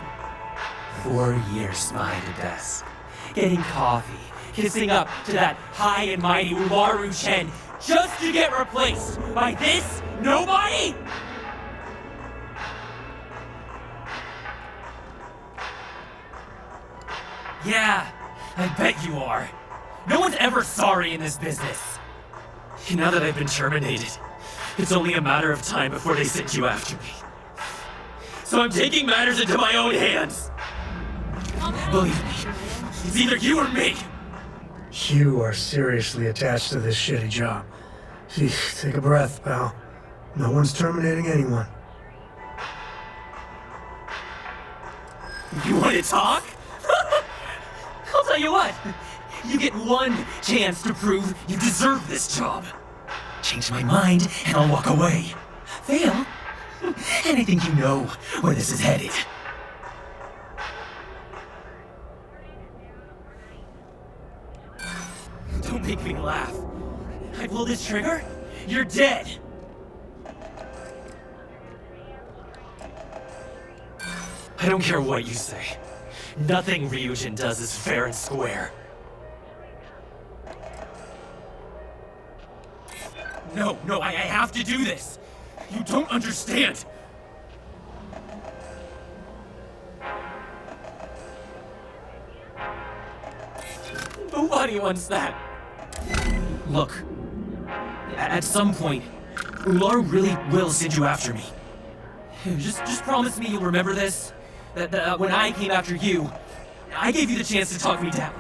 4 years behind a desk, getting coffee, kissing up to that high and mighty Umaru Chen, just to get replaced by this nobody? Yeah, I bet you are. No one's ever sorry in this business. Now that I've been terminated, it's only a matter of time before they send you after me. So I'm taking matters into my own hands. Believe me, it's either you or me. You are seriously attached to this shitty job. Gee, take a breath, pal. No one's terminating anyone. You want to talk? I'll tell you what. You get one chance to prove you deserve this job. Change my mind and I'll walk away. Fail? And I think you know where this is headed. Don't make me laugh. I pull this trigger, you're dead. I don't care what you say. Nothing Ryujin does is fair and square. No, I have to do this. You don't understand. Nobody wants that. Look, at some point, Ularu really will send you after me. Just promise me you'll remember this. That when I came after you, I gave you the chance to talk me down.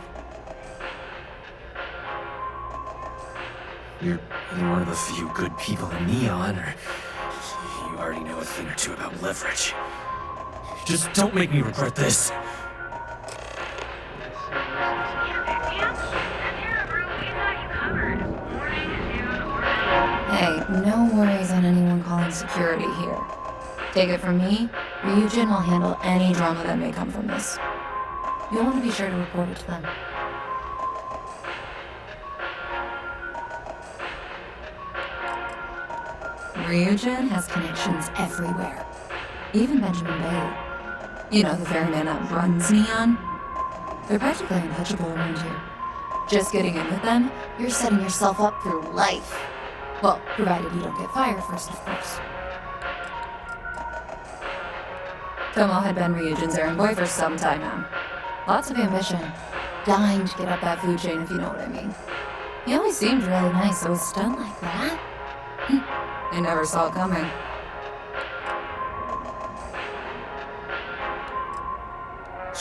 You're one of the few good people in Neon, or you already know a thing or two about leverage. Just don't make me regret this. Hey, no worries on anyone calling security here. Take it from me, Ryujin will handle any drama that may come from this. You'll want to be sure to report it to them. Ryujin has connections everywhere. Even Benjamin Bay. You know, the very man that runs Neon. They're practically untouchable around here. Just getting in with them, you're setting yourself up for life. Well, provided you don't get fired first, of course. Tomo had been Ryujin's errand boy for some time now. Lots of ambition. Dying to get up that food chain, if you know what I mean. He always seemed really nice, so stunned like that? I never saw it coming.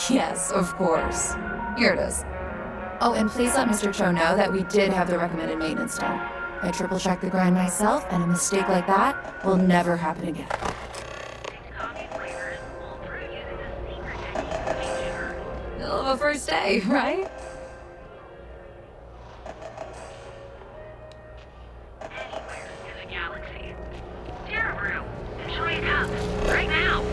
Yes, of course. Here it is. Oh, and please let Mr. Cho know that we did have the recommended maintenance done. I triple-checked the grind myself, and a mistake like that will never happen again. Middle of a first day, right? Right now.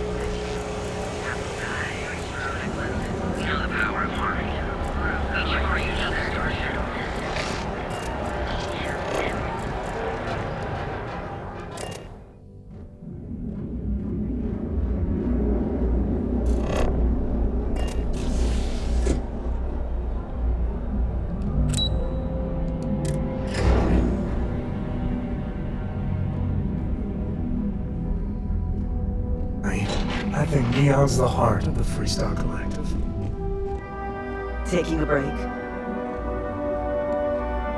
I think Neon's the heart of the Freestyle Collective. Taking a break.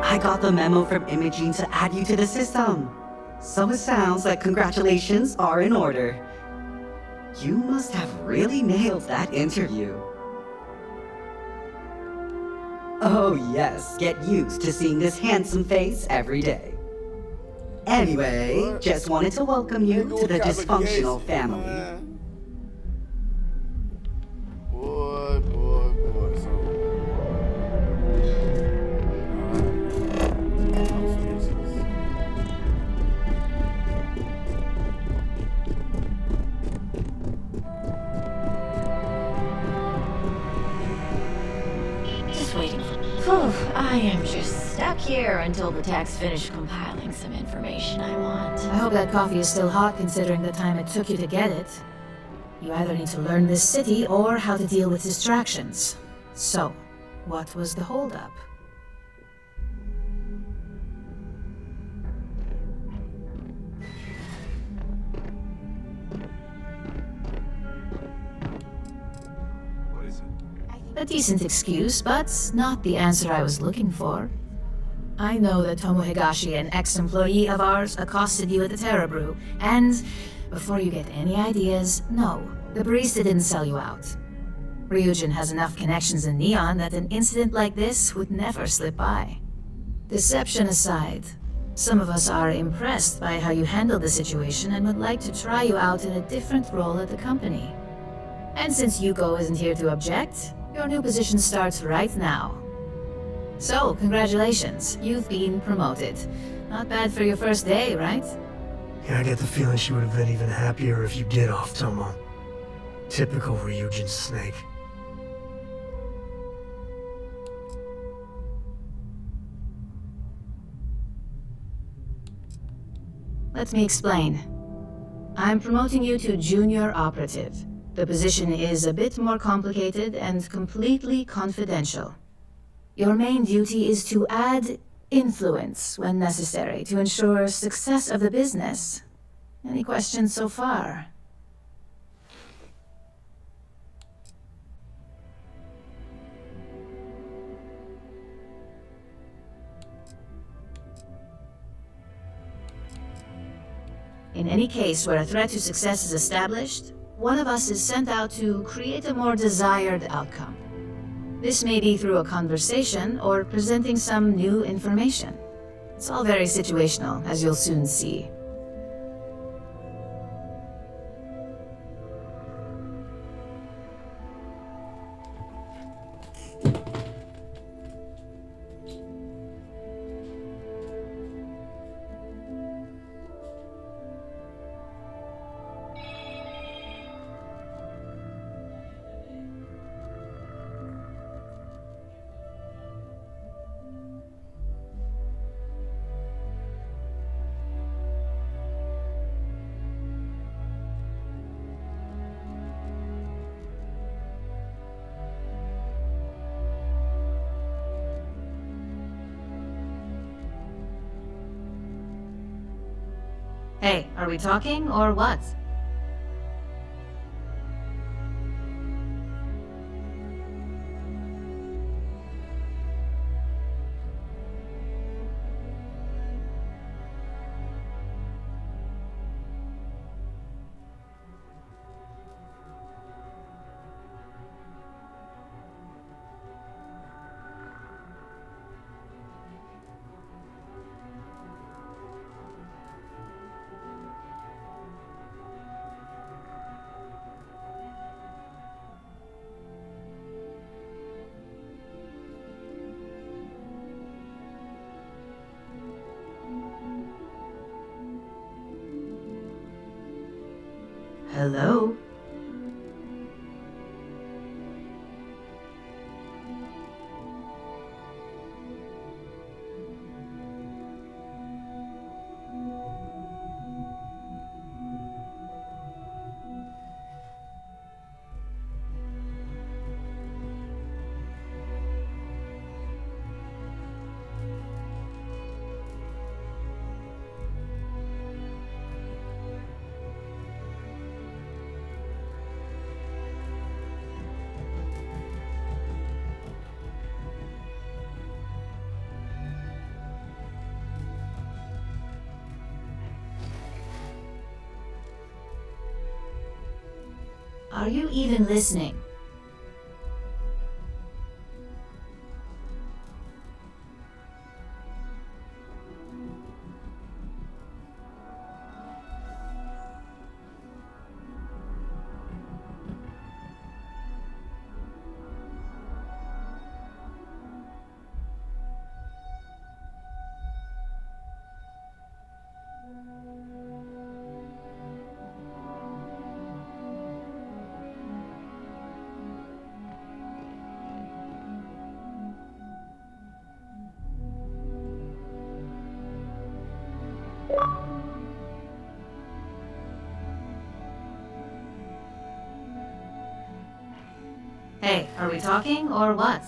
I got the memo from Imogene to add you to the system. So it sounds like congratulations are in order. You must have really nailed that interview. Oh yes, get used to seeing this handsome face every day. Anyway, just wanted to welcome you to the dysfunctional family. Boy, boy, boy. Just waiting for... Phew, I am just stuck here until the tech's finished compiling some information I want. I hope that coffee is still hot considering the time it took you to get it. You either need to learn this city or how to deal with distractions. So, what was the holdup? What is it? A decent excuse, but not the answer I was looking for. I know that Tomo Higashi, an ex-employee of ours, accosted you at the Terra Brew, and before you get any ideas, no, the barista didn't sell you out. Ryujin has enough connections in Neon that an incident like this would never slip by. Deception aside, some of us are impressed by how you handled the situation and would like to try you out in a different role at the company. And since Yuko isn't here to object, your new position starts right now. So, congratulations, you've been promoted. Not bad for your first day, right? Yeah, I get the feeling she would have been even happier if you did off Tomo. Typical Ryujin snake. Let me explain. I'm promoting you to junior operative. The position is a bit more complicated and completely confidential. Your main duty is to add influence when necessary to ensure success of the business. Any questions so far? In any case where a threat to success is established, one of us is sent out to create a more desired outcome. This may be through a conversation or presenting some new information. It's all very situational, as you'll soon see. Hey, are we talking or what? Hello? Are you even listening? Hey, are we talking or what?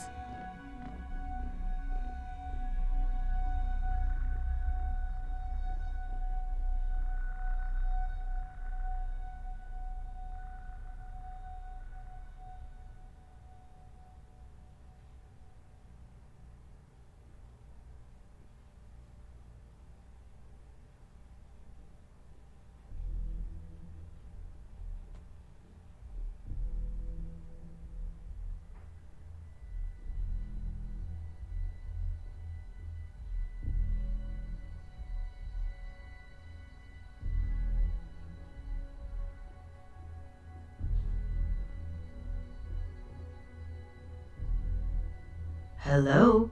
Hello?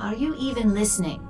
Are you even listening?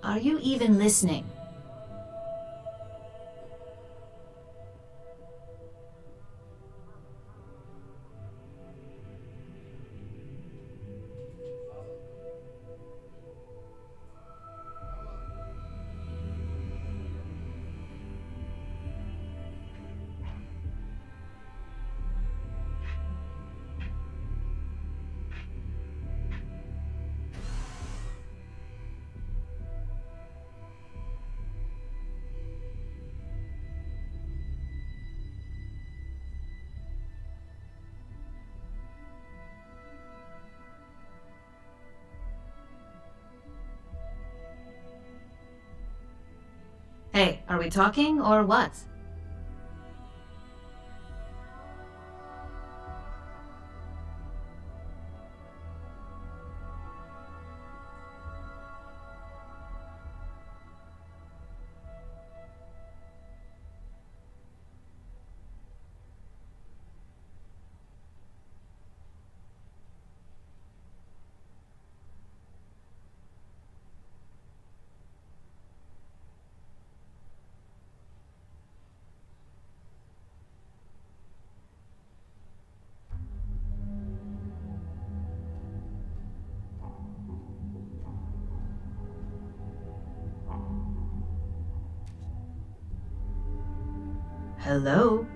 Are you even listening? Hey, are we talking or what? Hello?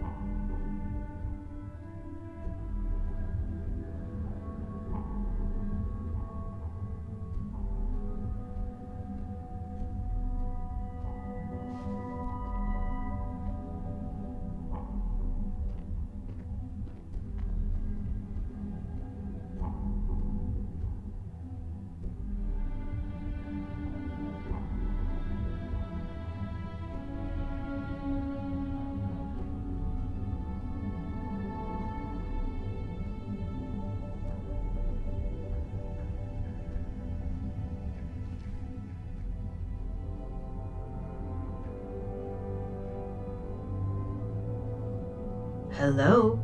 Hello?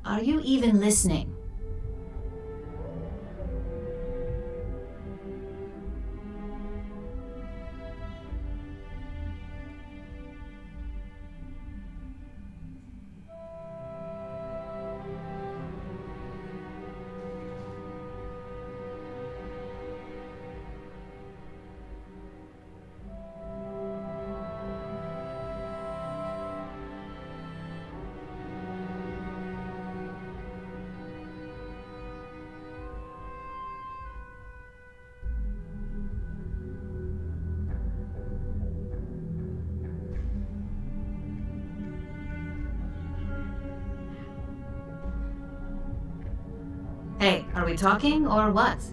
Are you even listening? Hey, are we talking or what?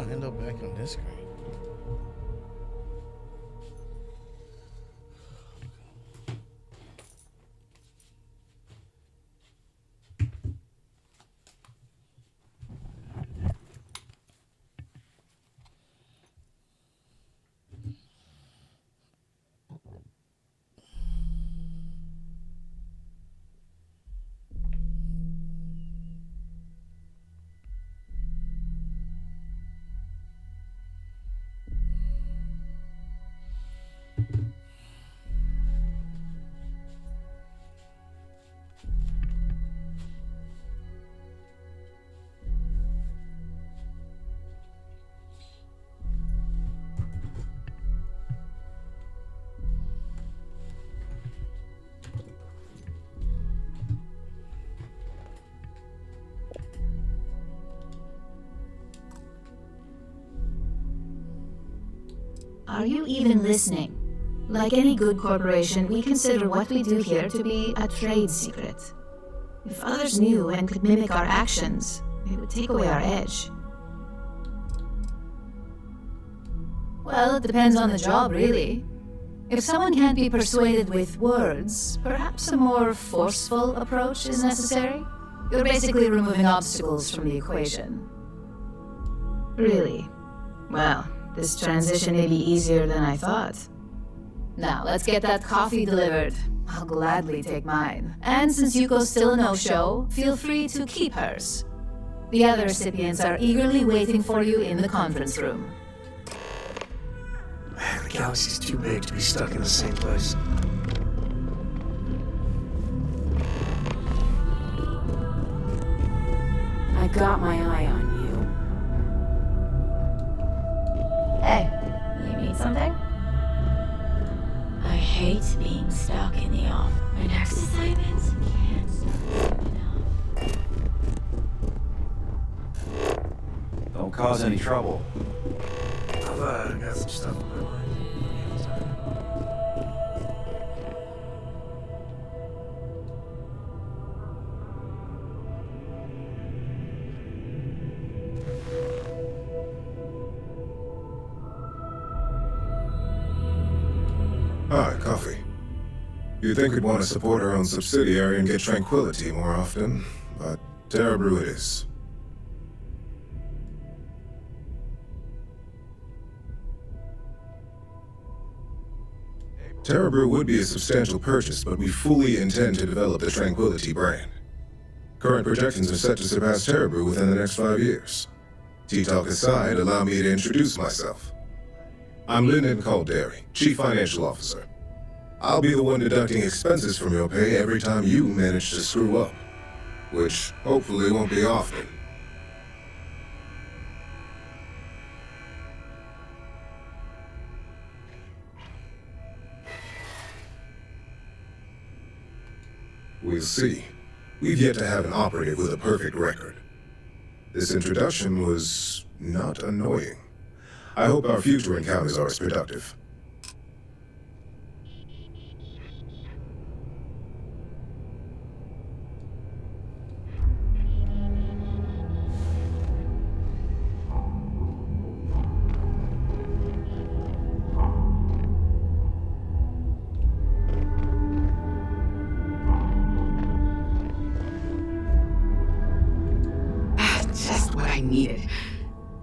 gonna end up back on this screen? Are you even listening? Like any good corporation, we consider what we do here to be a trade secret. If others knew and could mimic our actions, it would take away our edge. Well, it depends on the job, really. If someone can't be persuaded with words, perhaps a more forceful approach is necessary. You're basically removing obstacles from the equation. Really? Well, this transition may be easier than I thought. Now, let's get that coffee delivered. I'll gladly take mine. And since Yuko's still a no-show, feel free to keep hers. The other recipients are eagerly waiting for you in the conference room. Man, the galaxy's too big to be stuck in the same place. I got my eye on you. Hey, you need something? I hate being stuck in the office. My next assignment can't start enough. Don't cause any trouble. I've got some stuff in my mind. Hi, Coffee. You'd think we'd want to support our own subsidiary and get tranquility more often, but Terra Brew it is. Terra Brew would be a substantial purchase, but we fully intend to develop the Tranquility brand. Current projections are set to surpass Terra Brew within the next 5 years. Tea-talk aside, allow me to introduce myself. I'm Lyndon Calderi, Chief Financial Officer. I'll be the one deducting expenses from your pay every time you manage to screw up, which hopefully won't be often. We'll see. We've yet to have an operative with a perfect record. This introduction was not annoying. I hope our future encounters are as productive. Just what I needed.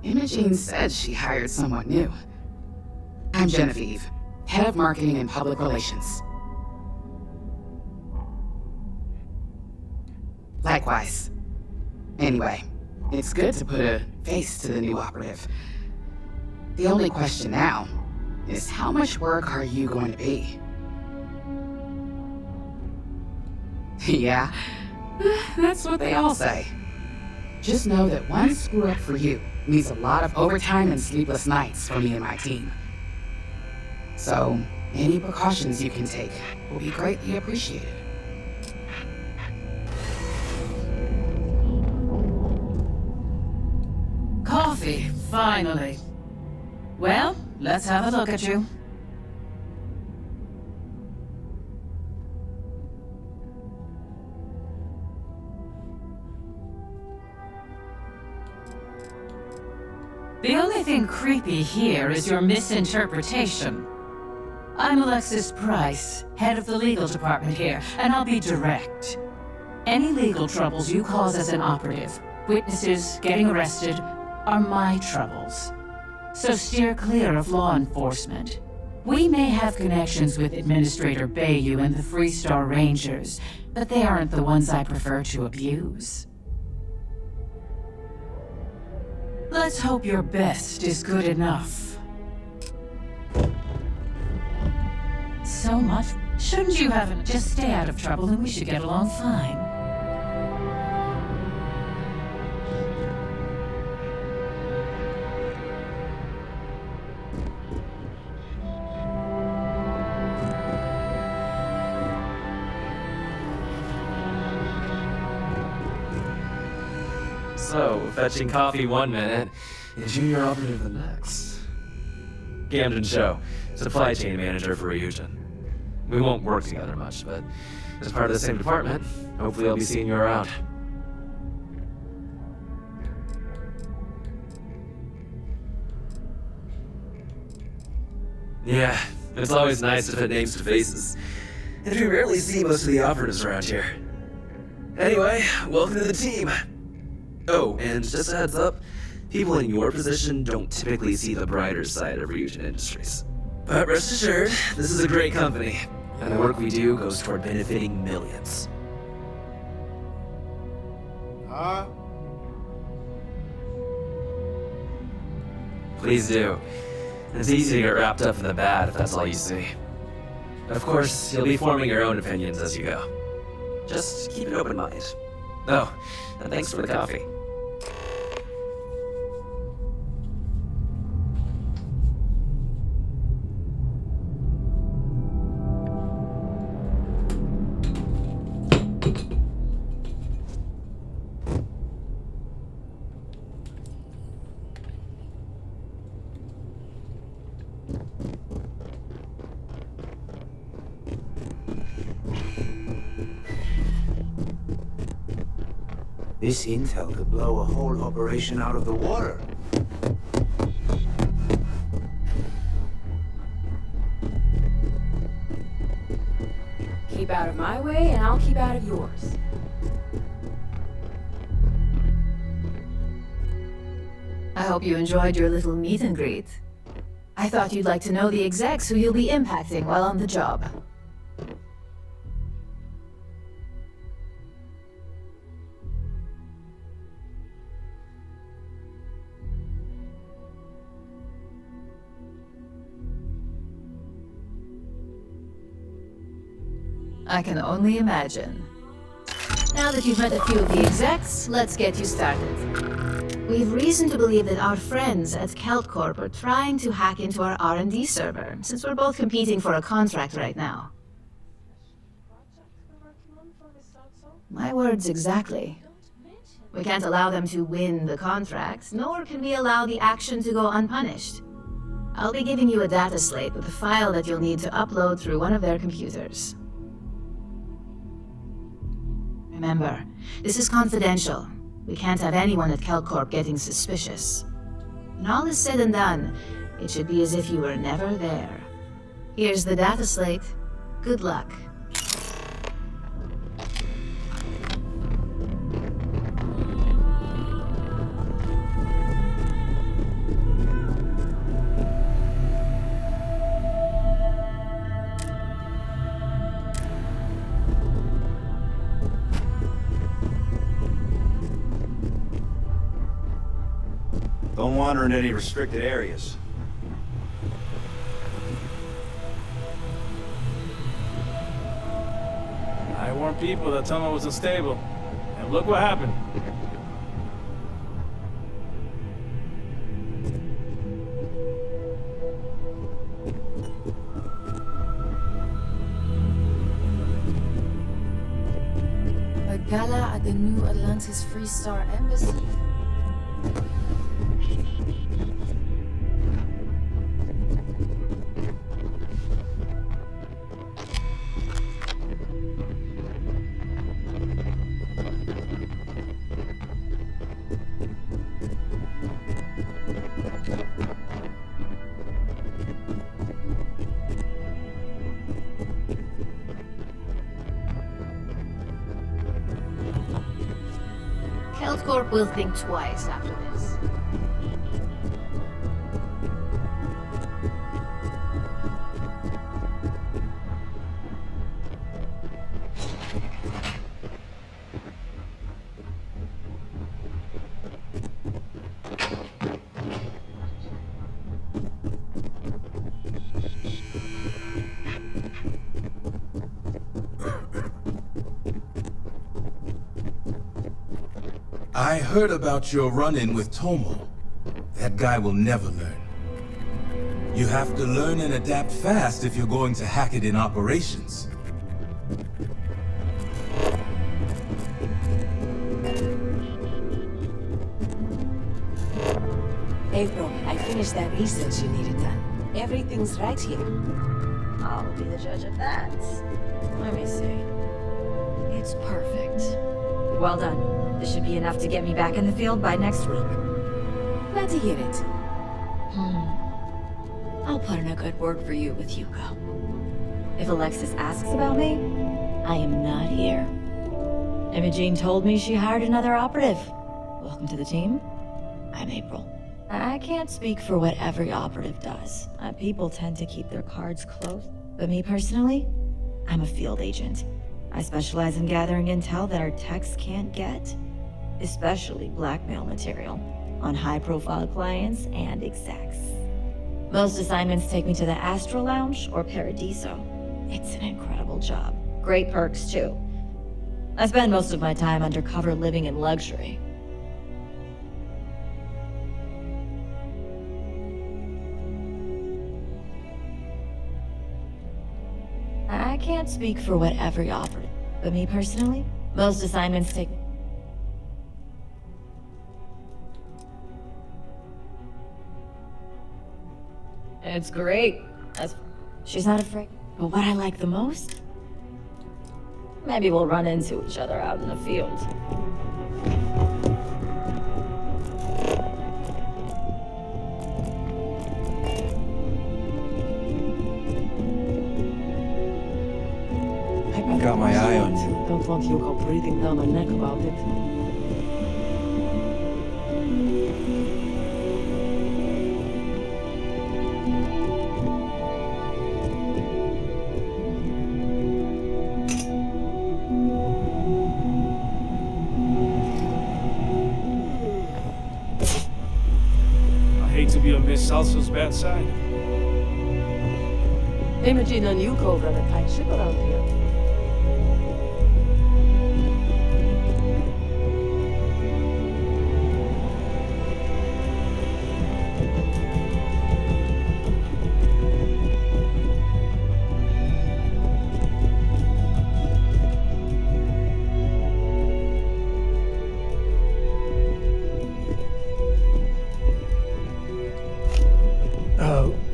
Imogene said she hired someone new. I'm Genevieve, head of marketing and public relations. Likewise. Anyway, it's good to put a face to the new operative. The only question now is how much work are you going to be? Yeah, that's what they all say. Just know that one screw up for you means a lot of overtime and sleepless nights for me and my team. So, any precautions you can take will be greatly appreciated. Coffee, finally. Well, let's have a look at you. The only thing creepy here is your misinterpretation. I'm Alexis Price, head of the legal department here, and I'll be direct. Any legal troubles you cause as an operative, witnesses getting arrested, are my troubles. So steer clear of law enforcement. We may have connections with Administrator Bayou and the Freestar Rangers, but they aren't the ones I prefer to abuse. Let's hope your best is good enough. So much. Shouldn't you have it? Just stay out of trouble and we should get along fine. So, fetching coffee one minute, and junior operative the next. Camden Show, supply chain manager for Ryujin. We won't work together much, but as part of the same department, hopefully I'll be seeing you around. Yeah, it's always nice to put names to faces. And we rarely see most of the operatives around here. Anyway, welcome to the team. Oh, and just a heads up, people in your position don't typically see the brighter side of Ryujin Industries. But rest assured, this is a great company, and the work we do goes toward benefiting millions. Huh? Please do. It's easy to get wrapped up in the bad if that's all you see. Of course, you'll be forming your own opinions as you go. Just keep an open mind. Oh, and thanks for the coffee. This intel could blow a whole operation out of the water. Keep out of my way, and I'll keep out of yours. I hope you enjoyed your little meet and greet. I thought you'd like to know the execs who you'll be impacting while on the job. I can only imagine. Now that you've met a few of the execs, let's get you started. We've reason to believe that our friends at CalCorp are trying to hack into our R&D server, since we're both competing for a contract right now. My words exactly. We can't allow them to win the contract, nor can we allow the action to go unpunished. I'll be giving you a data slate with a file that you'll need to upload through one of their computers. Remember, this is confidential. We can't have anyone at CalCorp getting suspicious. When all is said and done, it should be as if you were never there. Here's the data slate. Good luck. Don't wander in any restricted areas. I warned people that tunnel was unstable, and look what happened. A gala at the New Atlantis Freestar Embassy. Corp will think twice after this. I heard about your run-in with Tomo. That guy will never learn. You have to learn and adapt fast if you're going to hack it in operations. April, I finished that research you needed done. Everything's right here. I'll be the judge of that. Let me see. It's perfect. Well done. This should be enough to get me back in the field by next week. Glad to hear it. I'll put in a good word for you with Hugo. If Alexis asks about me, I am not here. Imogene told me she hired another operative. Welcome to the team. I'm April. I can't speak for what every operative does. People tend to keep their cards close. But me personally, I'm a field agent. I specialize in gathering intel that our techs can't get, especially blackmail material, on high-profile clients and execs. Most assignments take me to the Astro Lounge or Paradiso. It's an incredible job. Great perks, too. I spend most of my time undercover living in luxury. I can't speak for what every operative, but me personally, most assignments take... It's great. She's not afraid. But what I like the most? Maybe we'll run into each other out in the field. I've got my eye on you. Don't want Hugo breathing down my neck about it. To be on Miss Salsa's bad side. Imogene and Hugo run a tight ship around here.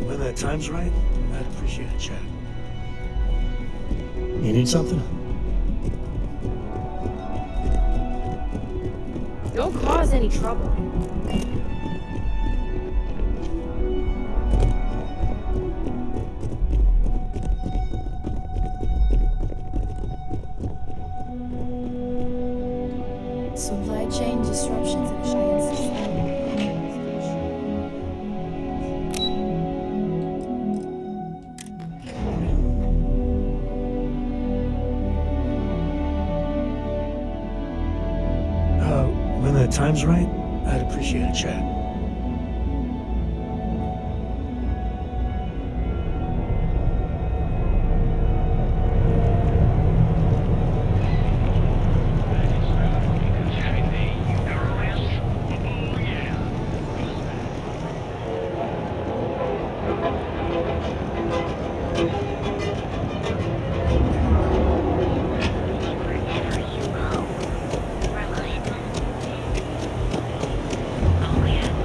When that time's right, I'd appreciate a chat. You need something? Don't cause any trouble. Supply chain disruptions in Cheyenne system. When that time's right, I'd appreciate a chat. Oh yeah.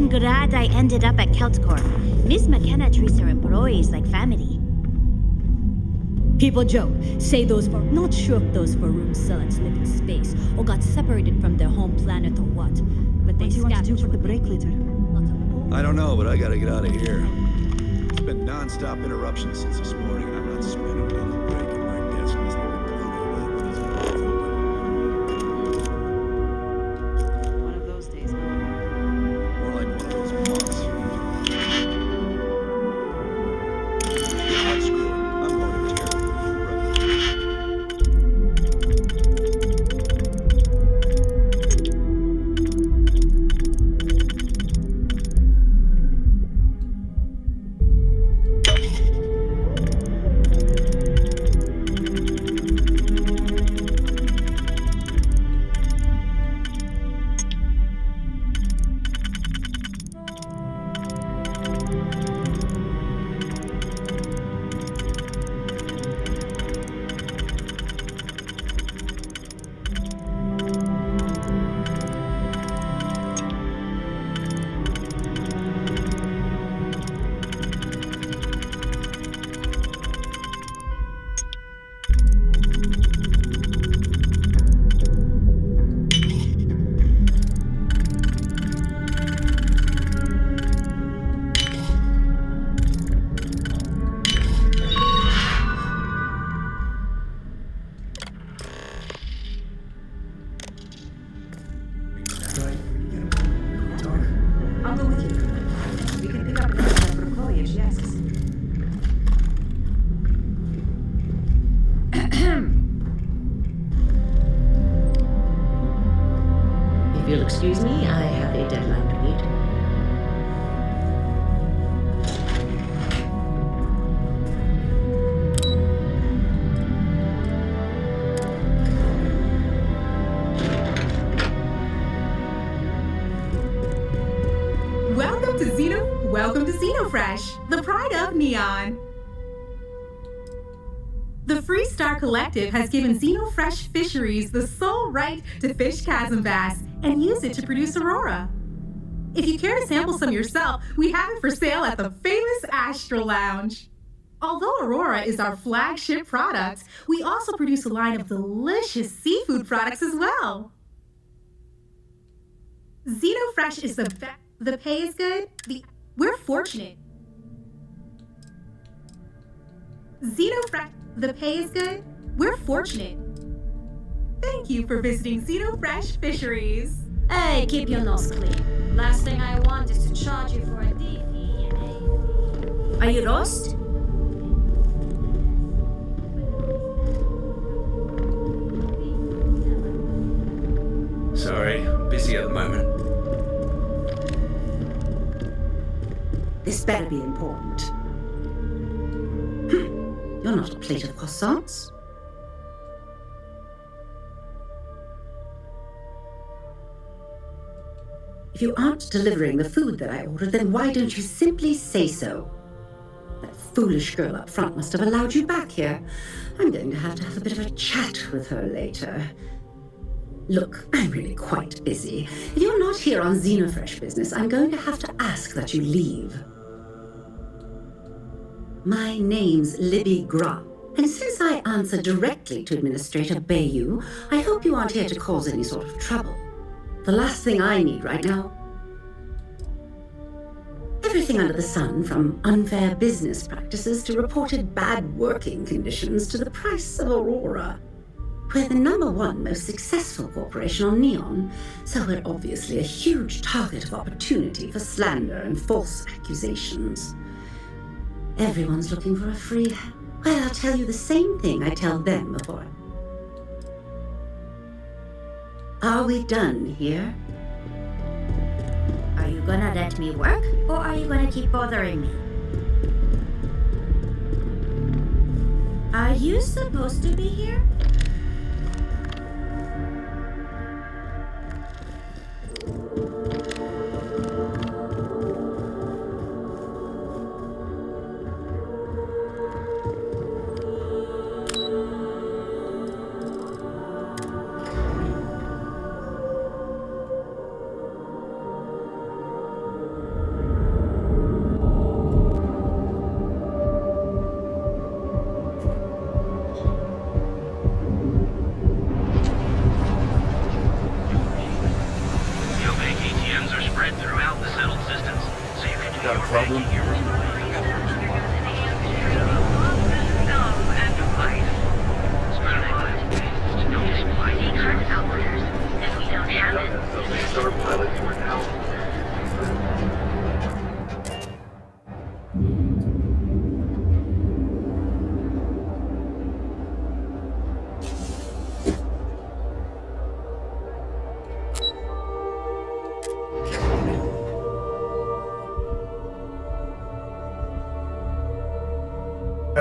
I'm glad I ended up at KeltCorp. Miss McKenna treats her employees like family. People joke, say those not sure if those Faroons still live in space or got separated from their home planet or what. But they scavenge for the break later. I don't know, but I gotta get out of here. It's been non-stop interruptions since this morning, and I'm not spending another break at my desk. This boy blown with his mouth open. One of those days, huh? More like one of those months. You know what, screw it. I'm going to tear. I'll go with you. We can pick up another set for foliage, yes. If you'll excuse me, I have a deadline to meet. Welcome to Xenofresh, the pride of Neon. The Freestar Collective has given Xenofresh Fisheries the sole right to fish chasm bass and use it to produce Aurora. If you care to sample some yourself, we have it for sale at the famous Astral Lounge. Although Aurora is our flagship product, we also produce a line of delicious seafood products as well. Xenofresh is the best. The pay is good. We're fortunate. Xenofresh. The pay is good. We're fortunate. Thank you for visiting Xenofresh Fisheries. Hey, keep your nose clean. Last thing I want is to charge you for a DP. Are you lost? Sorry, busy at the moment. This better be important. You're not a plate of croissants. If you aren't delivering the food that I ordered, then why don't you simply say so? That foolish girl up front must have allowed you back here. I'm going to have a bit of a chat with her later. Look, I'm really quite busy. If you're not here on Xenofresh business, I'm going to have to ask that you leave. My name's Libby Gra, and since I answer directly to Administrator Bayou, I hope you aren't here to cause any sort of trouble. The last thing I need right now. Everything under the sun, from unfair business practices to reported bad working conditions to the price of Aurora. We're the #1 most successful corporation on Neon, so we're obviously a huge target of opportunity for slander and false accusations. Everyone's looking for a free hand. Well, I'll tell you the same thing I tell them before. Are we done here? Are you gonna let me work, or are you gonna keep bothering me? Are you supposed to be here?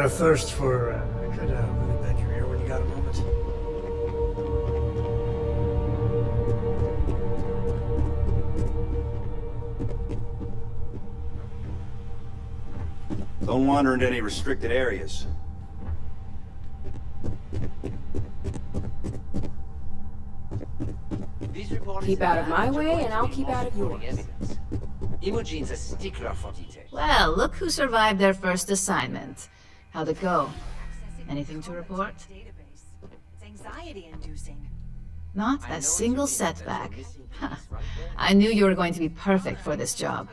a thirst for. I could really bend your ear when you got a moment. Don't wander into any restricted areas. Keep out of my way, and I'll keep out of yours. Imogene's a stickler for detail. Well, look who survived their first assignment. How'd it go? Anything to report? It's anxiety-inducing. Not a single setback. I knew you were going to be perfect for this job.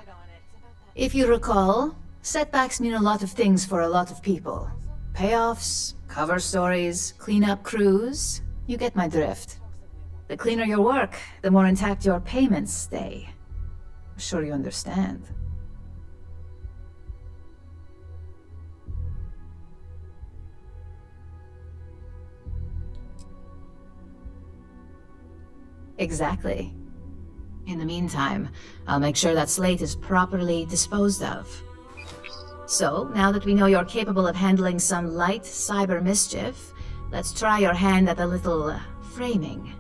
If you recall, setbacks mean a lot of things for a lot of people. Payoffs, cover stories, cleanup crews. You get my drift. The cleaner your work, the more intact your payments stay. I'm sure you understand. Exactly. In the meantime, I'll make sure that slate is properly disposed of. So, now that we know you're capable of handling some light cyber mischief, let's try your hand at a little framing.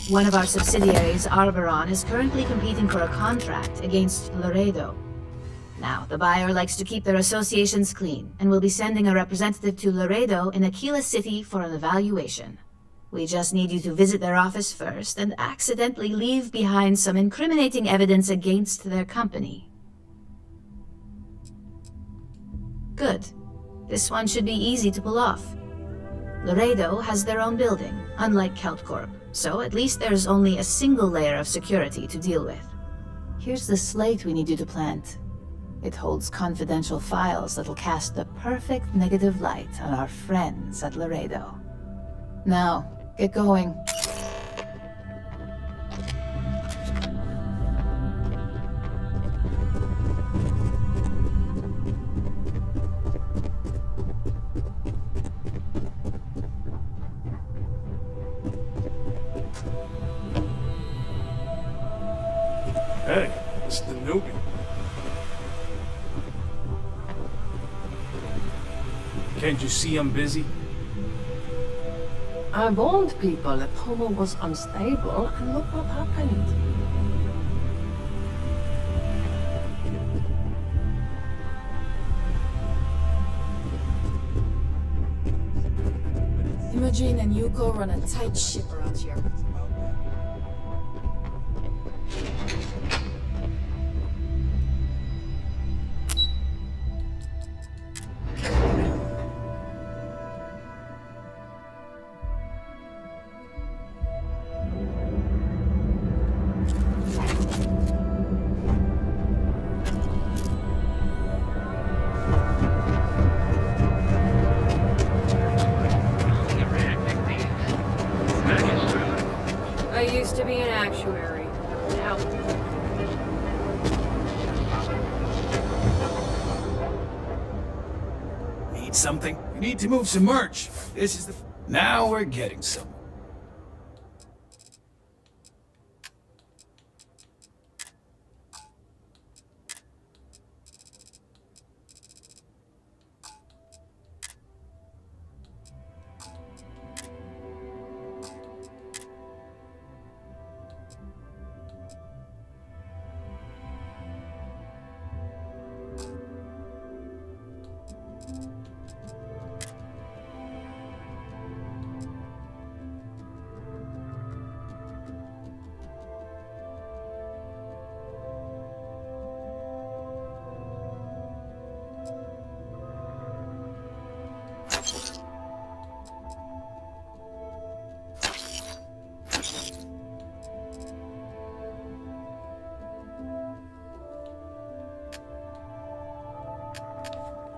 One of our subsidiaries, Arboron, is currently competing for a contract against Laredo. Now, the buyer likes to keep their associations clean, and will be sending a representative to Laredo in Aquila City for an evaluation. We just need you to visit their office first and accidentally leave behind some incriminating evidence against their company. Good. This one should be easy to pull off. Laredo has their own building, unlike KeltCorp, so at least there's only a single layer of security to deal with. Here's the slate we need you to plant. It holds confidential files that'll cast the perfect negative light on our friends at Laredo. Now, get going. Hey, it's the newbie. Can't you see I'm busy? I warned people that Homo was unstable, and look what happened. Imogen and Yuko run a tight ship around here. I used to be an actuary. Now... Need something? We need to move some merch. This is the... Now we're getting somewhere.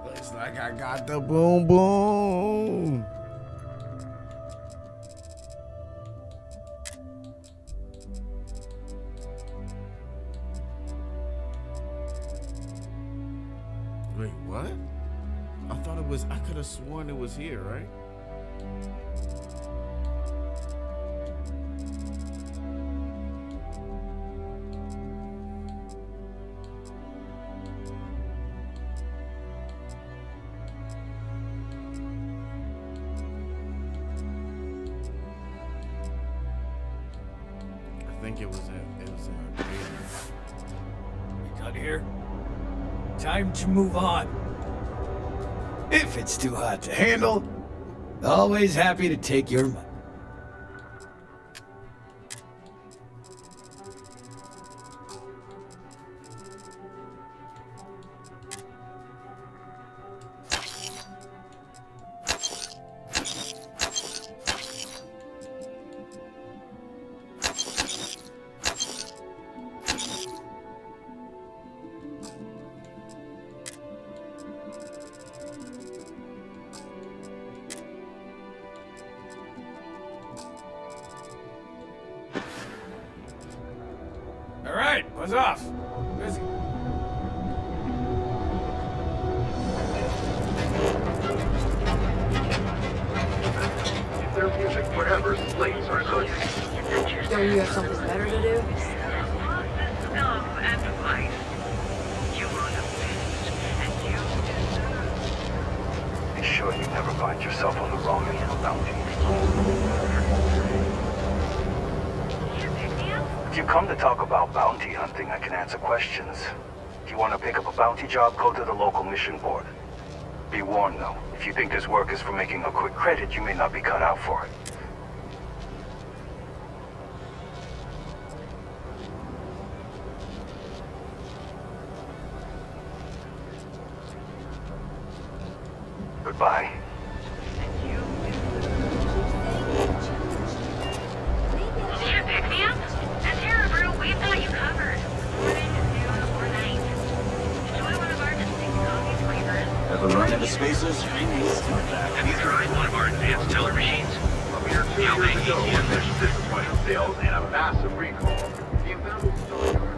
Looks like I got the boom boom. Wait, what? I thought it was, I could have sworn it was here, right? think it was an arcade. You done here? Time to move on. If it's too hot to handle, always happy to take your money. All right, buzz off. Busy. If their music forever slaves are good. Don't you have something better to do? Be sure you never find yourself on the wrong end of a bounty. If you come to talk about bounty hunting, I can answer questions. If you want to pick up a bounty job, go to the local mission board. Be warned, though. If you think this work is for making a quick credit, you may not be cut out for it. Goodbye. Ever run into spacers? Have you tried one of our advanced teller machines? A mere 2 years ago, when their system went on sale and a massive recall. The invaluable store yard.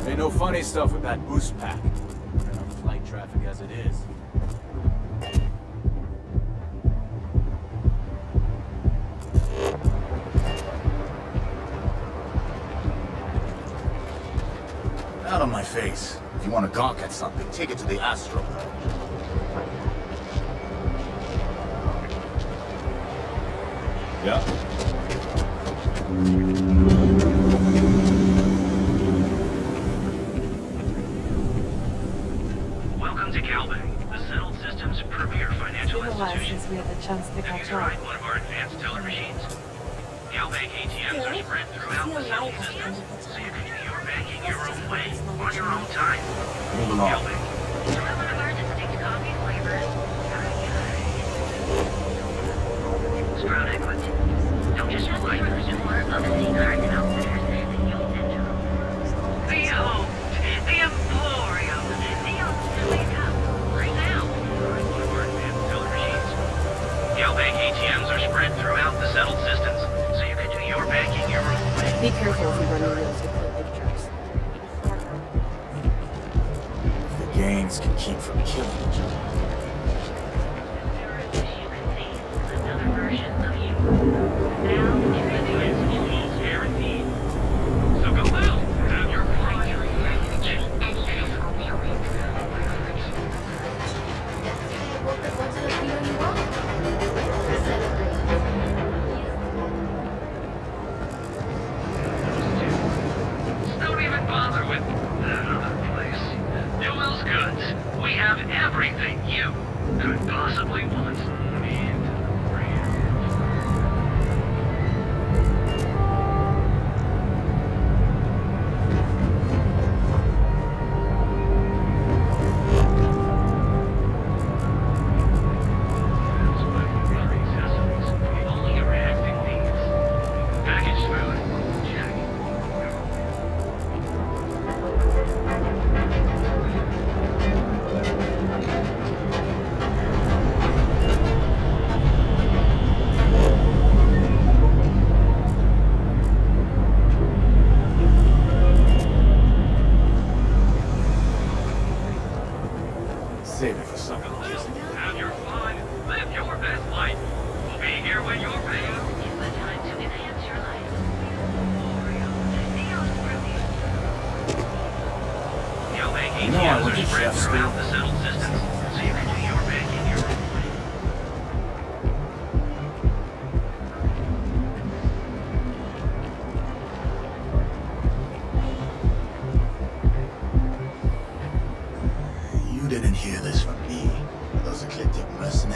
Ain't no funny stuff with that boost pack. Enough flight traffic as it is. Out of my face. If you want to gawk at something, take it to the Astro. Yeah. Welcome to Calbank, the Settled Systems premier financial institution. We had the chance to Have catch you up. tried one of our advanced teller machines? Calbank ATMs are spread throughout the Settled Systems, so you can do your banking your own way, on your own time. Move along. Calbank. Try one of our distinct coffee flavors. Sprout Equity. Don't just rely on the store of the cards and outfitters that you'll enter. The Hope, the Emporium, the Auxiliary Cup, right now. One of our advanced teller machines. Calbank ATMs are spread throughout the Settled Systems, so you can do your banking your own way. Be careful if you run into those pictures. The gangs can keep from killing each other. Another version of you. Now, it's guaranteed. So go out, have your fun. Don't even bother with that other place. Newell's Goods. We have everything you could possibly want. Only your acting needs. Package food. Check. Save it for something. Have your fun. Live your best life. We'll be here when you're ready. It's the time to enhance your life. Calbank You know I ATMs look are at spread chefs throughout too. the Settled Systems, so you can do your banking your own way.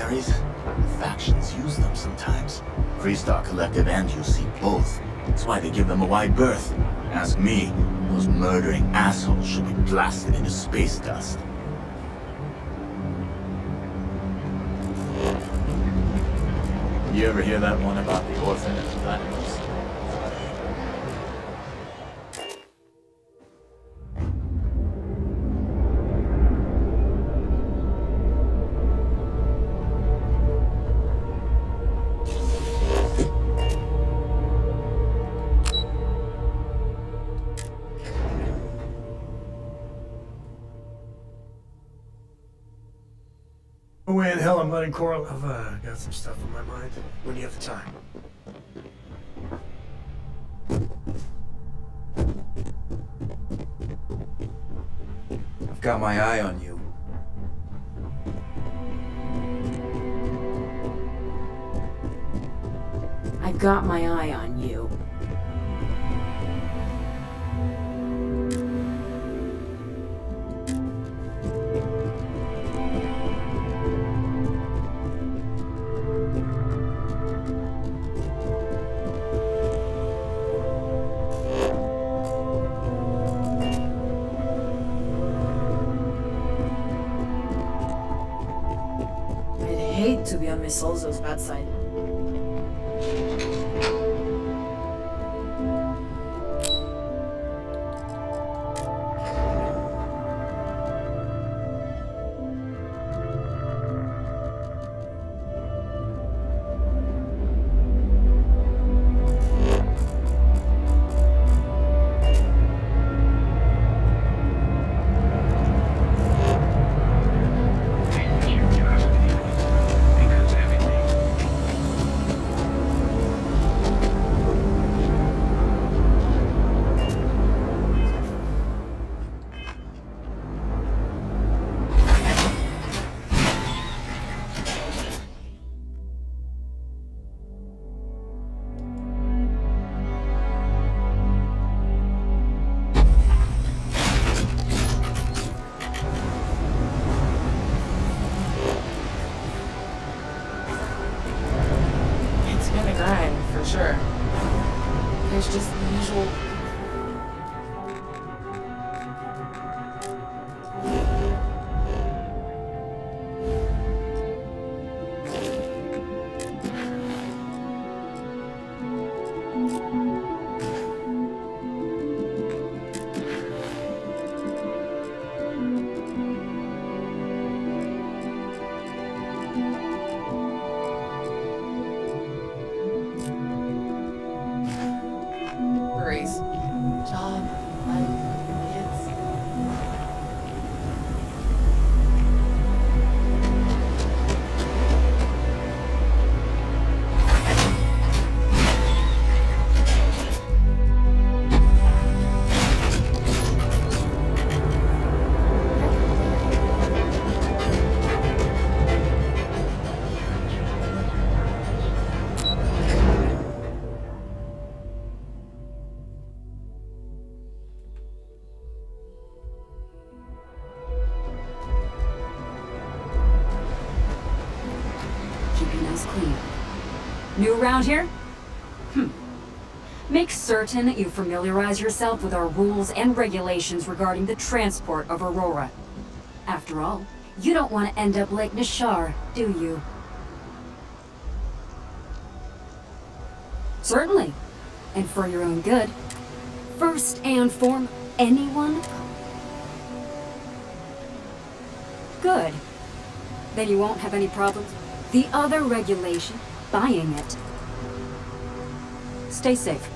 mercenaries. The factions use them sometimes. Freestar Collective and UC both. That's why they give them a wide berth. Ask me, those murdering assholes should be blasted into space dust. You ever hear that one about the orphan and the platypus? No way in hell I'm letting Coral. I've got some stuff on my mind. When do you have the time? I've got my eye on you. I've got my eye on you. I'd hate to be on Miss Solzo's bad side. Sure. There's just the usual. Job, life, kids. Clean. New around here? Make certain that you familiarize yourself with our rules and regulations regarding the transport of Aurora. After all, you don't want to end up like Nishar, do you? Certainly. And for your own good. First and foremost, anyone? Good. Then you won't have any problems. The other regulation, buying it. Stay safe.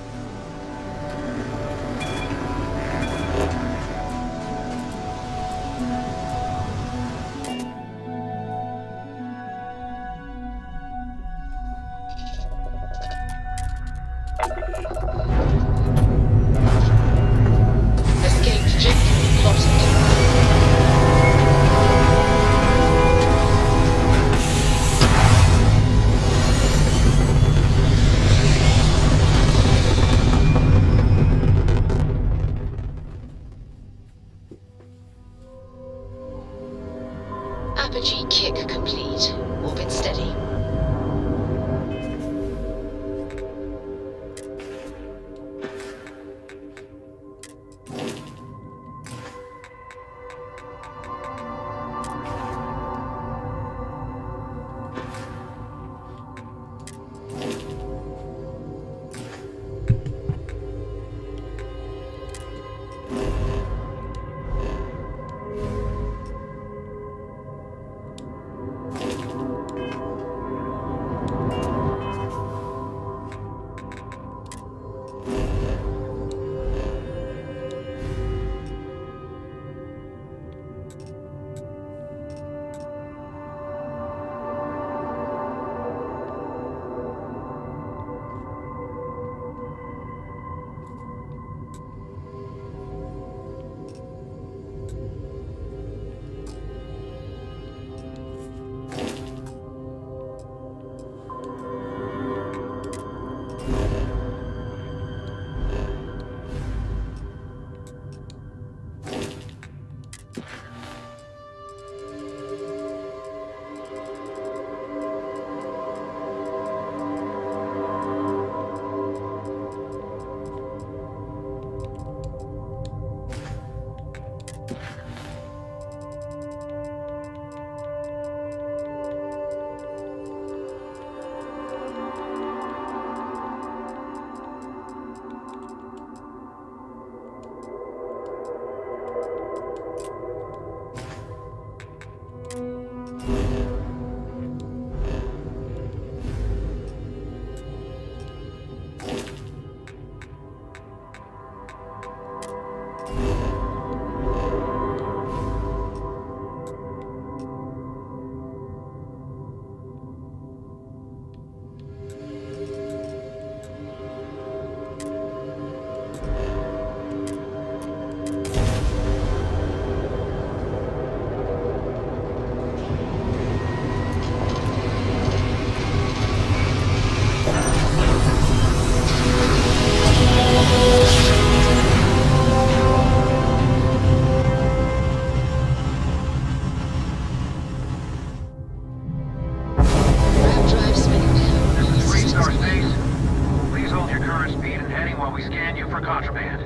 while we scan you for contraband.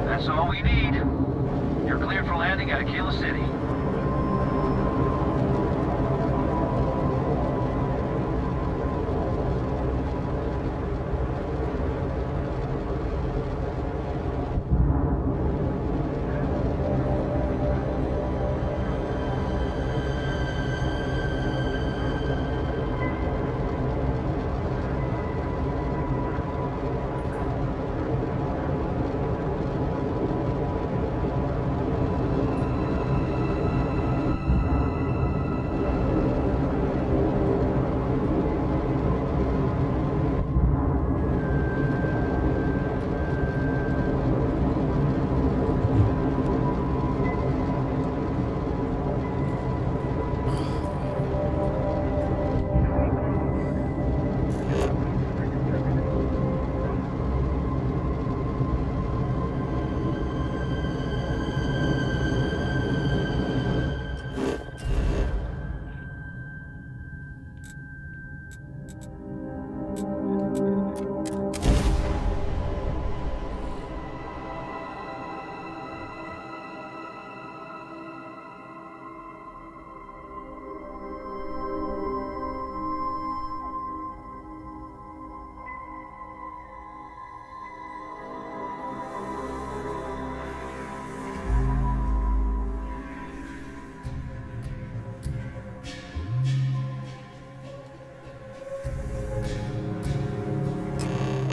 That's all we need. You're cleared for landing at Aquila City.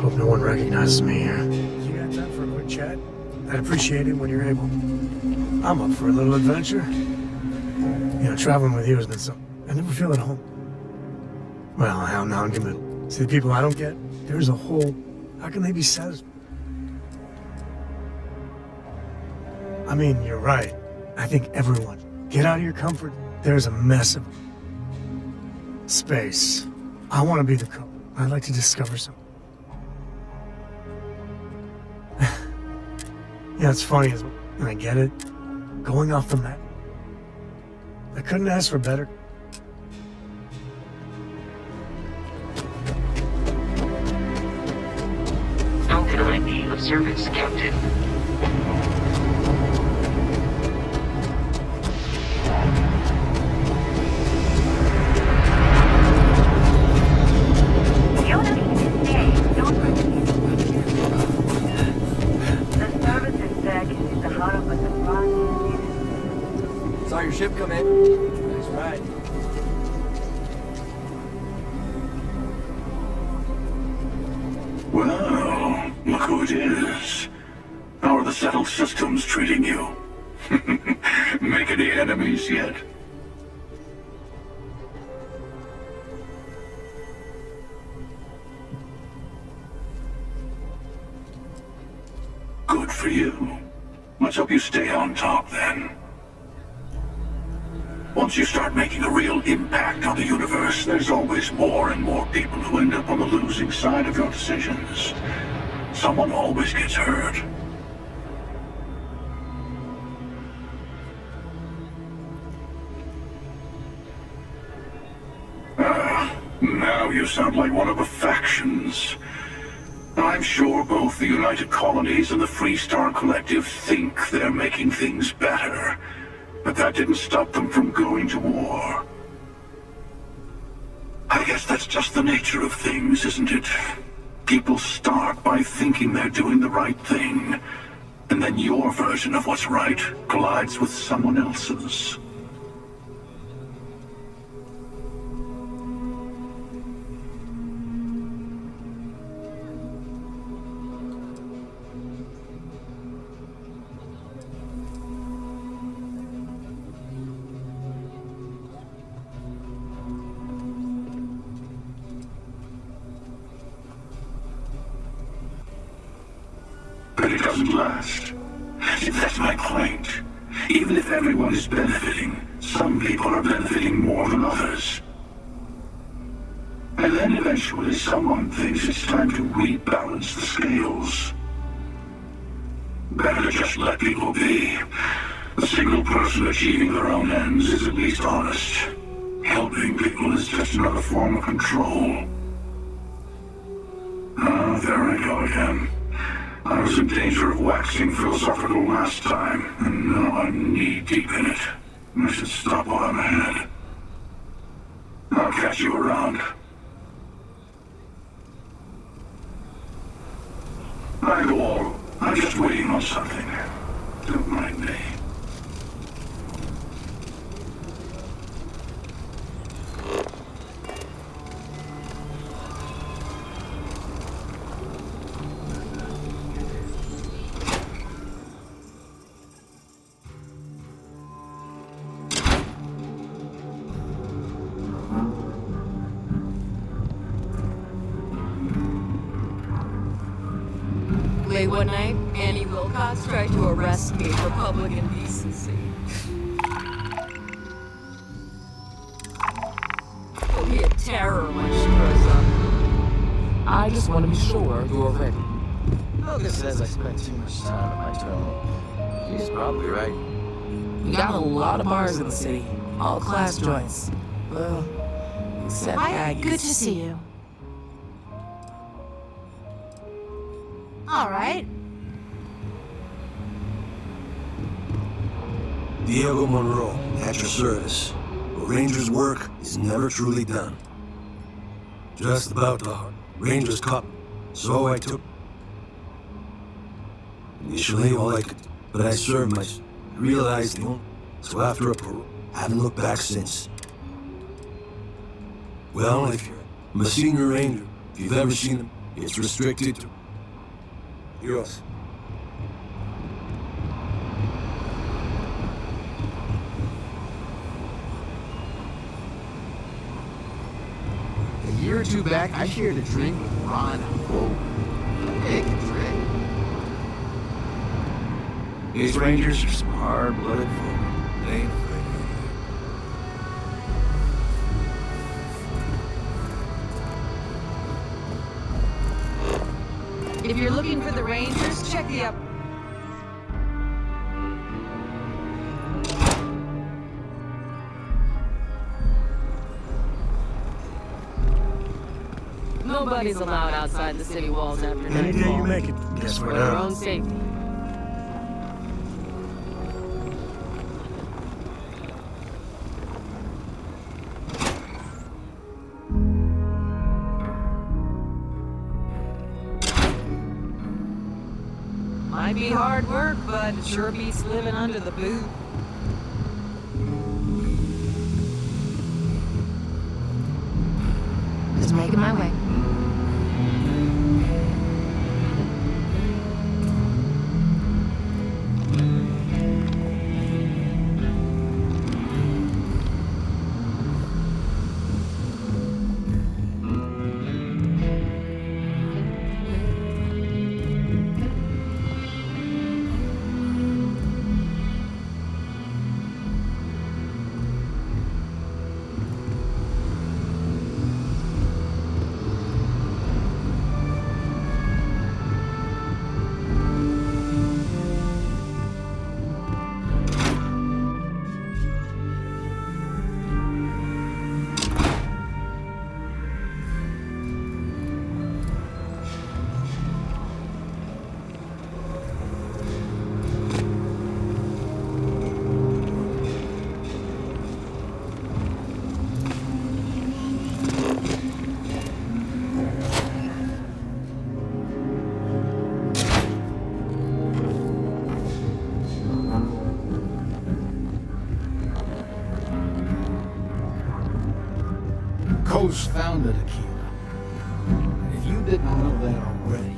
Hope no one recognizes me here. You got time for a quick chat? I'd appreciate it when you're able. I'm up for a little adventure. You know, traveling with you has been so... I never feel at home. Well, how non-committal. See, the people I don't get, there's a hole. How can they be satisfied? I mean, you're right. I think everyone. Get out of your comfort. There's a mess of space. I want to be the cook. I'd like to discover something. Yeah, it's funny, and I get it. Going off the map. I couldn't ask for better. How can I be of service, Captain? Saw your ship come in. Nice ride. Well, look who it is. How are the settled systems treating you? Make any enemies yet? Good for you. Let's hope you stay on top then. Once you start making a real impact on the universe, there's always more and more people who end up on the losing side of your decisions. Someone always gets hurt. Now you sound like one of the factions. I'm sure both the United Colonies and the Freestar Collective think they're making things better. But that didn't stop them from going to war. I guess that's just the nature of things, isn't it? People start by thinking they're doing the right thing, and then your version of what's right collides with someone else's. But it doesn't last. That's my point. Even if everyone is benefiting, some people are benefiting more than others. And then eventually someone thinks it's time to rebalance the scales. Better to just let people be. A single person achieving their own ends is at least honest. Helping people is just another form of control. Ah, there I go again. I was in danger of waxing philosophical last time, and now I'm knee-deep in it. I should stop while I'm ahead. I'll catch you around. I go all. I'm just waiting on something. Don't mind me. Late one night, Annie Wilcox tried to arrest me for public indecency. She'll be a terror when she grows up. I just want to be sure you're ready. Helga says I spend too much time at my terminal. She's probably right. We got a lot of bars in the city, all class joints. Well, except Aggie's. Good to see you. All right. Diego Monroe, at your service. A ranger's work is never truly done. Just about the Ranger's Cup, so I took. Initially, all I could, but I served my. Realized the only. So after a parole, haven't looked back since. Well, if I'm a senior ranger, if you've ever seen them, it's restricted to. Yours. A year or two back, I shared a drink with Ron Whoa. Big drink. These rangers are some hard-blooded folk. They ain't afraid of If you're looking for the Rangers, check the up. Nobody's allowed outside the city walls after nightfall. Any day you make it, guess For what? their own safety. Might be hard work, but it sure beats living under the boot. Just making my way. Coast founded Aquila. And if you didn't know that already,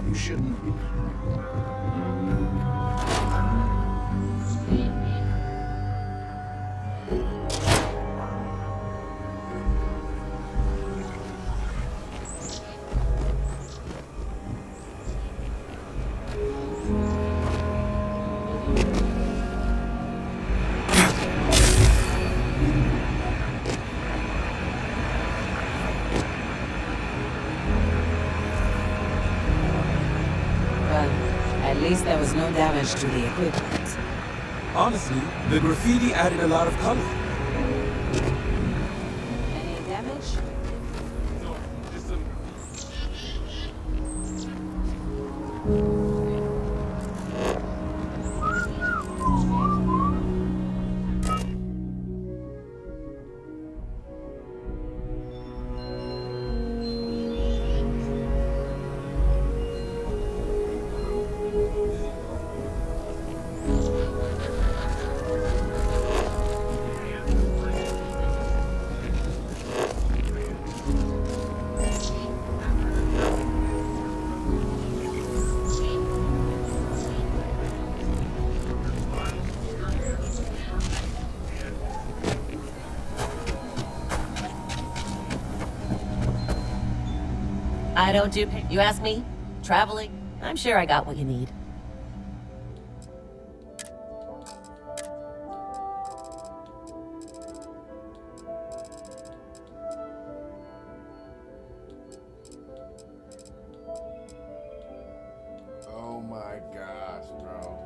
you shouldn't be. At least there was no damage to the equipment. Honestly, the graffiti added a lot of color. I don't do... You ask me? Traveling? I'm sure I got what you need. Oh my gosh, bro.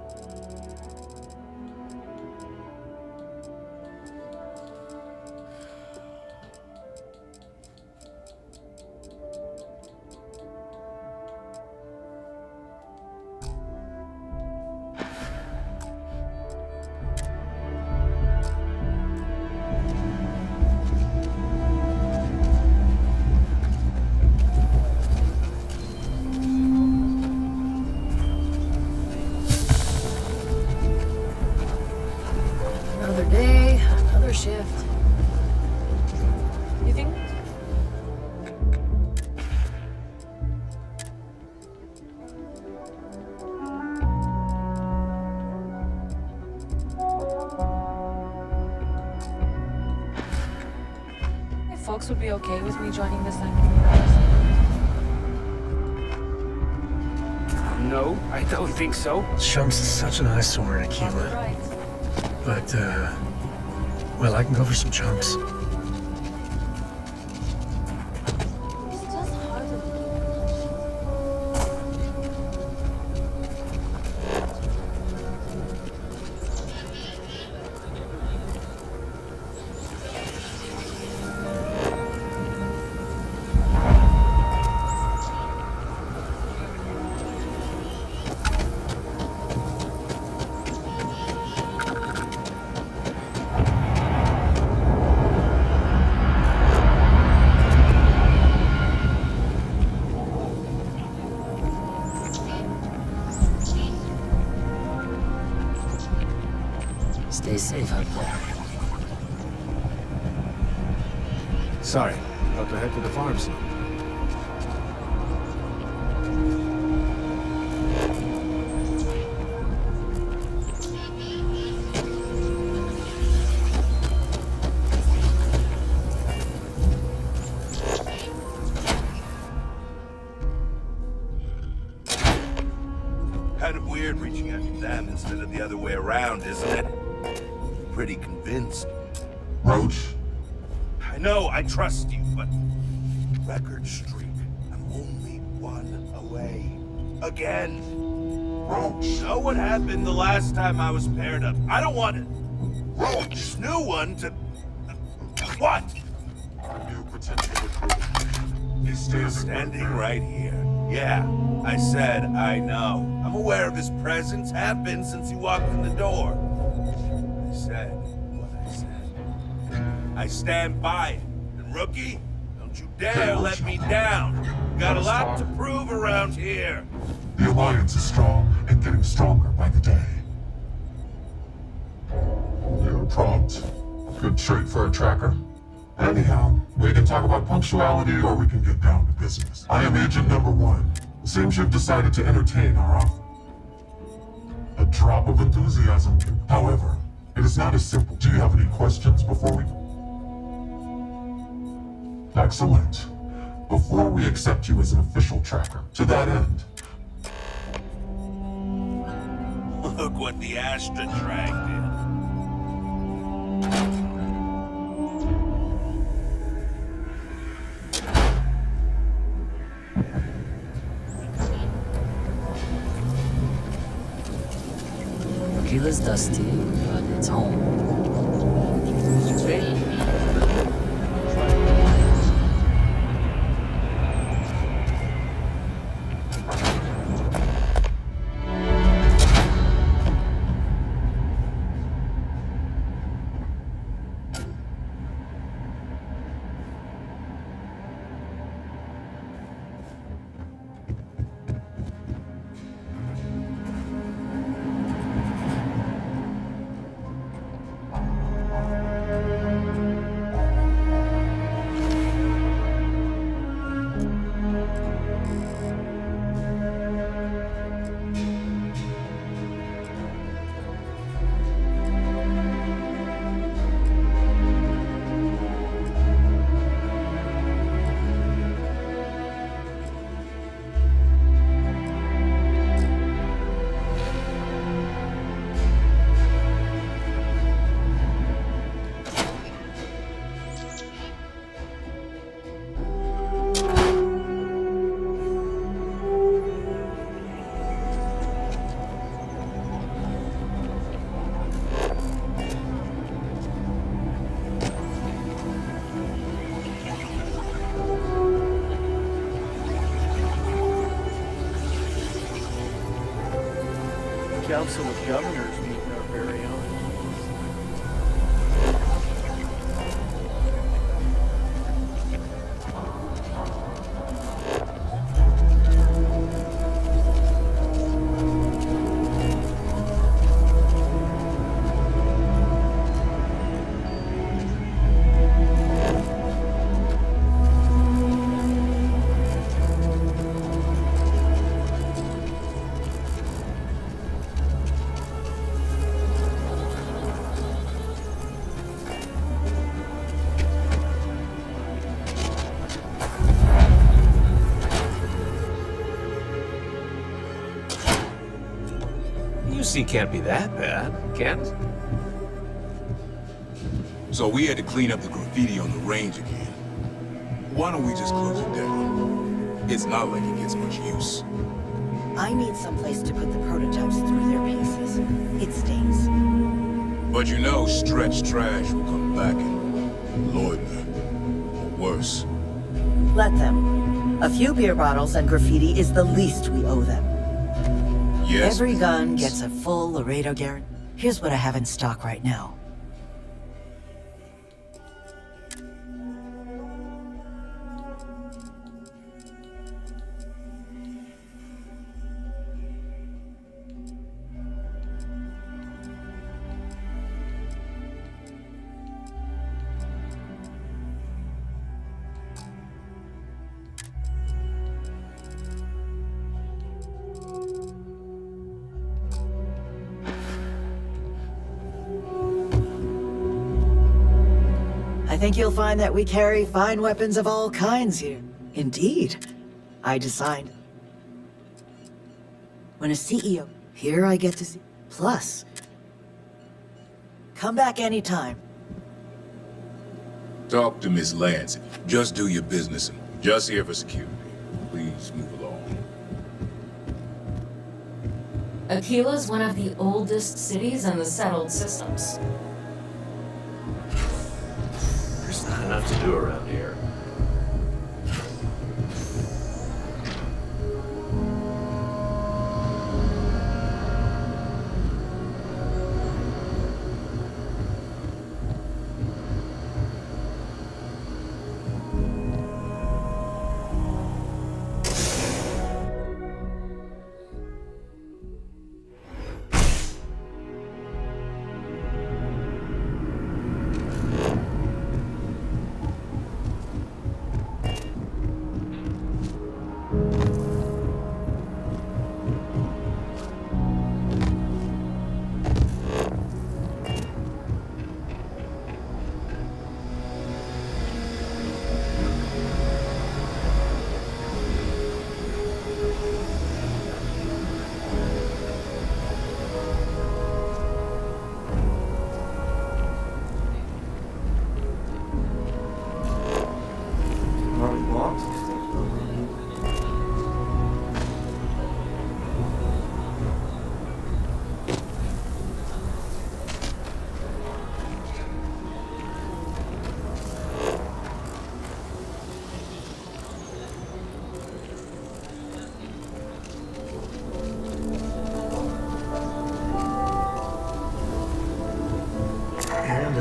Another day, another shift. You think... If folks would be okay with me joining this thing? No, I don't think so. Chumps is such an eyesore in Aquila. But, well, I can go for some chumps. Stay safe out there. Sorry, about to head to the farm soon. Kind of weird reaching out to them instead of the other way around, isn't it? Pretty convinced. Roach? I know, I trust you, but... record streak. I'm only one away. Again. Roach. Know what happened the last time I was paired up? I don't want it. Roach. This new one to... What? New potential recruit. He stays standing right here. Yeah, I said I know. I'm aware of his presence, have been since he walked in the door. I said what I said. I stand by it. And rookie, don't you dare let me down. You got a lot to prove around here. The Alliance is strong and getting stronger by the day. You're prompt. Good trait for a tracker. Anyhow, we can talk about punctuality or we can get down to business. I am Agent Number 1. Seems you've decided to entertain our offer. A drop of enthusiasm can... However, it is not as simple. Do you have any questions before we... Excellent. Before we accept you as an official tracker, to that end... Look what the Astra dragged in. Aquila's dusty, but it's home. Great. Council of Governors meeting our very own. UC can't be that bad, can it? So we had to clean up the graffiti on the range again. Why don't we just close it down? It's not like it gets much use. I need someplace to put the prototypes through their paces. It stings. But you know, stretched trash will come back and loiter. Or worse. Let them. A few beer bottles and graffiti is the least we owe them. Yes. Every gun gets a full Laredo guarantee. Here's what I have in stock right now. I think you'll find that we carry fine weapons of all kinds here. Indeed. I designed. When a CEO, here I get to see. Plus, come back anytime. Talk to Miss Lance. Just do your business and just here for security. Please move along. Aquila's one of the oldest cities in the settled systems. There's not enough to do around here.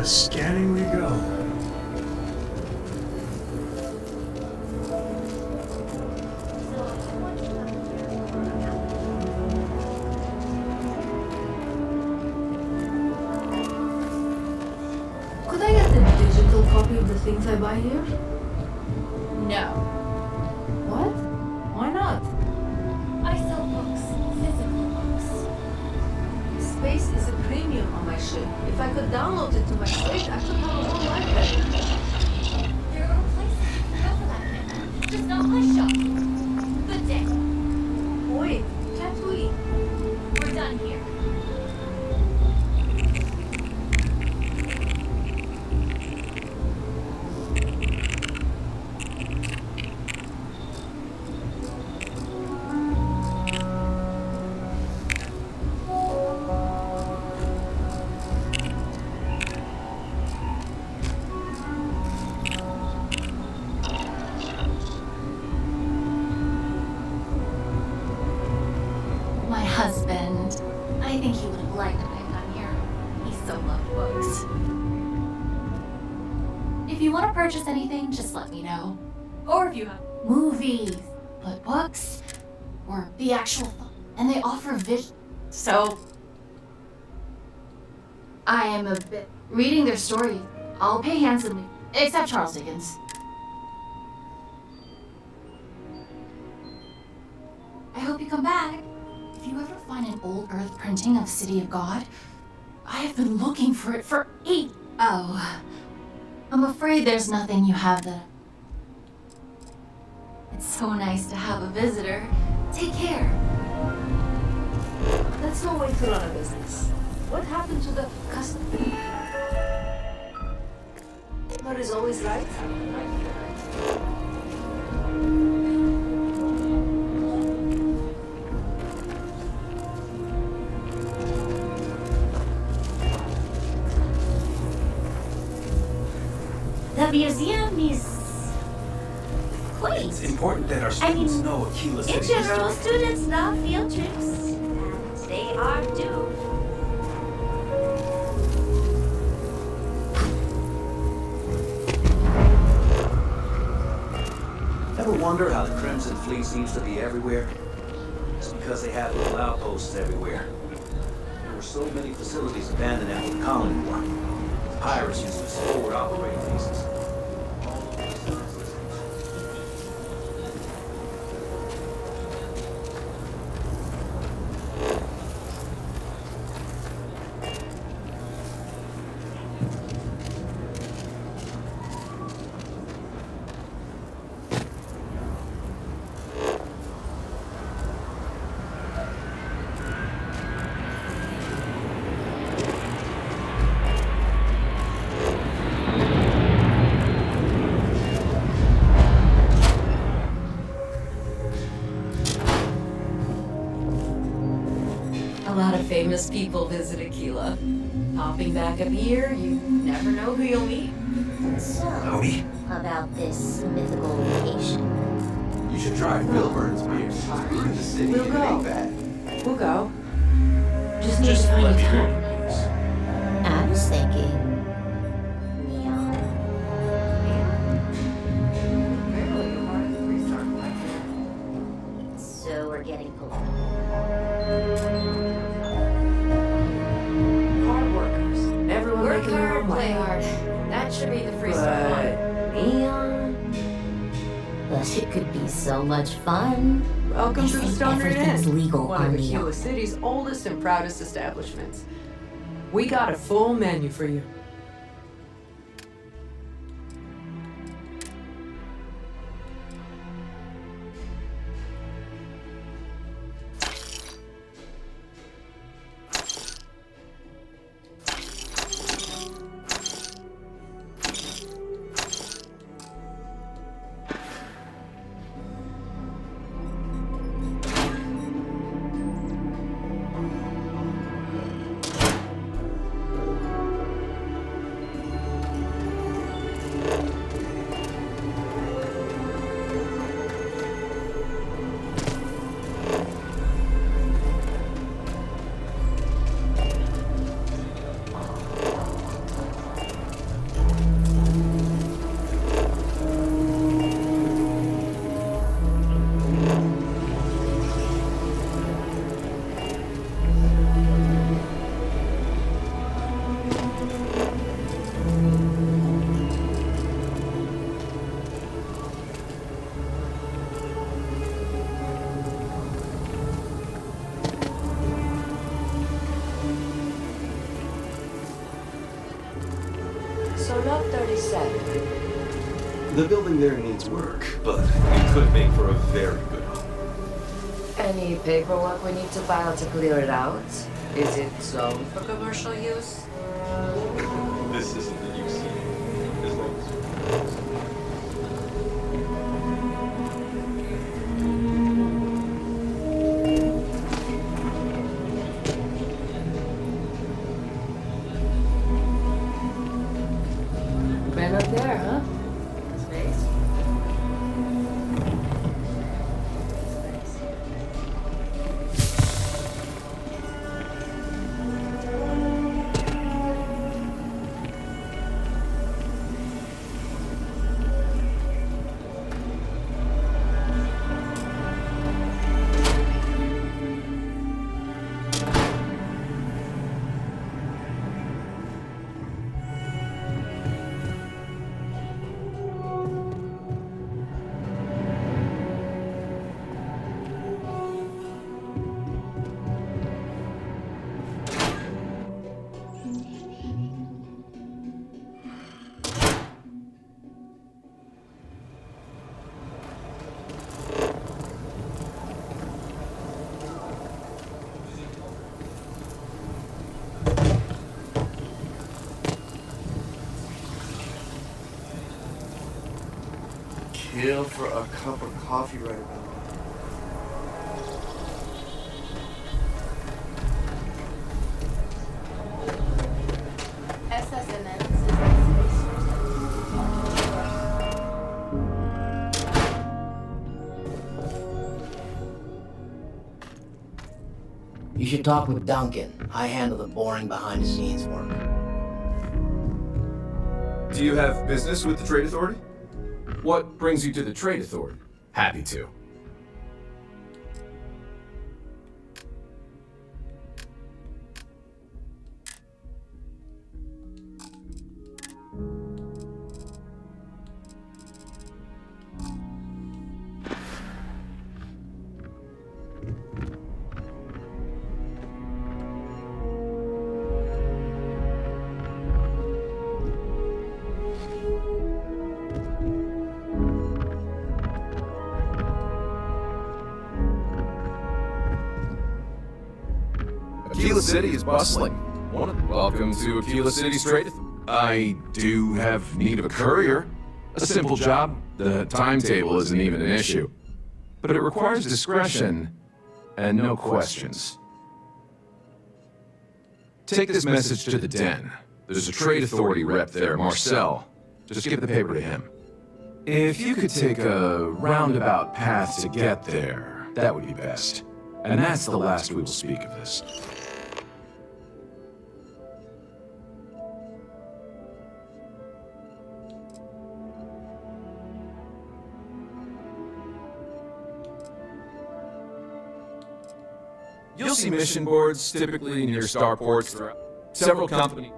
Scanning we go. Could I get a digital copy of the things I buy here? No. What? Why not? I sell books, physical books. Space is a premium on my ship. If I could download it to my fridge, I could have a whole library. There are places you can go for that, just not my shop. Good day. Wait, Tatooine. We're done here. My husband. I If you want to purchase anything, just let me know. Or if you have movies, but books, or the actual and they offer vision. So I am a bit reading their story. I'll pay handsomely, except Charles Dickens. I hope you come back. If you ever find an old Earth printing of City of God, I have been looking for it for 8. Oh, I'm afraid there's nothing you have that. It's so nice to have a visitor. Take care. That's no way to run a business. What happened to the customer? Customer is always right. The museum is quaint. It's important that our students know Aquila City In general, students love field trips, and they are due. Ever wonder how the Crimson Fleet seems to be everywhere? It's because they have little outposts everywhere. There were so many facilities abandoned after the colony war. The pirates used as forward operating bases. A lot of famous people visit Aquila. Popping back up here, you never know who you'll meet. So, about this mythical vacation. You should try Phil Burns' beer. Food in the city We'll ain't go. bad. We'll go. Just need to find a time. I was thinking. Neon. So we're getting political. Hard workers. Everyone Work making their hard, own play way. hard. That should be the freestyle one. Neon. But it could be so much fun. Welcome to the Stone Inn Everything's Inn, legal one of on Neon. Aquila City's oldest and proudest establishments. We got a full menu for you. So lot 37. The building there needs work, but it could make for a very good home. Any paperwork we need to file to clear it out? Is it zoned for commercial use? This isn't the UC. As long as Man up there, huh? Space. kill for a cup of coffee right about now. You should talk with Duncan. I handle the boring behind-the-scenes work. Do you have business with the Trade Authority? What brings you to the Trade Authority? Happy to. Aquila City is bustling. Welcome to Aquila City's Trade Authority. I do have need of a courier. A simple job. The timetable isn't even an issue. But it requires discretion and no questions. Take this message to the Den. There's a Trade Authority rep there, Marcel. Just give the paper to him. If you could take a roundabout path to get there, that would be best. And that's the last we will speak of this. You'll see mission boards, typically near starports throughout several companies.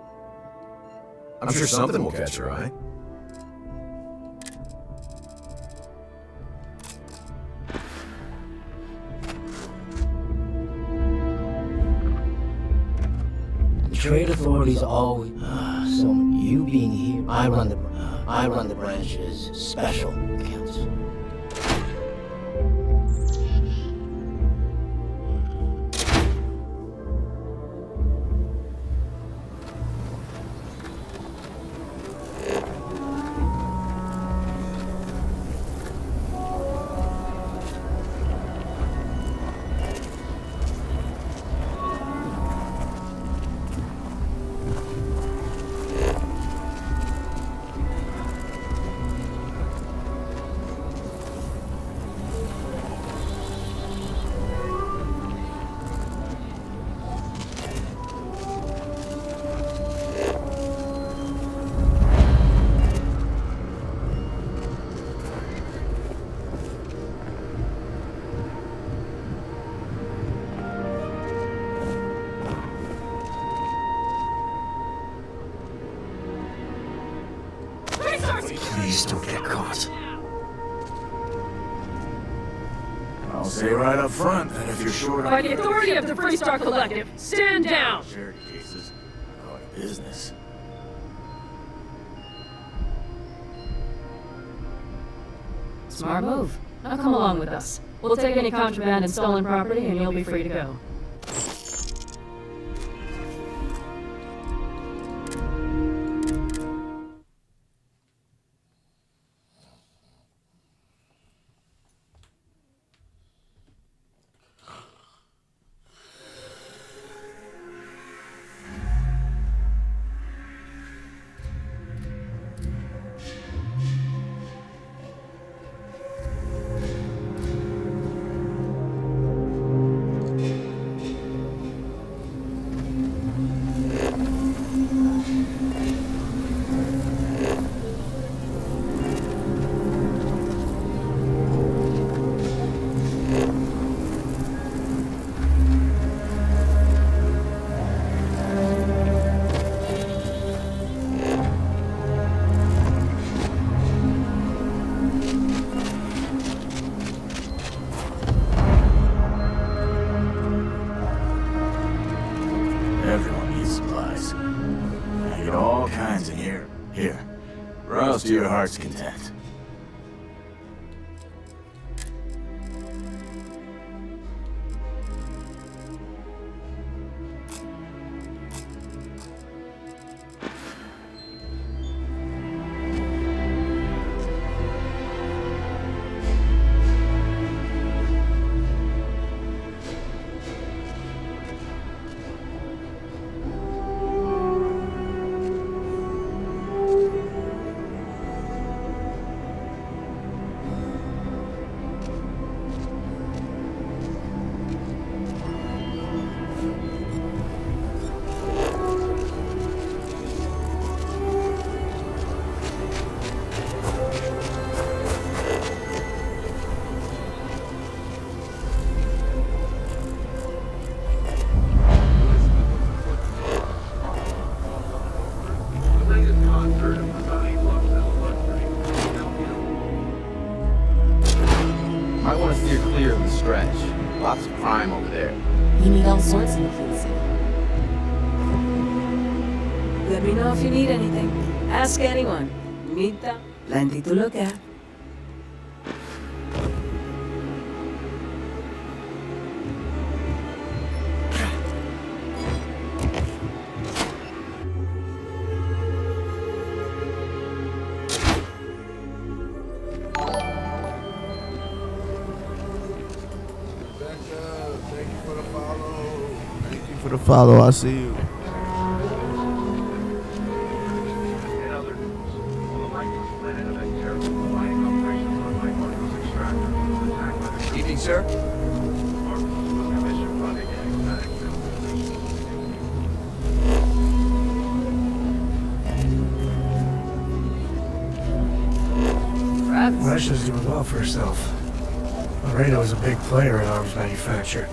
I'm sure something will catch your eye. The Trade Authority's always... so you being here, I run the branch's special accounts. Please don't get caught. I'll say right up front that if you're short By the authority of the Freestar Collective, stand down! charity cases, I call it business. Smart move. Now come along with us. We'll take any contraband and stolen property and you'll be free to go. Everyone needs supplies. I get all kinds in here. Here, browse to your heart's content. clear of the stretch. Lots of crime over there. You need all sorts in the Key City. Let me know if you need anything. Ask anyone. Mita, plenty to look at. For the follow, I see you. Evening, sir. Russia's doing well for herself. Laredo is a big player in arms manufacture.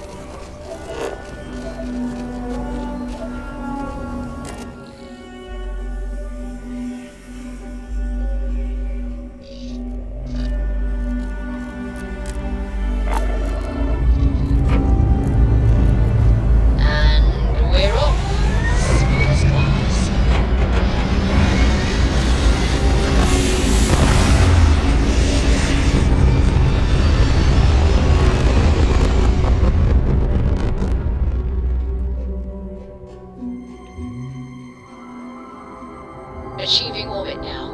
Achieving orbit now.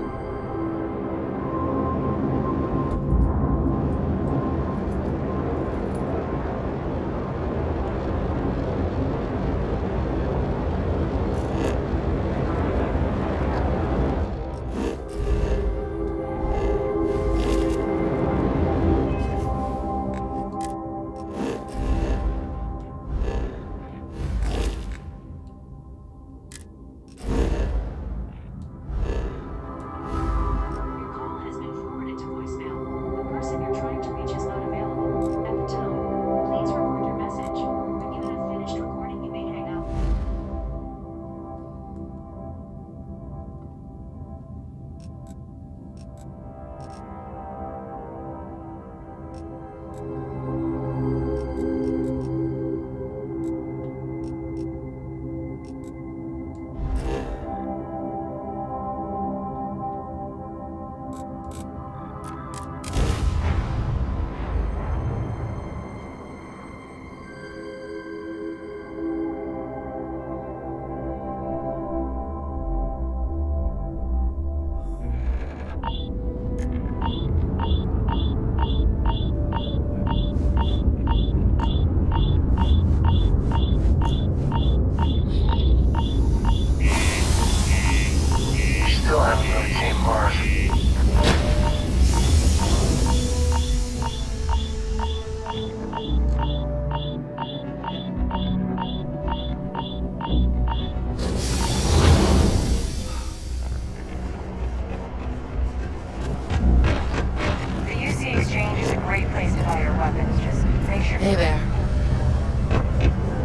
Hey there.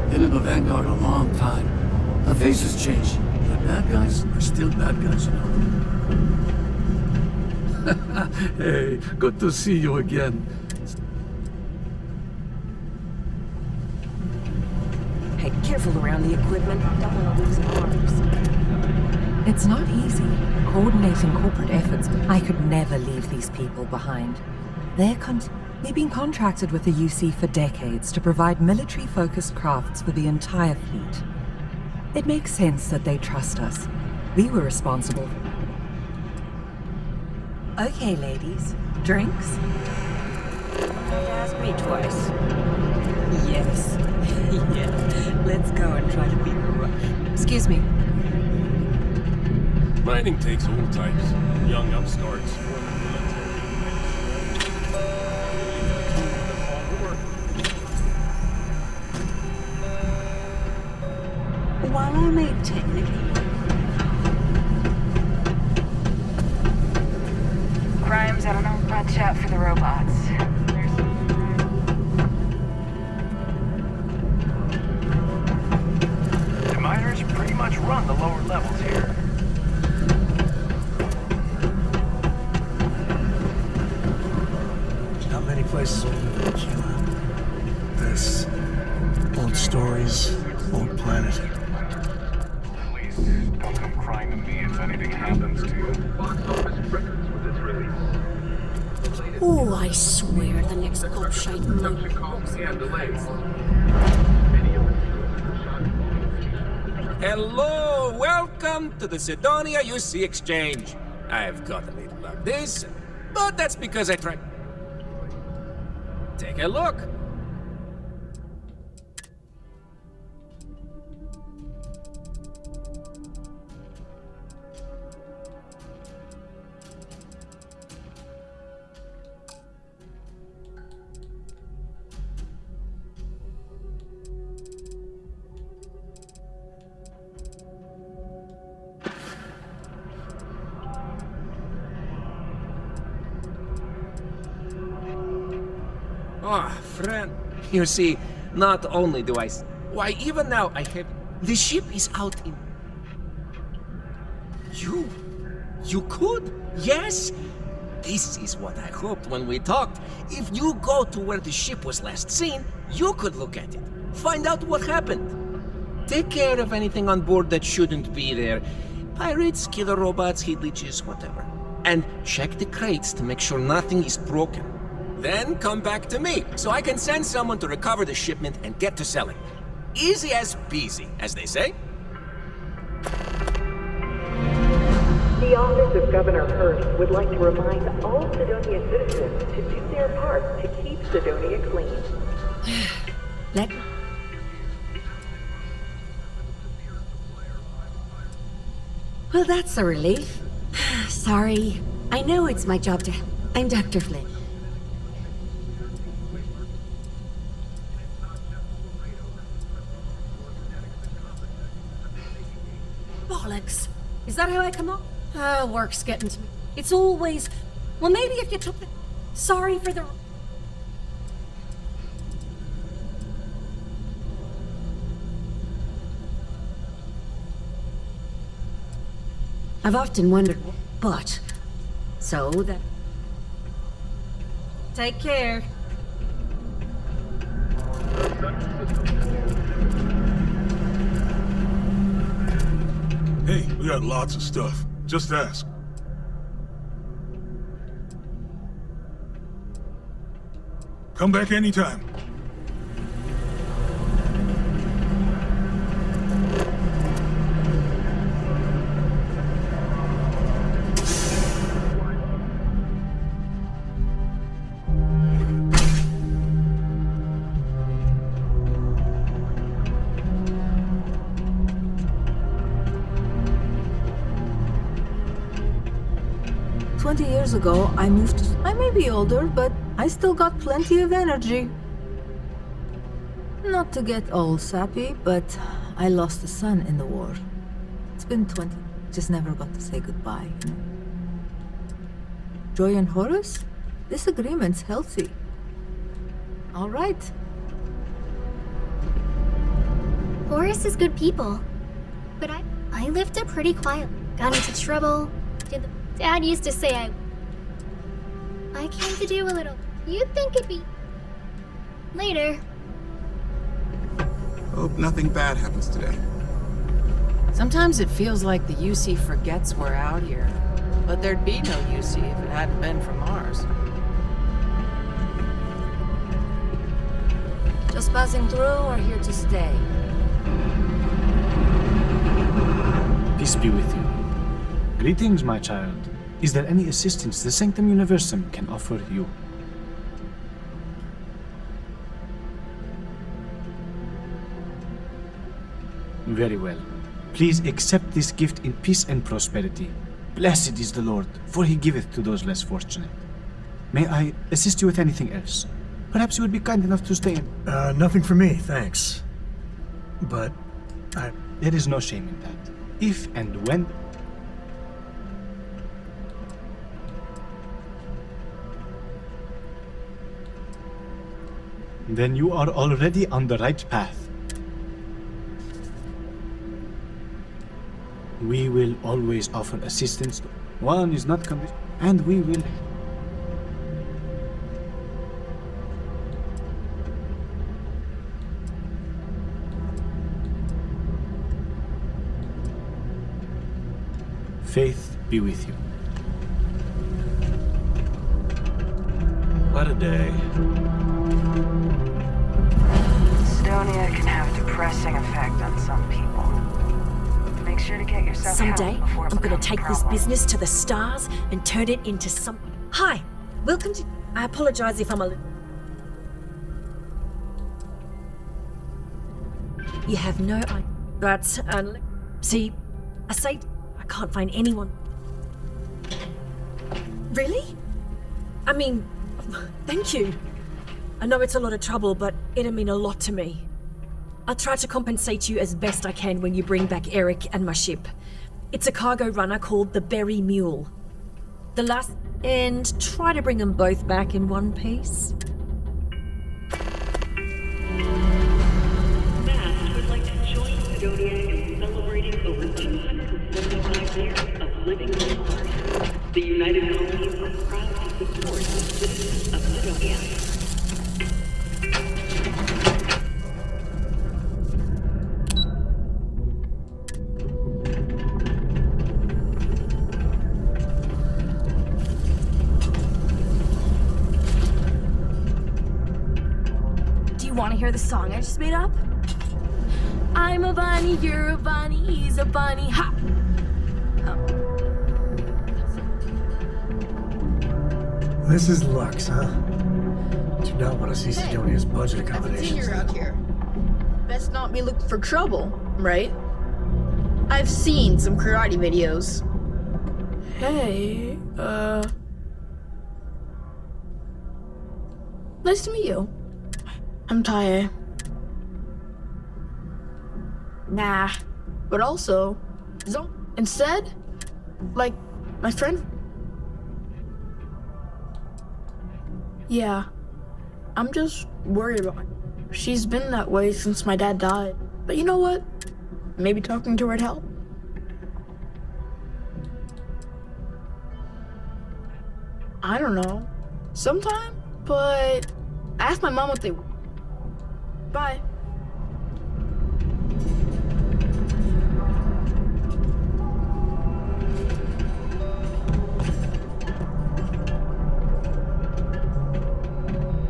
Been in the Vanguard a long time. The faces change. The bad guys are still bad guys, you know. Hey, good to see you again. Hey, careful around the equipment. Don't want to lose arms. It's not easy. Coordinating corporate efforts, I could never leave these people behind. They've been contracted with the UC for decades to provide military-focused crafts for the entire fleet. It makes sense that they trust us. We were responsible. Okay, ladies. Drinks? Don't ask me twice. Yes. Yeah. Let's go and try to beat the rush. Excuse me. Mining takes all types. Young upstarts. While I may technically crimes, I don't know, watch out for the robots. The miners pretty much run the lower levels here. There's not many places we can kill. this old planet. Please, don't come crying to me if anything happens to you. Box office records with its release. Oh, I swear the next gobshite might. Hello, welcome to the Sidonia UC Exchange. I've got a little of this, but that's because I tried. Take a look. Ah, friend. You see, not only do I... Why, even now I have... The ship is out in... You could? Yes? This is what I hoped when we talked. If you go to where the ship was last seen, you could look at it. Find out what happened. Take care of anything on board that shouldn't be there. Pirates, killer robots, heat leeches, whatever. And check the crates to make sure nothing is broken. Then come back to me, so I can send someone to recover the shipment and get to selling. Easy as peasy, as they say. The Office of Governor Hurst would like to remind all Sidonia citizens to do their part to keep Sidonia clean. Well, that's a relief. Sorry. I know it's my job to help. I'm Dr. Flynn. Bollocks. Is that how I come up? Work's getting to me. It's always... Well, maybe if you took the... Sorry for the... I've often wondered, but... So that... Take care. Hey, we got lots of stuff. Just ask. Come back anytime. Years ago, I moved. I may be older, but I still got plenty of energy. Not to get all sappy, but I lost a son in the war. It's been 20. Just never got to say goodbye, you know? Joy and Horace? This agreement's healthy. All right. Horace is good people. But I lived a pretty quiet. Got into trouble. Dad used to say I came to do a little. You'd think it'd be later. Hope nothing bad happens today. Sometimes it feels like the UC forgets we're out here. But there'd be no UC if it hadn't been for Mars. Just passing through or here to stay? Peace be with you. Greetings, my child. Is there any assistance the Sanctum Universum can offer you? Very well. Please accept this gift in peace and prosperity. Blessed is the Lord, for he giveth to those less fortunate. May I assist you with anything else? Perhaps you would be kind enough to stay in... Nothing for me, thanks. But There is no shame in that. If and when... Then you are already on the right path. We will always offer assistance. One is not conditional, and we will... Faith be with you. What a day. Dystonia can have a depressing effect on some people. Make sure to get yourself Someday, help before it I'm gonna becomes a take this problem. business to the stars and turn it into some... Hi! Welcome to... I apologize if I'm a little... You have no idea. But, see, I say I can't find anyone. Really? I mean, thank you. I know it's a lot of trouble, but it'll mean a lot to me. I'll try to compensate you as best I can when you bring back Eric and my ship. It's a cargo runner called the Berry Mule. The last... And try to bring them both back in one piece. Mast would like to join Sidonia in celebrating over 245 years of living on Mars. The United Colonies are proud to support the citizens of Sidonia. Want to hear the song I just made up? I'm a bunny, you're a bunny, he's a bunny, ha! This is Lux, huh? Do not want to see Sidonia's budget accommodations. You're out here. Best not be looking for trouble, right? I've seen some karate videos. Hey, nice to meet you. I'm Tae. Nah. But also, instead, like, my friend. Yeah. I'm just worried about her. She's been that way since my dad died. But you know what? Maybe talking to her'd help. I don't know. Sometime, but I asked my mom what they were. Bye.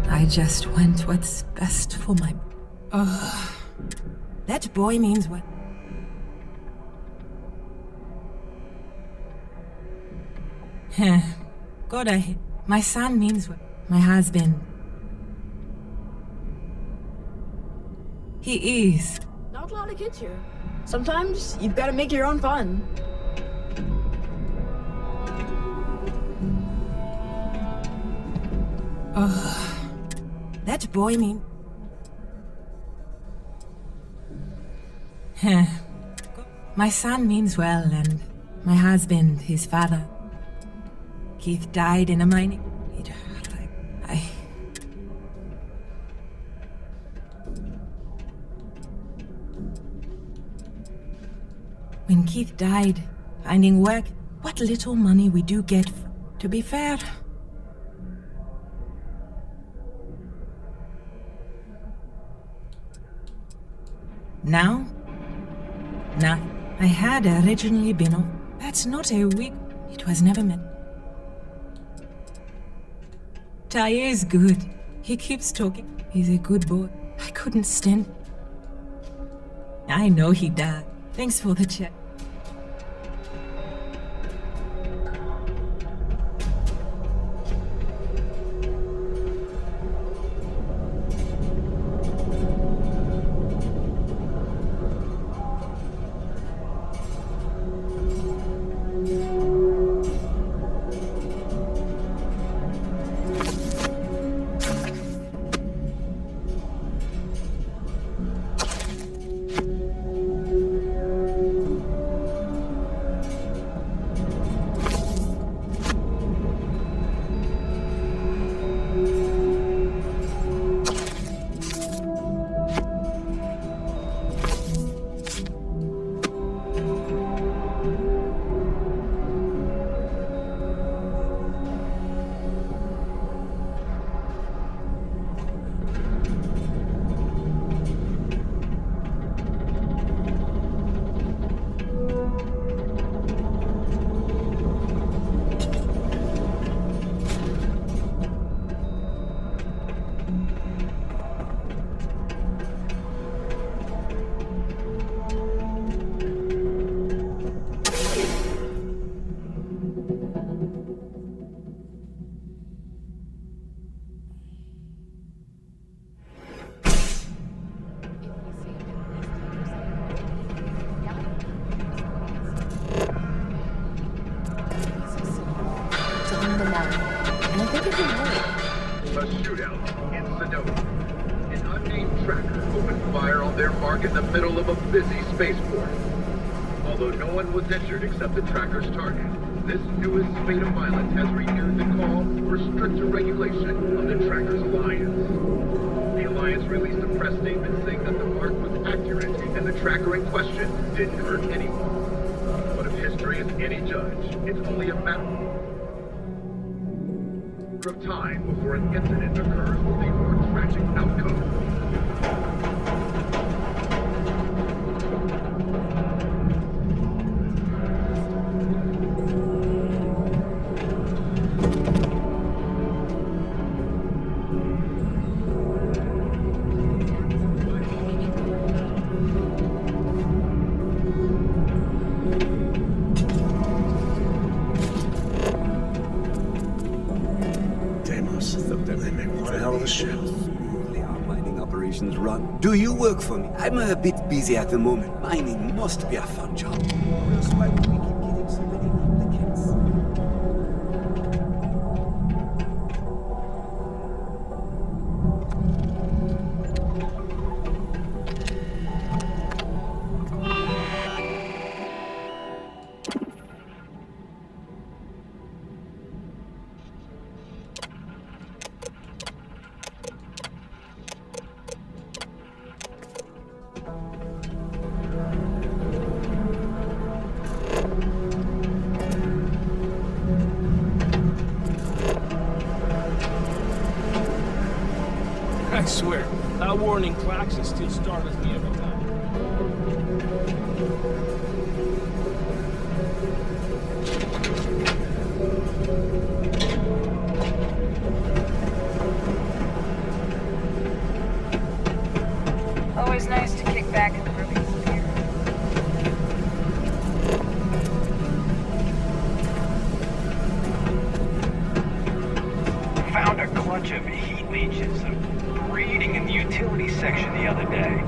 I just want what's best for my... that boy means what? God, my son means what? My husband. He is. Not a lot of kids here. Sometimes you've got to make your own fun. That boy mean... My son means well, and my husband, his father. Keith died in a mining... When Keith died, finding work, what little money we do get, to be fair. Now? Nah, I had originally been off. That's not a week. It was never meant. Tae is good. He keeps talking. He's a good boy. I couldn't stand. I know he died. Thanks for the chat. in the north, and I think it can work. A shootout in Sedona. An unnamed tracker opened fire on their mark in the middle of a busy spaceport. Although no one was injured except the tracker's target, this newest spate of violence has renewed the call for stricter regulation of the tracker's alliance. The alliance released a press statement saying that the mark was accurate and the tracker in question didn't hurt anyone. But if history is any judge, it's only a matter of time before an incident occurs with a more tragic outcome. Run. Do you work for me? I'm a bit busy at the moment. Mining must be a fun job. Or else why would we keep getting so many applicants? I swear, that warning klaxon still startles me every time. Always nice to kick back in the ruins of here. Found a clutch of heat leeches breeding in the utility section the other day.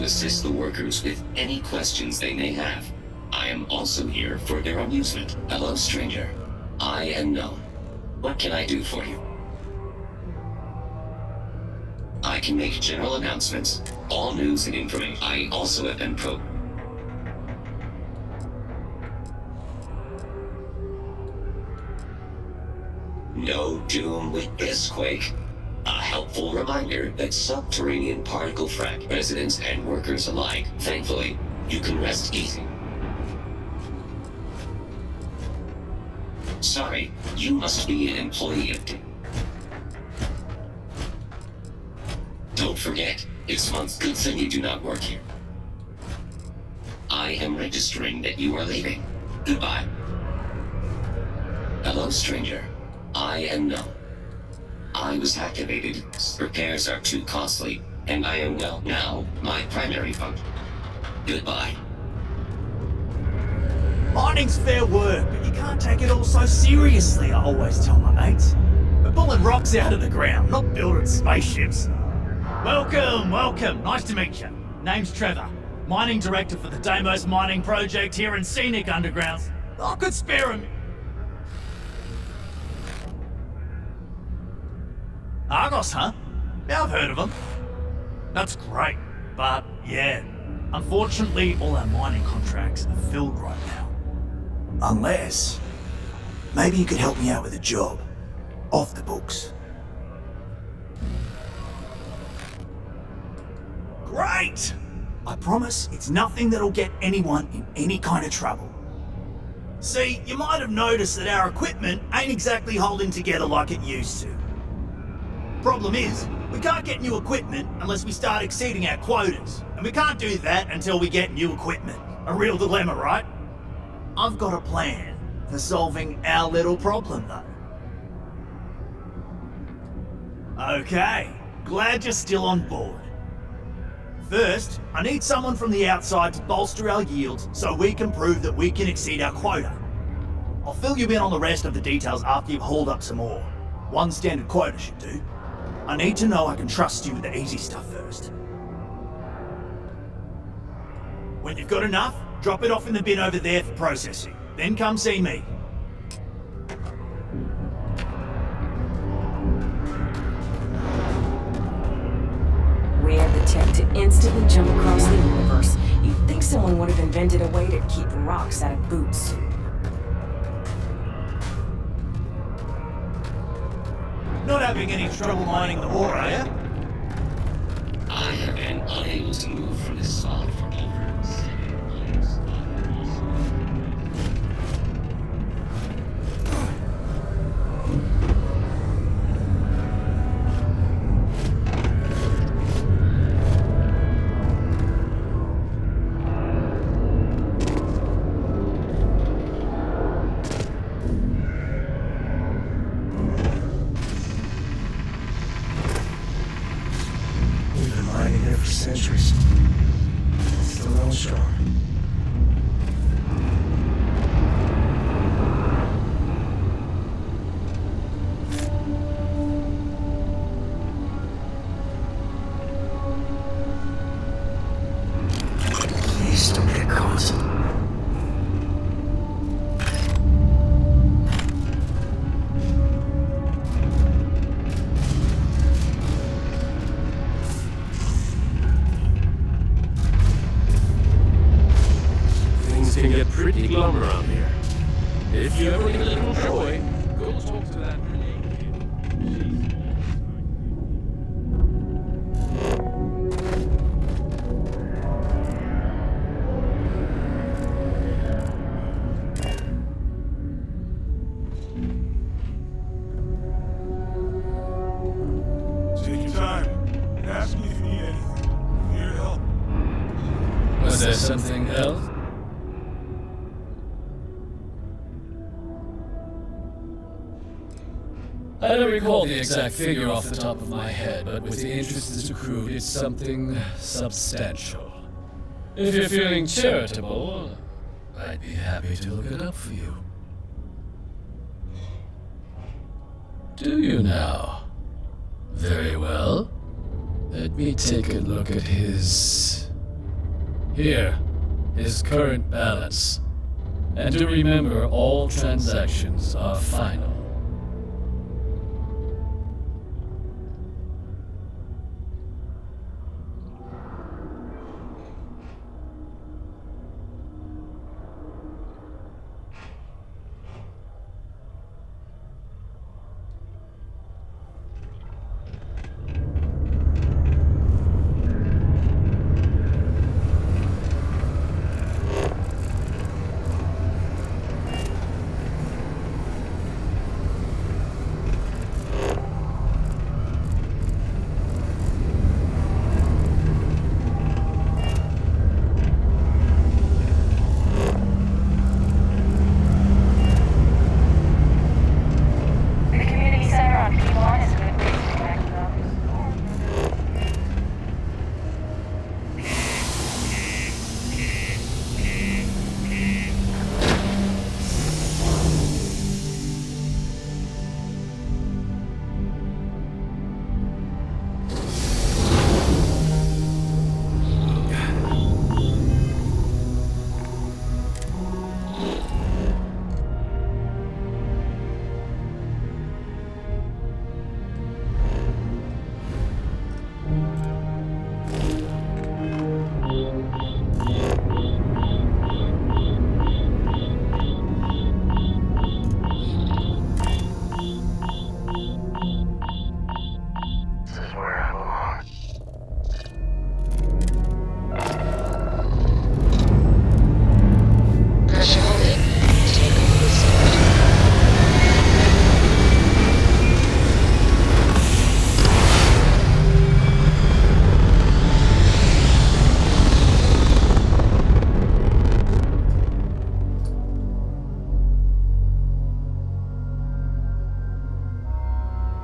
Assist the workers with any questions they may have. I am also here for their amusement. Hello, stranger. I am known. What can I do for you? I can make general announcements, all news and information. I also have been No doom with this quake. A helpful reminder that subterranean particle frac residents and workers alike, thankfully, you can rest easy. Sorry, you must be an employee of Don't forget, it's months good thing you do not work here. I am registering that you are leaving. Goodbye. Hello, stranger. I am known. I was activated. Repairs are too costly, and I am now my primary function. Goodbye. Mining's fair work, but you can't take it all so seriously, I always tell my mates. We're pulling rocks out of the ground, not building spaceships. Welcome, welcome. Nice to meet you. Name's Trevor, mining director for the Deimos mining project here in scenic undergrounds. I could spare him. Argos, huh? Yeah, I've heard of them. That's great, but yeah, unfortunately all our mining contracts are filled right now. Unless, maybe you could help me out with a job, off the books. Great! I promise it's nothing that'll get anyone in any kind of trouble. See, you might have noticed that our equipment ain't exactly holding together like it used to. Problem is, we can't get new equipment unless we start exceeding our quotas, and we can't do that until we get new equipment. A real dilemma, right? I've got a plan for solving our little problem, though. Okay, glad you're still on board. First, I need someone from the outside to bolster our yields so we can prove that we can exceed our quota. I'll fill you in on the rest of the details after you've hauled up some more. One standard quota should do. I need to know I can trust you with the easy stuff first. When you've got enough, drop it off in the bin over there for processing. Then come see me. We have the tech to instantly jump across the universe. You'd think someone would have invented a way to keep rocks out of boots. Not having any trouble mining the ore, are you? I have been unable to move from this spot for over 7 months. We've been mining here for centuries. Still going strong. Please don't get caught. Things can get pretty glum around here. If you ever get a little joy, go talk to that grenade kid. Take your time. Ask me if you need anything. I'm here to help. Was there something else? I don't recall the exact figure off the top of my head, but with the interest this accrued, it's something substantial. If you're feeling charitable, I'd be happy to look it up for you. Do you now? Very well. Let me take a look at his... Here, his current balance. And to remember, all transactions are final.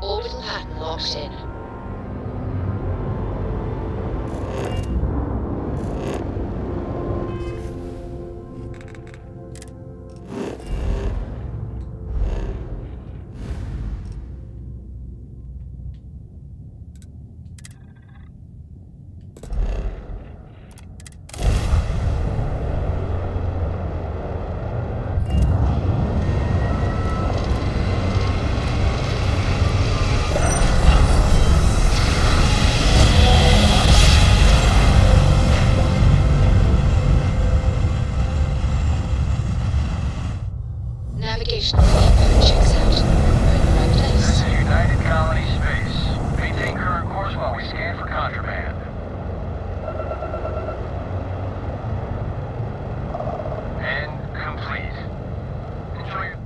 Orbital pattern locked in. Navigational depot checks out. We're in the right place. This is United Colony Space. Maintain current course while we scan for contraband. And complete. Enjoy your...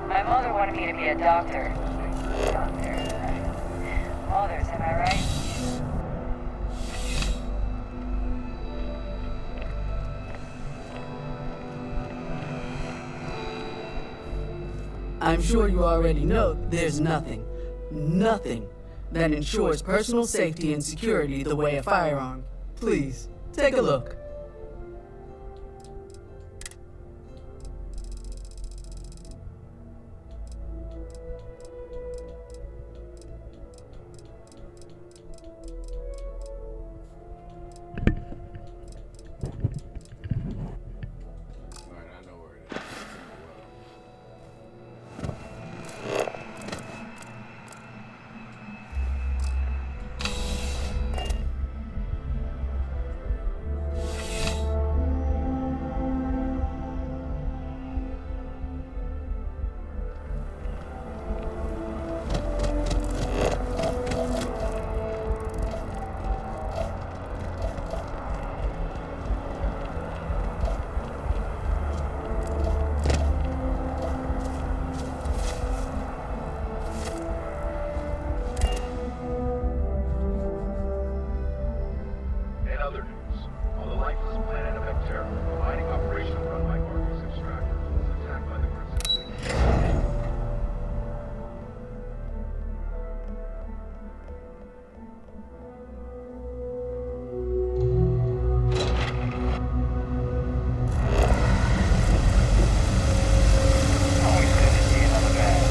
My mother wanted me to be a doctor. Mothers, am I right? I'm sure you already know there's nothing that ensures personal safety and security the way a firearm. Please, take a look. In other news, on the lifeless planet of Vectera, a mining operation run by Marcus Extractor was attacked by the Crimson. Always good to see another badge.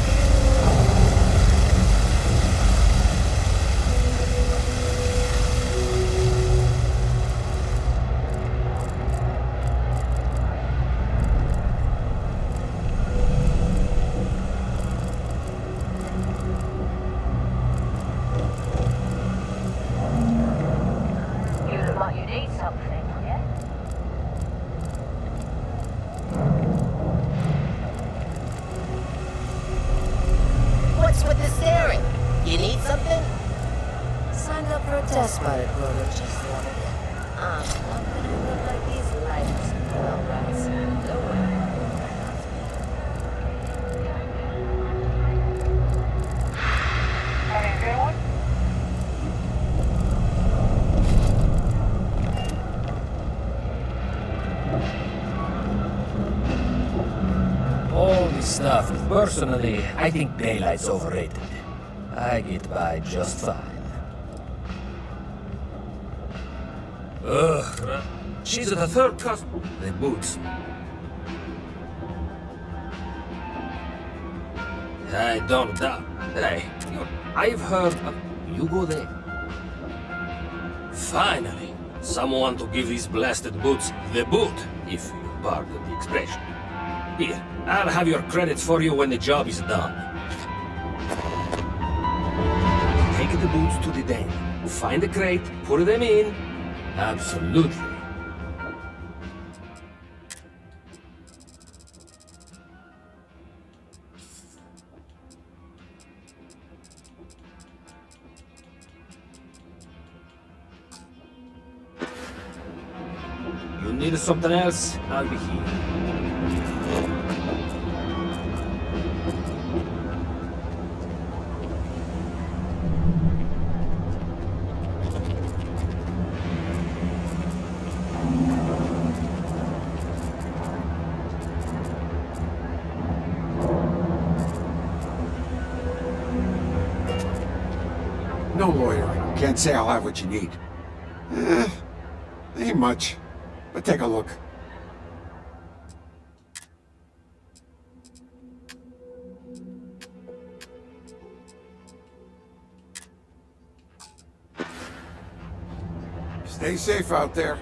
You look like you need something, yeah? What's with the staring? You need something? Signed up for a test pilot program just the other day. I'm not gonna look like these lights. Well, rats. Don't worry. Having a good one? Holy stuff. Personally, I think daylight's overrated. I get by just fine. Ugh. She's the third cousin. The boots. I don't doubt. Hey, I've heard of... You go there. Finally, someone to give these blasted boots the boot, if you pardon the expression. Here, I'll have your credits for you when the job is done. Take the boots to the den. Find a crate, put them in. Absolutely. You need something else? I'll be here. No lawyer. Can't say I'll have what you need. Ain't much. But take a look. Stay safe out there.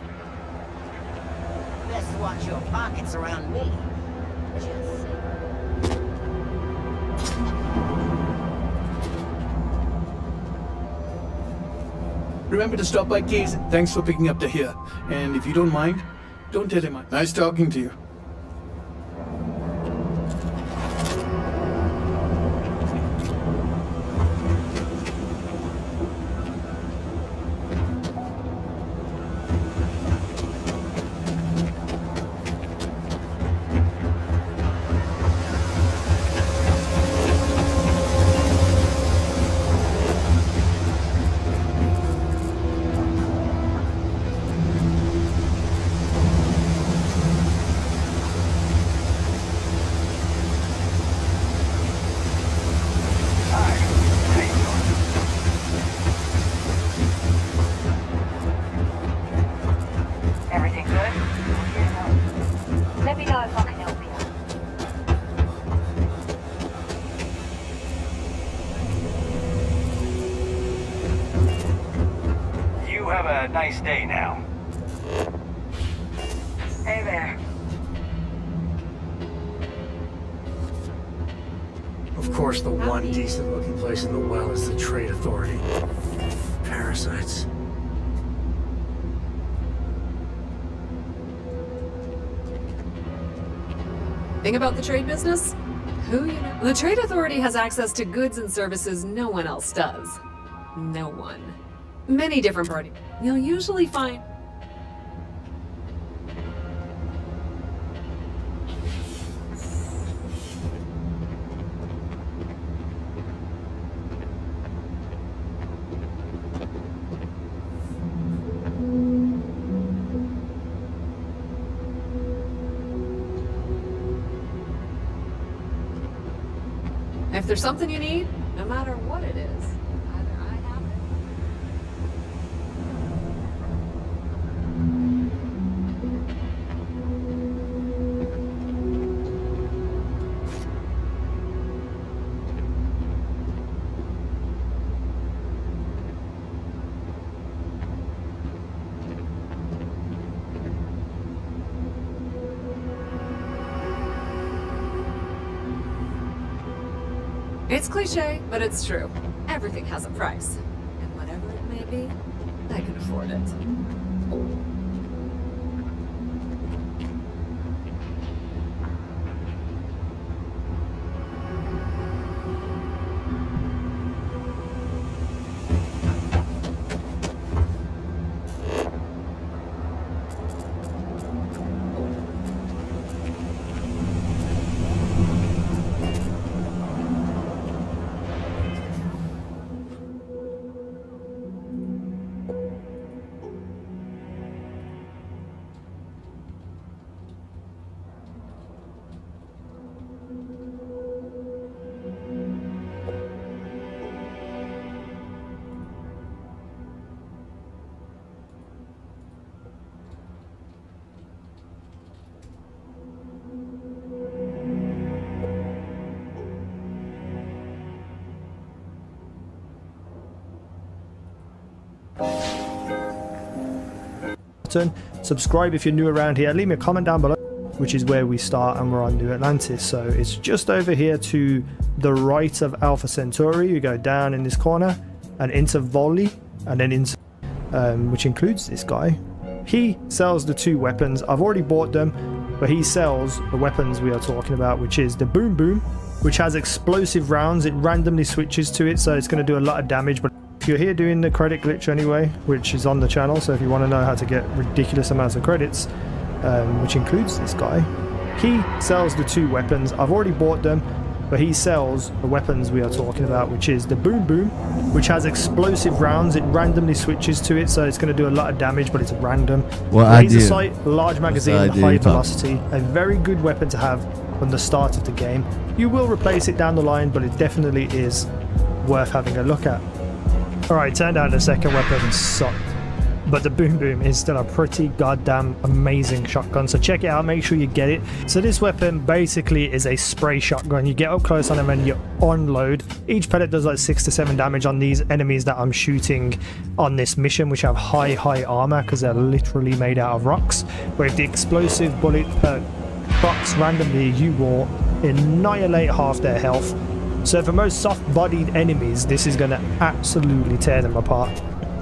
Best watch your pockets around me. Just Remember to stop by Keys. Thanks for picking up the here. And if you don't mind, don't tell him. Nice talking to you. Everything good? Let me know if I can help you. You have a nice day now. Hey there. Of course, the one decent-looking place in the well is the Trade Authority. Parasites. Thing about the trade business? Who you know? The Trade Authority has access to goods and services no one else does. No one. Many different parties. You'll usually find... If there's something you need, no matter what it is, either I have it. It's cliche, but it's true. Everything has a price. And whatever it may be, I can afford it. button. Subscribe if you're new around here. Leave me a comment down below, which is where we start, and we're on New Atlantis. So it's just over here to the right of Alpha Centauri. You go down in this corner and into Volley, and then into which includes this guy. He sells the 2 weapons. I've already bought them, but he sells the weapons we are talking about, which is the Boom Boom, which has explosive rounds. It randomly switches to it, so it's going to do a lot of damage. But if you're here doing the credit glitch anyway, which is on the channel, so if you want to know how to get ridiculous amounts of credits, which includes this guy, he sells the 2 weapons. I've already bought them, but he sells the weapons we are talking about, which is the Boom Boom, which has explosive rounds. It randomly switches to it, so it's going to do a lot of damage, but it's random. Laser sight, large magazine, high velocity, a very good weapon to have from the start of the game. You will replace it down the line, but it definitely is worth having a look at. Alright, turned out the second weapon sucked, but the Boom Boom is still a pretty goddamn amazing shotgun, so check it out, make sure you get it. So this weapon basically is a spray shotgun. You get up close on them and you unload. Each pellet does like 6 to 7 damage on these enemies that I'm shooting on this mission, which have high armor because they're literally made out of rocks. But if the explosive bullet procs randomly, you will annihilate half their health. So for most soft-bodied enemies, this is going to absolutely tear them apart.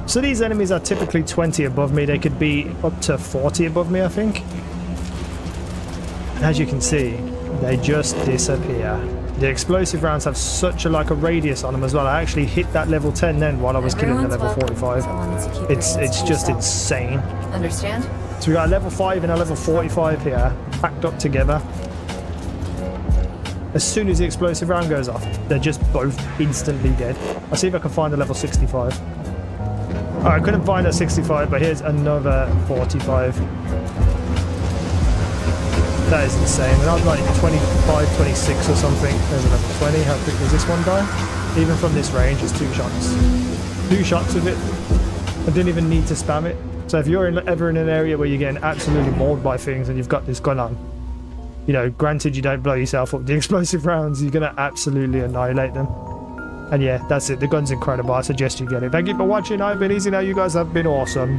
So these enemies are typically 20 above me. They could be up to 40 above me, I think. And as you can see, they just disappear. The explosive rounds have such a radius on them as well. I actually hit that level 10 then while I was killing the level 45. It's just insane. Understand? So we got a level 5 and a level 45 here, packed up together. As soon as the explosive round goes off, they're just both instantly dead. I'll see if I can find a level 65. Alright, I couldn't find a 65, but here's another 45. That is insane. And I was like 25, 26 or something. There's a level 20. How quick does this one die? Even from this range, it's 2 shots. 2 shots with it. I didn't even need to spam it. So if you're ever in an area where you're getting absolutely mauled by things and you've got this gun on, you know, granted you don't blow yourself up with the explosive rounds, you're going to absolutely annihilate them. And yeah, that's it. The gun's incredible. I suggest you get it. Thank you for watching. I've been Easy. Now you guys have been awesome.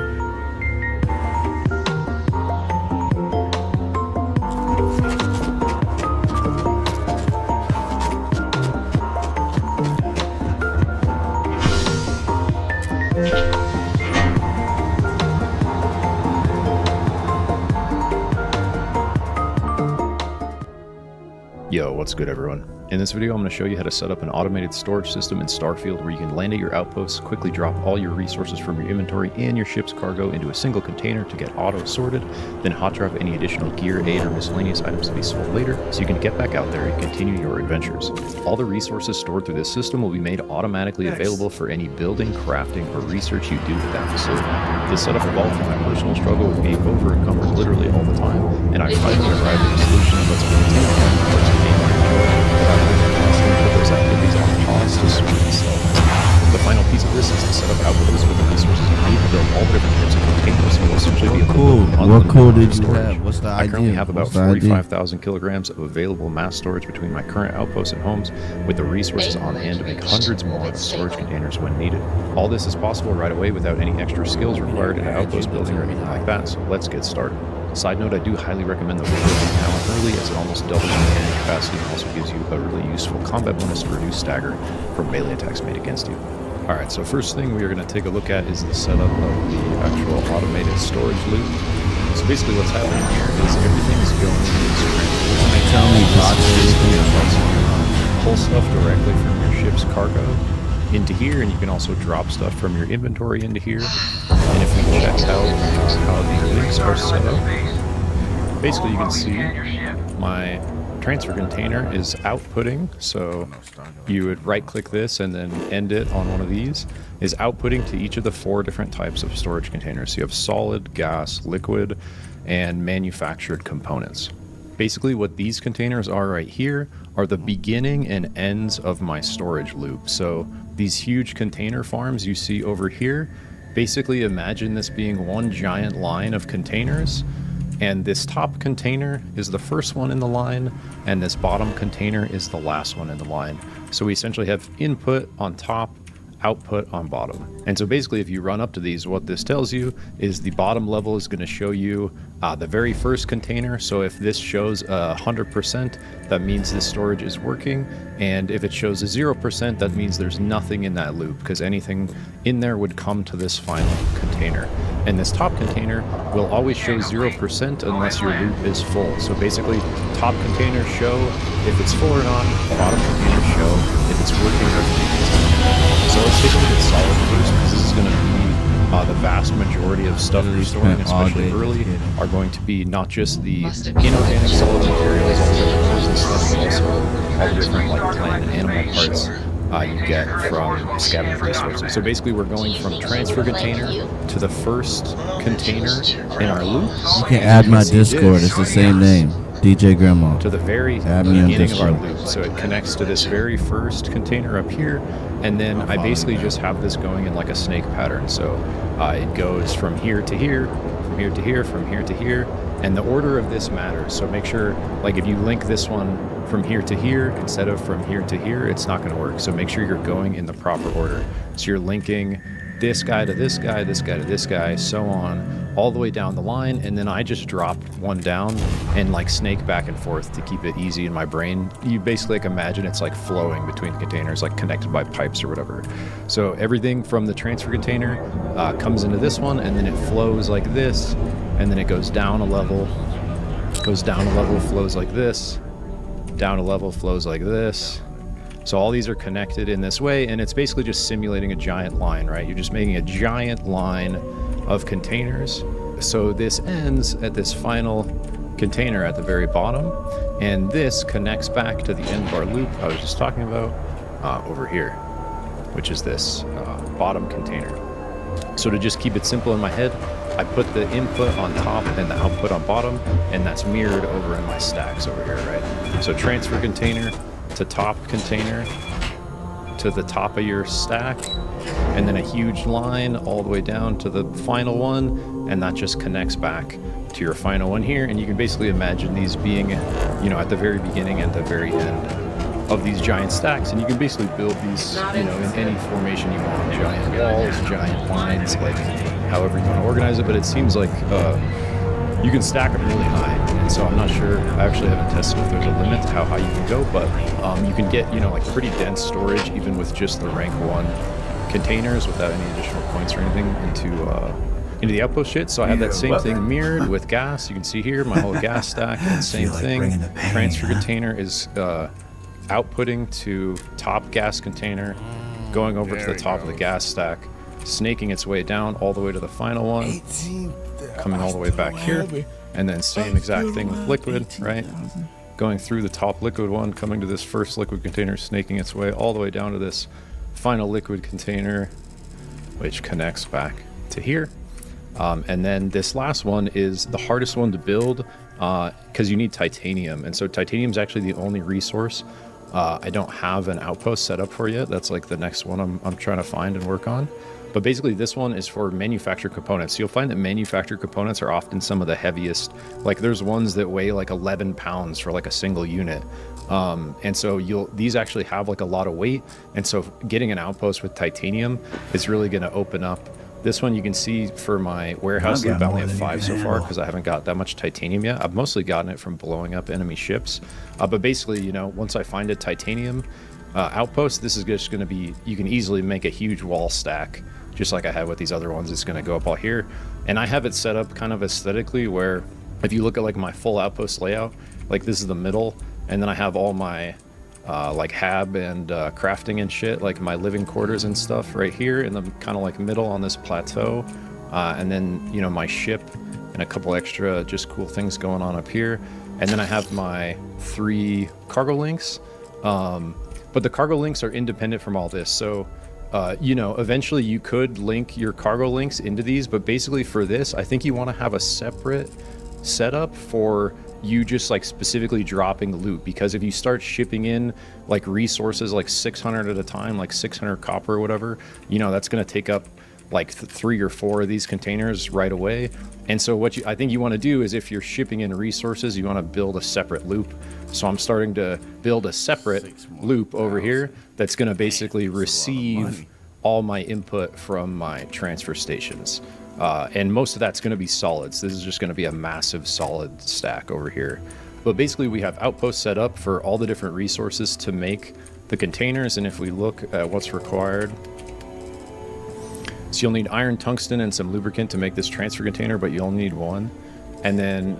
Yo, what's good everyone? In this video, I'm going to show you how to set up an automated storage system in Starfield where you can land at your outposts, quickly drop all your resources from your inventory and your ship's cargo into a single container to get auto-sorted, then hot drop any additional gear, aid, or miscellaneous items to be sold later so you can get back out there and continue your adventures. All the resources stored through this system will be made automatically available for any building, crafting, or research you do with that facility. This setup evolved from my personal struggle with being over-encumbered literally all the time, and I finally arrived at a solution that lets me continue having parts of the game I enjoy without put those activities on pause to sort themselves. The final piece of this is to set up outposts with the resources you need to build all the different types of containers so you'll essentially be able to build unlimited storage. What's the I currently have about 45,000 kilograms of available mass storage between my current outposts and homes, with the resources on hand to make hundreds more of storage containers when needed. All this is possible right away without any extra skills required in outpost building or anything like that, so let's get started. Side note, I do highly recommend the rebuilding talent early as it almost doubles your melee capacity and also gives you a really useful combat bonus to reduce stagger from melee attacks made against you. Alright, so first thing we are going to take a look at is the setup of the actual automated storage loop. So basically what's happening here is everything's going to pull stuff directly from your ship's cargo into here, and you can also drop stuff from your inventory into here. And if we check out how the links are set up, basically you can see my transfer container is outputting, so you would right click this and then end it on one of these, is outputting to each of the 4 different types of storage containers. So you have solid, gas, liquid, and manufactured components. Basically what these containers are right here are the beginning and ends of my storage loop. So these huge container farms you see over here, basically imagine this being one giant line of containers, and this top container is the first one in the line, and this bottom container is the last one in the line. So we essentially have input on top, output on bottom. And so basically if you run up to these, what this tells you is the bottom level is going to show you the very first container. So if this shows 100%, that means the storage is working. And if it shows a 0%, that means there's nothing in that loop, because anything in there would come to this final container. And this top container will always show 0% unless your loop is full. So basically, top containers show if it's full or not, bottom containers show if it's working or if it's not. So let's take a look at solid first, because this is going to be the vast majority of stuff we're storing, especially early, are going to be not just the inorganic solid materials, all the different stuff, but also all the different like plant and animal parts you get from scavenged resources. So basically we're going from transfer container to the first container in our loop. You can add my Discord, it's the same name. DJ Grandma. To the very beginning of our loop. So it connects to this very first container up here, and then I basically just have this going in like a snake pattern. So it goes from here to here, from here to here, from here to here, and the order of this matters. So make sure, like if you link this one from here to here instead of from here to here, it's not going to work. So make sure you're going in the proper order. So you're linking this guy to this guy, this guy to this guy, so on, all the way down the line. And then I just drop one down and like snake back and forth to keep it easy in my brain. You basically like imagine it's like flowing between containers, like connected by pipes or whatever. So everything from the transfer container comes into this one, and then it flows like this, and then it goes down a level, flows like this, down a level, flows like this. So all these are connected in this way, and it's basically just simulating a giant line, right? You're just making a giant line of containers. So this ends at this final container at the very bottom, and this connects back to the end of our loop I was just talking about over here, which is this bottom container. So to just keep it simple in my head, I put the input on top and the output on bottom, and that's mirrored over in my stacks over here, right? So transfer container to top container to the top of your stack, and then a huge line all the way down to the final one, and that just connects back to your final one here. And you can basically imagine these being, you know, at the very beginning and the very end of these giant stacks, and you can basically build these, you know, in any formation you want, giant walls, giant lines, like however you want to organize it. But it seems like you can stack them really high, and so I'm not sure, I actually haven't tested if there's a limit to how high you can go, but you can get, you know, like pretty dense storage even with just the rank 1 containers without any additional points or anything into the outpost shit. So I have that same thing mirrored with gas. You can see here my whole gas stack, and same thing. Transfer container is outputting to top gas container, going over to the top of the gas stack, snaking its way down all the way to the final one, coming all the way back here, and then same exact thing with liquid, right? Going through the top liquid one, coming to this first liquid container, snaking its way all the way down to this final liquid container, which connects back to here. And then this last one is the hardest one to build because you need titanium, and so titanium is actually the only resource I don't have an outpost set up for yet. That's like the next one I'm trying to find and work on. But basically this one is for manufactured components. So you'll find that manufactured components are often some of the heaviest. Like there's ones that weigh like 11 pounds for like a single unit. And so these actually have like a lot of weight. And so getting an outpost with titanium is really going to open up. This one you can see for my warehouse loop, I only have 5 so far because I haven't got that much titanium yet. I've mostly gotten it from blowing up enemy ships. But basically, you know, once I find a titanium outpost, this is just going to be, you can easily make a huge wall stack, just like I had with these other ones. It's going to go up all here. And I have it set up kind of aesthetically where if you look at like my full outpost layout, like this is the middle, and then I have all my like hab and crafting and shit, like my living quarters and stuff right here in the kind of like middle on this plateau, and then, you know, my ship and a couple extra just cool things going on up here, and then I have my 3 cargo links, but the cargo links are independent from all this. So you know, eventually you could link your cargo links into these, but basically for this I think you want to have a separate setup for you just like specifically dropping loot, because if you start shipping in like resources like 600 at a time, like 600 copper or whatever, you know, that's going to take up like 3 or 4 of these containers right away. And so what I think you want to do is, if you're shipping in resources, you want to build a separate loop. So I'm starting to build a separate loop over here that's going to basically receive all my input from my transfer stations. And most of that's going to be solids. This is just going to be a massive solid stack over here. But basically we have outposts set up for all the different resources to make the containers. And if we look at what's required, so you'll need iron, tungsten, and some lubricant to make this transfer container, but you only need one. And then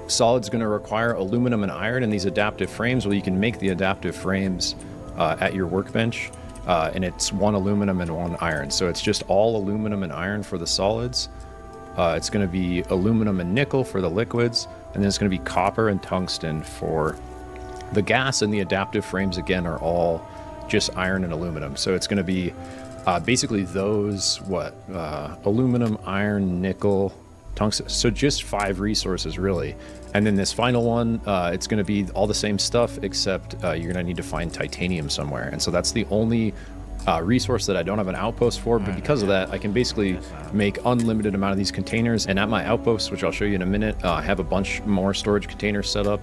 solid's going to require aluminum and iron and these adaptive frames. Well, you can make the adaptive frames at your workbench. And it's 1 aluminum and 1 iron. So it's just all aluminum and iron for the solids. It's going to be aluminum and nickel for the liquids. And then it's going to be copper and tungsten for the gas. And the adaptive frames, again, are all just iron and aluminum. So it's going to be basically those, aluminum, iron, nickel, tungsten. So just 5 resources, really. And then this final one, it's going to be all the same stuff, except you're going to need to find titanium somewhere. And so that's the only resource that I don't have an outpost for. But because of that, I can basically make unlimited amount of these containers. And at my outpost, which I'll show you in a minute, I have a bunch more storage containers set up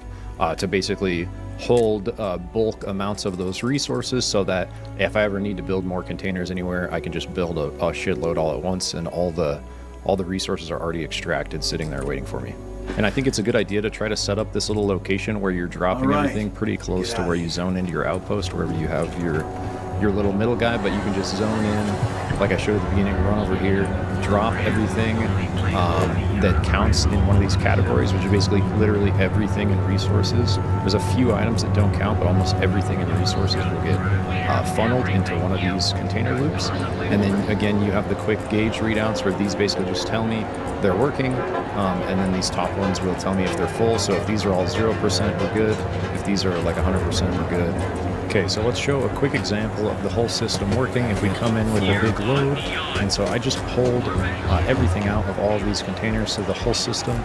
to basically hold bulk amounts of those resources, so that if I ever need to build more containers anywhere, I can just build a shitload all at once, and all the resources are already extracted, sitting there waiting for me. And I think it's a good idea to try to set up this little location where you're dropping everything pretty close to where you zone into your outpost, wherever you have your little middle guy, but you can just zone in, like I showed at the beginning, run over here, drop everything that counts in one of these categories, which is basically literally everything in resources. There's a few items that don't count, but almost everything in resources will get funneled into one of these container loops. And then again, you have the quick gauge readouts where these basically just tell me they're working, and then these top ones will tell me if they're full. So if these are all 0%, we're good. If these are like 100%, we're good. Okay, so let's show a quick example of the whole system working if we come in with a big load. And so I just pulled everything out of all of these containers, so the whole system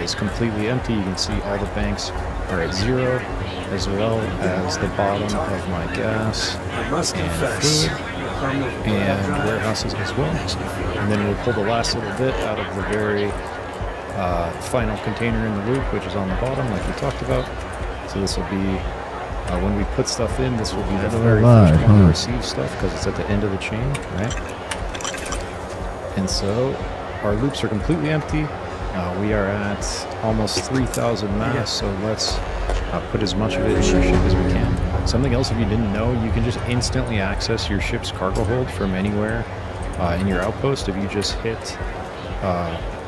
is completely empty. You can see all the banks are at 0, as well as the bottom of my gas and fluid and warehouses as well. And then we'll pull the last little bit out of the very final container in the loop, which is on the bottom, like we talked about. So this will be when we put stuff in, this will be the very first one to receive stuff, because it's at the end of the chain, right? And so our loops are completely empty. We are at almost 3,000 mass, so let's put as much of it in your ship as we can. Something else, if you didn't know, you can just instantly access your ship's cargo hold from anywhere in your outpost if you just hit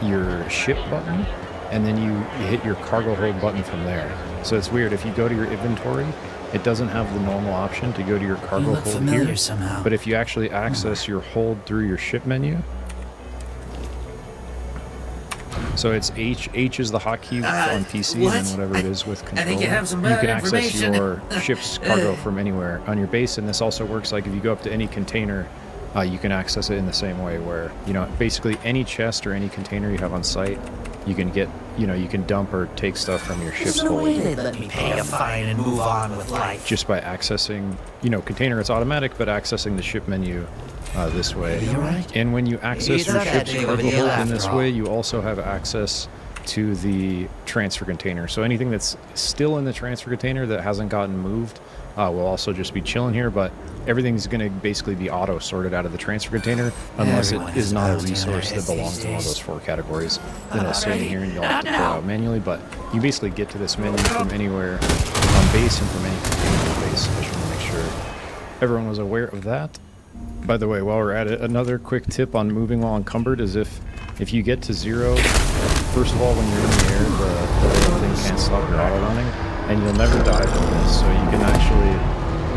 your ship button, and then you hit your cargo hold button from there. So it's weird, if you go to your inventory, it doesn't have the normal option to go to your cargo hold here. Somehow. But if you actually access your hold through your ship menu, so it's H is the hotkey on PC, and then whatever it is with controller. I think you have some better access your ship's cargo from anywhere on your base, and this also works like if you go up to any container, you can access it in the same way where, basically any chest or any container you have on site, you can get, you can dump or take stuff from your ship's hold. They let me pay a fine and move on with life. Just by accessing, container, it's automatic, but accessing the ship menu this way. And when you access your ship's cargo hold in this way, you also have access to the transfer container. So anything that's still in the transfer container that hasn't gotten moved will also just be chilling here, but everything's going to basically be auto sorted out of the transfer container unless it is not a resource that belongs to one of those 4 categories. Then it'll sit in here and you'll have to pull it out manually, but you basically get to this menu from anywhere on base and from any container on base. I just want to make sure everyone was aware of that. By the way, while we're at it, another quick tip on moving while encumbered is if you get to 0, first of all, when you're in the air, the thing can't stop your auto running, and you'll never die from this. So you can actually,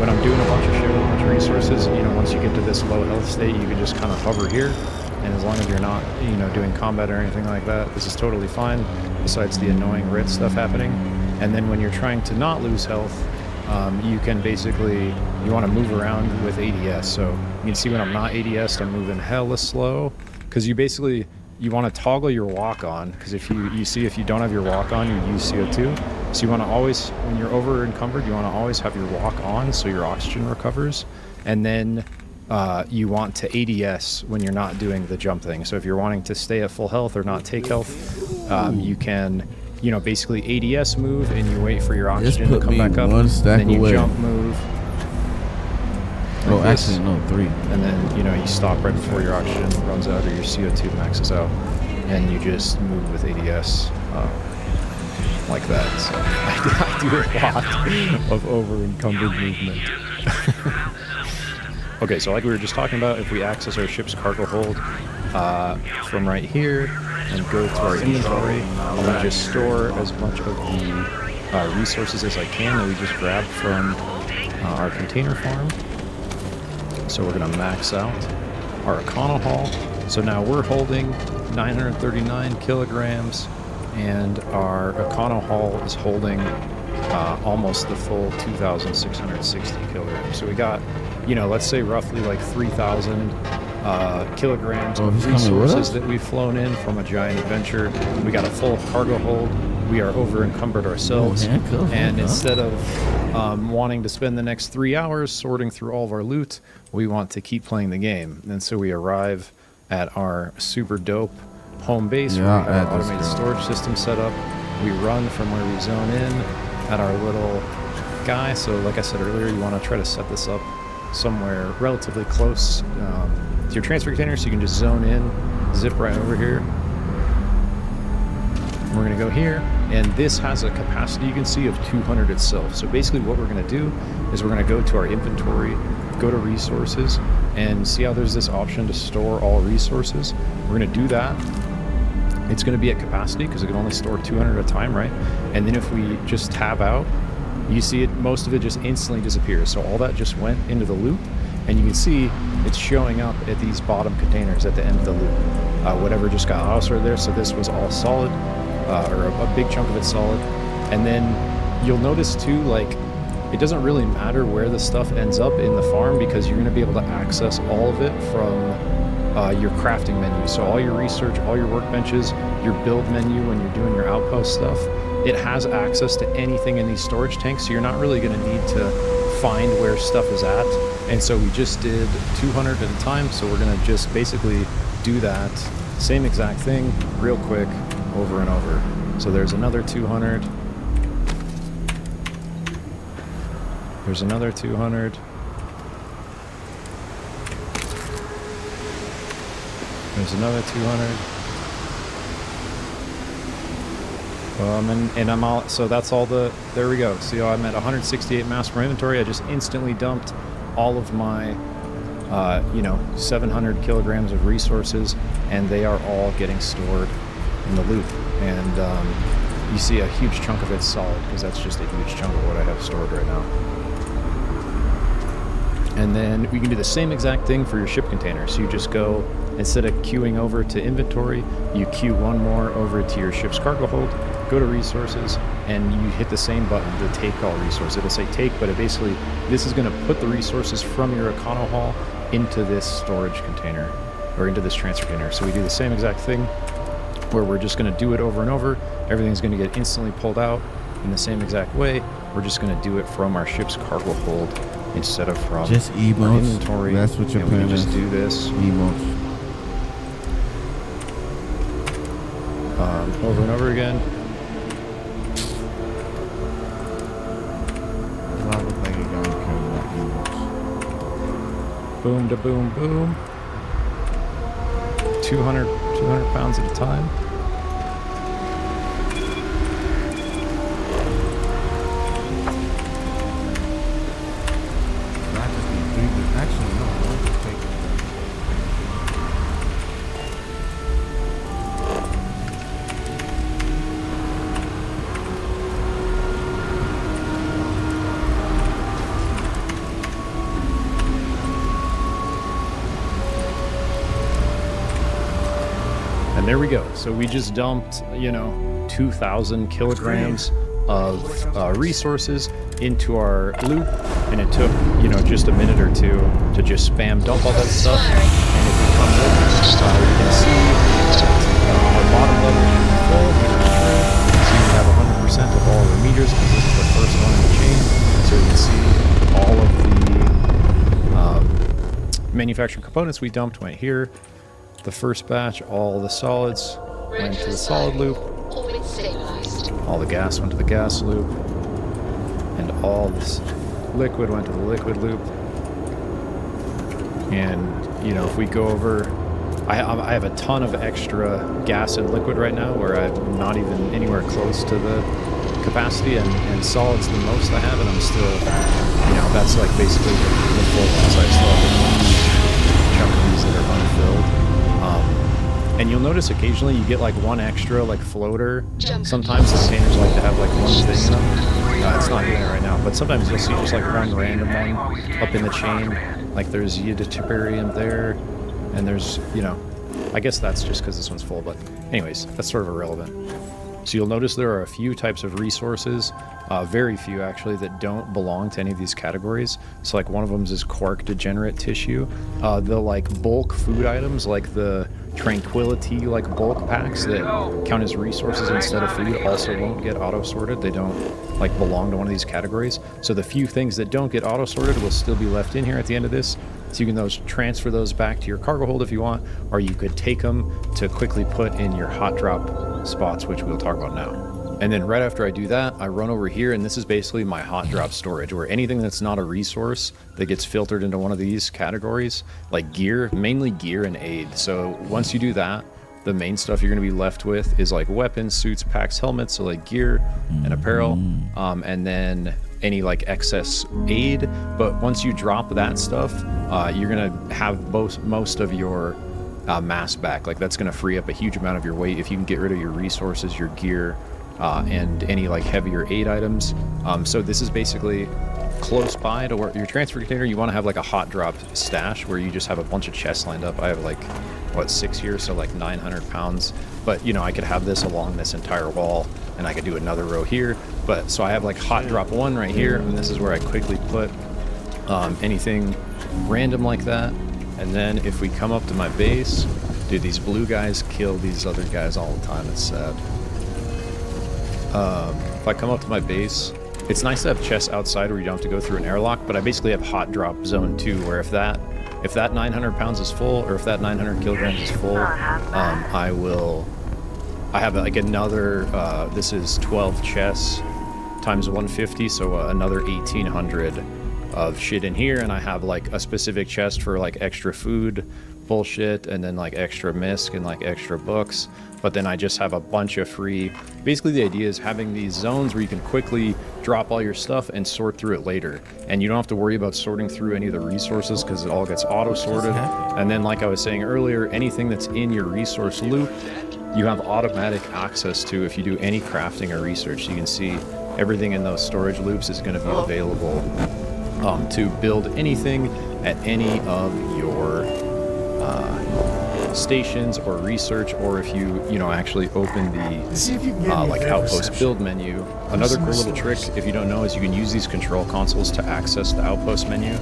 when I'm doing a bunch of shit with a bunch of resources, once you get to this low health state, you can just kind of hover here, and as long as you're not, doing combat or anything like that, this is totally fine, besides the annoying red stuff happening. And then when you're trying to not lose health, you can basically, you want to move around with ADS. So you can see when I'm not ADS, I'm moving hella slow, because you want to toggle your walk on, because if you don't have your walk on, you use CO2. So you want to always, when you're over encumbered, you want to always have your walk on so your oxygen recovers. And then you want to ADS when you're not doing the jump thing. So if you're wanting to stay at full health or not take health, you can, basically ADS move, and you wait for your oxygen to come back up. And then you jump move. Oh, this. actually, no, 3. And then, you know, you stop right before your oxygen runs out or your CO2 maxes out, and you just move with ADS like that. So I do a lot of over-encumbered movement. Okay, so like we were just talking about, if we access our ship's cargo hold from right here and go to our inventory, we just store as much of the resources as I can that we just grabbed from our container farm. So we're going to max out our Econo haul. So now we're holding 939 kilograms, and our Econo haul is holding almost the full 2,660 kilograms. So we got, you know, let's say roughly like 3,000 kilograms of resources that we've flown in from a giant adventure. We got a full cargo hold. We are over encumbered ourselves, and instead of wanting to spend the next 3 hours sorting through all of our loot, we want to keep playing the game. And so we arrive at our super dope home base where we have our automated storage system set up. We run from where we zone in at our little guy. So like I said earlier, you want to try to set this up somewhere relatively close to your transfer container, so you can just zone in, zip right over here. We're going to go here, and this has a capacity, you can see, of 200 itself. So basically what we're going to do is we're going to go to our inventory, go to resources, and see how there's this option to store all resources. We're going to do that. It's going to be at capacity because it can only store 200 at a time, right? And then if we just tab out, you see it, most of it just instantly disappears. So all that just went into the loop, and you can see it's showing up at these bottom containers at the end of the loop. Whatever just got lost right there. So this was all solid. Or a big chunk of it solid. And then you'll notice too, like, it doesn't really matter where the stuff ends up in the farm because you're going to be able to access all of it from your crafting menu. So all your research, all your workbenches, your build menu when you're doing your outpost stuff, it has access to anything in these storage tanks, so you're not really going to need to find where stuff is at. And so we just did 200 at a time, so we're going to just basically do that same exact thing real quick over and over. So there's another 200. There's another 200. There's another 200. And I'm all, so that's all the, there we go. See how I'm at 168 mass per inventory. I just instantly dumped all of my, 700 kilograms of resources, and they are all getting stored in the loop. And you see a huge chunk of it solid because that's just a huge chunk of what I have stored right now. And then we can do the same exact thing for your ship container. So you just go, instead of queuing over to inventory, you queue one more over to your ship's cargo hold, go to resources, and you hit the same button to take all resources. It'll say take, but it basically, this is going to put the resources from your Econo haul into this storage container, or into this transfer container. So we do the same exact thing, where we're just going to do it over and over. Everything's going to get instantly pulled out in the same exact way. We're just going to do it from our ship's cargo hold instead of from just emotes. Our inventory. That's what you're playing. Just do this. Emotes. Over and over again. Boom to boom boom. 200 pounds at a time. And there we go. So we just dumped, 2,000 kilograms of resources into our loop, and it took, just a minute or two to just spam dump all that stuff. And if we come over, we can see our bottom level should be full, which is true. See, we have 100% of all our meters because this is the first one in the chain. So you can see all of the manufacturing components we dumped went here. The first batch, all the solids went to the solid loop, all the gas went to the gas loop, and all this liquid went to the liquid loop. And, you know, if we go over, I have a ton of extra gas and liquid right now where I'm not even anywhere close to the capacity, and solid's the most I have, and I'm still, you know, that's like basically the full ones. I still have a chunk of these that are unfilled. And you'll notice occasionally you get like one extra like floater. Sometimes the containers like to have like one thing in them. It's not doing it right now, but sometimes you'll see just like one random one up in the chain. Like there's Ytterbium there, and there's, you know, I guess that's just because this one's full, but anyways, that's sort of irrelevant. So you'll notice there are a few types of resources, very few actually, that don't belong to any of these categories. So like one of them is quark degenerate tissue. The like bulk food items, like the tranquility like bulk packs that count as resources instead of food, also won't get auto sorted. They don't like belong to one of these categories. So the few things that don't get auto sorted will still be left in here at the end of this. So you can transfer those back to your cargo hold if you want, or you could take them to quickly put in your hot drop spots, which we'll talk about now. And then right after I do that, I run over here, and this is basically my hot drop storage, where anything that's not a resource that gets filtered into one of these categories, like gear, mainly gear and aid. So once you do that, the main stuff you're going to be left with is like weapons, suits, packs, helmets, so like gear and apparel, and then any like excess aid. But once you drop that stuff, you're going to have most of your mass back. Like that's going to free up a huge amount of your weight if you can get rid of your resources, your gear, and any like heavier aid items. So this is basically close by to where your transfer container. You want to have like a hot drop stash where you just have a bunch of chests lined up. I have like, what, 6 here, so like 900 pounds. But you know, I could have this along this entire wall, and I could do another row here. But so I have like hot drop 1 right here, and this is where I quickly put anything random like that. And then if we come up to my base, dude, these blue guys kill these other guys all the time. It's sad. If I come up to my base, it's nice to have chests outside where you don't have to go through an airlock, but I basically have hot drop zone 2, where if that 900 pounds is full, or if that 900 kilograms is full, I have like another, this is 12 chests times 150, so another 1800 of shit in here, and I have like a specific chest for like extra food bullshit, and then like extra misc and like extra books. But then I just have a bunch of free. Basically the idea is having these zones where you can quickly drop all your stuff and sort through it later, and you don't have to worry about sorting through any of the resources because it all gets auto sorted. And then like I was saying earlier, anything that's in your resource loop you have automatic access to if you do any crafting or research. You can see everything in those storage loops is going to be available to build anything at any of your stations or research, or if you actually open the like outpost build menu. Another cool little trick, if you don't know, is you can use these control consoles to access the outpost menu.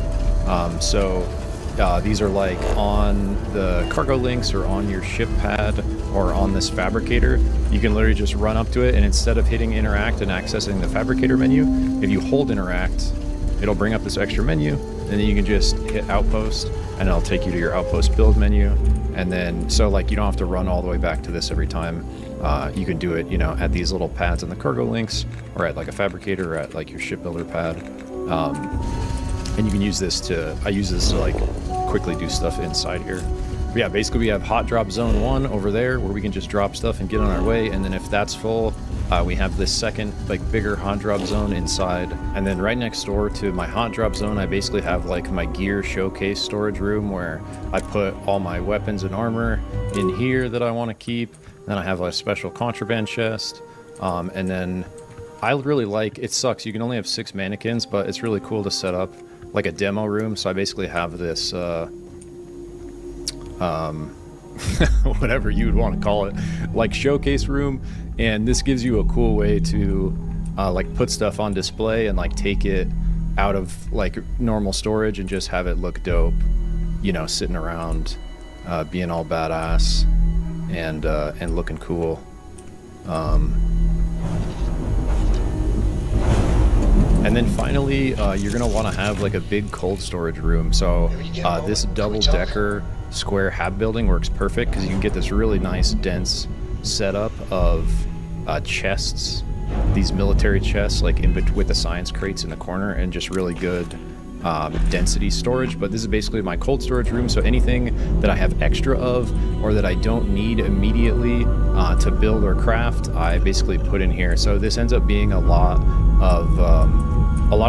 These are like on the cargo links or on your ship pad or on this fabricator. You can literally just run up to it, and instead of hitting interact and accessing the fabricator menu, if you hold interact, it'll bring up this extra menu, and then you can just hit outpost and it'll take you to your outpost build menu. And then so like you don't have to run all the way back to this every time. You can do it at these little pads on the cargo links, or at like a fabricator, or at like your shipbuilder pad. And you can use this I use this to like quickly do stuff inside here. But yeah, basically we have hot drop zone 1 over there where we can just drop stuff and get on our way. And then if that's full, we have this second like bigger hot drop zone inside. And then right next door to my hot drop zone, I basically have like my gear showcase storage room where I put all my weapons and armor in here that I want to keep. Then I have a special contraband chest. And then I really like, it sucks, you can only have 6 mannequins, but it's really cool to set up like a demo room. So I basically have this whatever you would want to call it, like showcase room, and this gives you a cool way to like put stuff on display and like take it out of like normal storage and just have it look dope, sitting around being all badass and looking cool. And then finally, you're going to want to have like a big cold storage room. So this double-decker square hab building works perfect because you can get this really nice, dense setup of chests, these military chests, like with the science crates in the corner, and just really good density storage, but this is basically my cold storage room. So anything that I have extra of or that I don't need immediately to build or craft, I basically put in here. So this ends up being a lot of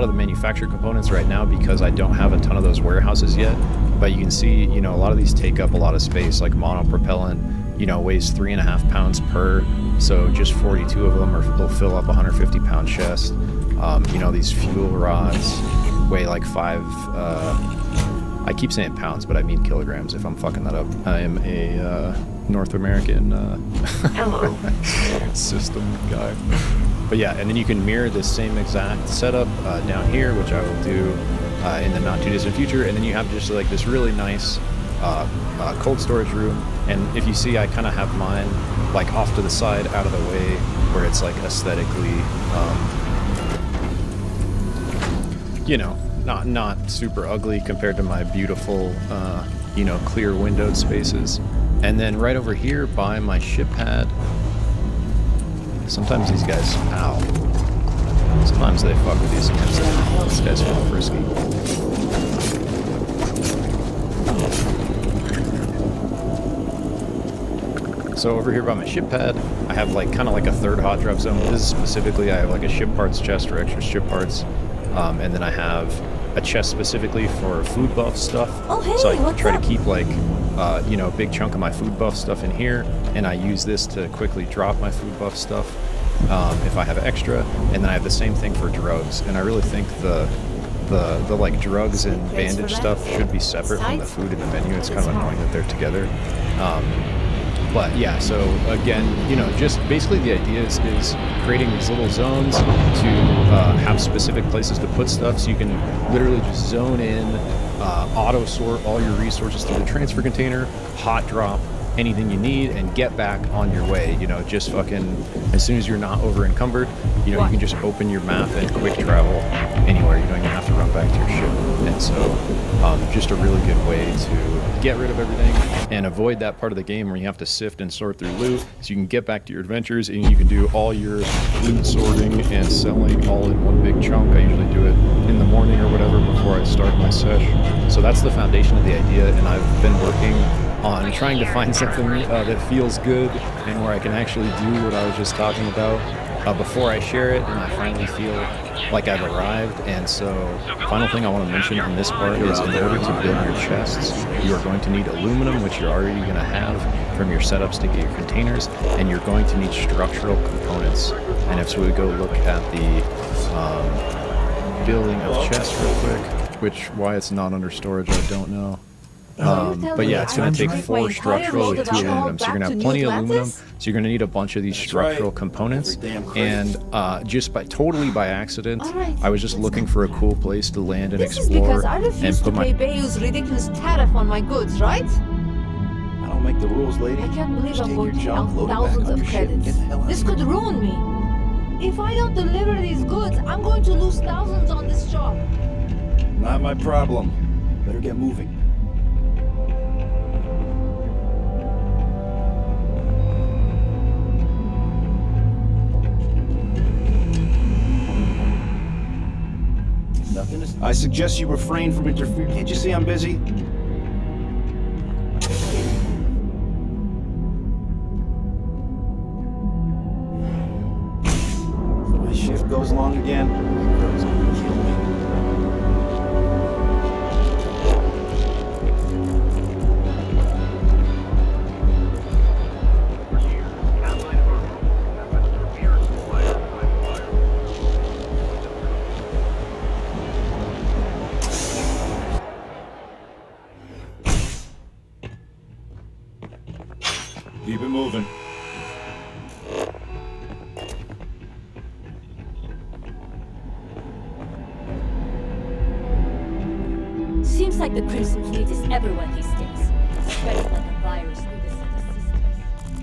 the manufactured components right now because I don't have a ton of those warehouses yet. But you can see, you know, a lot of these take up a lot of space, like monopropellant, you know, weighs 3.5 pounds per. So just 42 of them will fill up a 150-pound chest. You know, these fuel rods weigh like 5, I keep saying pounds, but I mean kilograms if I'm fucking that up. I am a North American system guy. But yeah, and then you can mirror this same exact setup down here, which I will do in the not too distant future. And then you have just like this really nice cold storage room. And if you see, I kind of have mine like off to the side, out of the way, where it's like aesthetically, you know, not super ugly compared to my beautiful, you know, clear windowed spaces. And then right over here by my ship pad, sometimes these guys, ow, sometimes they fuck with these guys. These guys are frisky. So over here by my ship pad, I have like kind of like a third hot drop zone. This is specifically, I have like a ship parts chest for extra ship parts. And then I have a chest specifically for food buff stuff. Oh, hey, so I try up? to keep like, you know, a big chunk of my food buff stuff in here. And I use this to quickly drop my food buff stuff if I have extra. And then I have the same thing for drugs. And I really think the like drugs and bandage stuff should be separate from the food in the menu. It's kind of annoying that they're together. But yeah, so again, you know, just basically the idea is creating these little zones to have specific places to put stuff, so you can literally just zone in, auto sort all your resources through the transfer container, hot drop anything you need, and get back on your way. You know, just fucking as soon as you're not over encumbered, you know, you can just open your map and quick travel anywhere. You don't even have to run back to your ship. And so just a really good way to get rid of everything and avoid that part of the game where you have to sift and sort through loot, so you can get back to your adventures and you can do all your loot sorting and selling all in one big chunk. I usually do it in the morning or whatever before I start my sesh. So that's the foundation of the idea, and I've been working on trying to find something that feels good and where I can actually do what I was just talking about before I share it, and I finally feel like I've arrived. And so final thing I want to mention on this part is, in order to build your chests, you are going to need aluminum, which you're already going to have from your setups to get your containers, and you're going to need structural components. And if so, we go look at the building of chests real quick, which why it's not under storage I don't know. But yeah, it's going to take 4 structural with 2 aluminum. So you're going to have plenty of aluminum. So you're going to need a bunch of these structural components. And just totally by accident, I was just looking for a cool place to land and explore. This is because I refuse to pay Bayou's ridiculous tariff on my goods, right? I don't make the rules, lady. I can't believe Just I'm take your going to junk, count load it back thousands on of your ship, and credits. get the hell out This of could here. ruin me. If I don't deliver these goods, I'm going to lose thousands on this job. Not my problem. Better get moving. Nothing is... I suggest you refrain from interfering. Can't you see I'm busy? My shift goes long again. Girl's gonna kill me. Keep it moving. Seems like the Crimson Fleet is everywhere these days. Spreading like a virus through the city systems.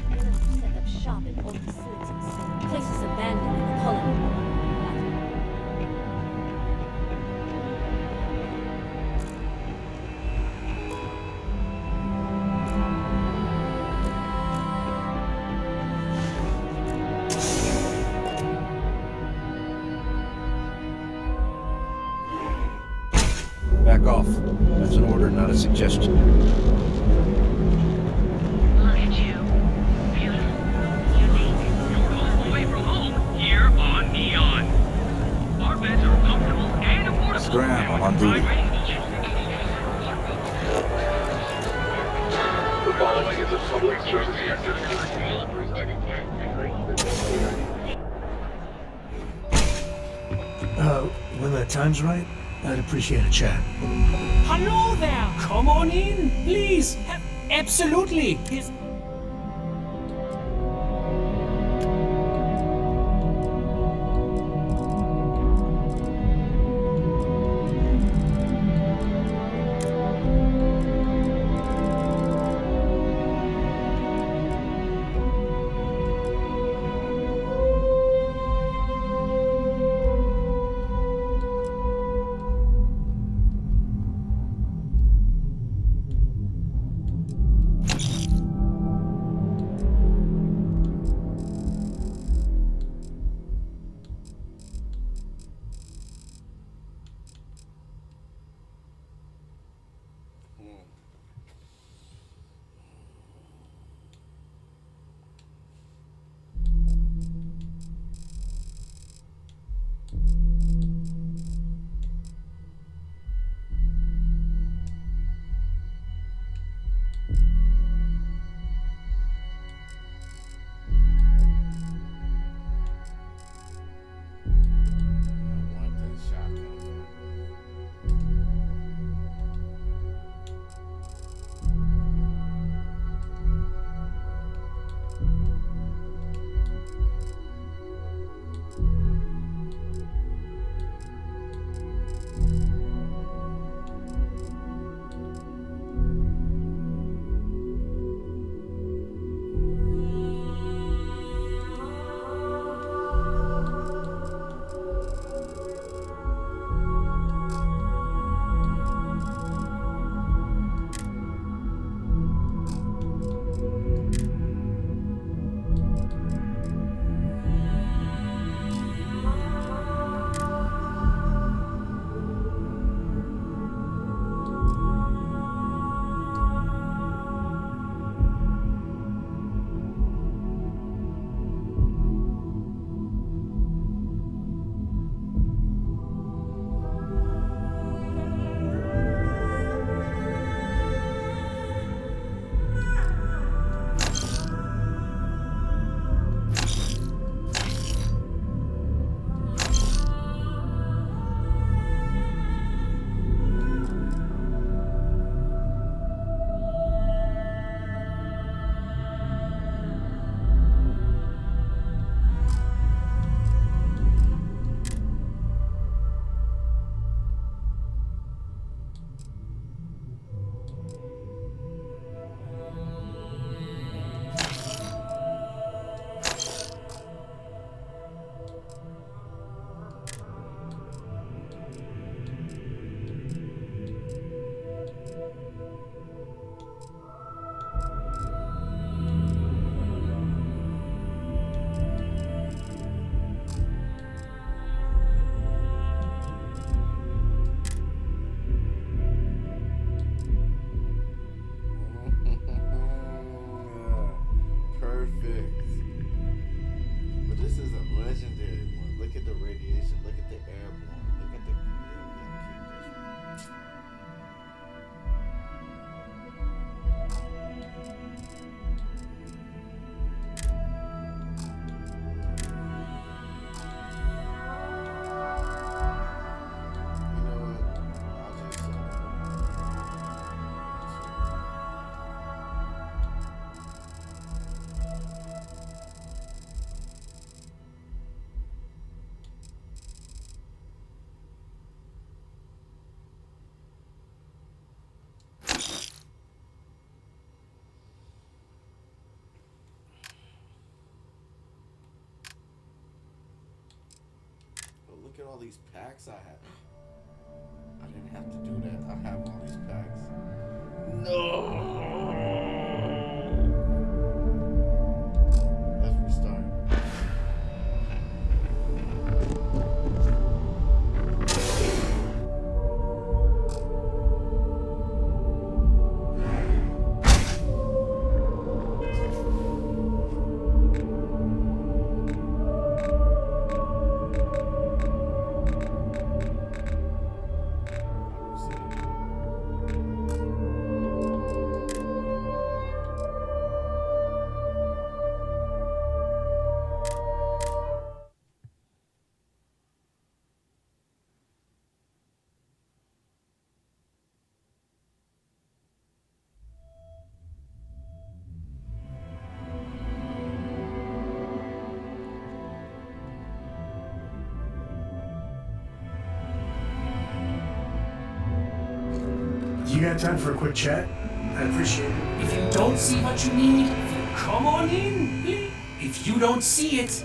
They're to set up shop in old facilities, places abandoned in the colony. Back off. That's an order, not a suggestion. Look at you. Beautiful. Unique. You're home away from home here on Neon. Our beds are comfortable and affordable. Scram, I'm on duty. The following is a public service message. When the time's right, I'd appreciate a chat. Hello there! Come on in, please! Absolutely! Look at all these packs I have. I didn't have to do that. I have all these packs. No. Let's restart. You got time for a quick chat? I'd appreciate it. If you don't see what you need, come on in, please. If you don't see it,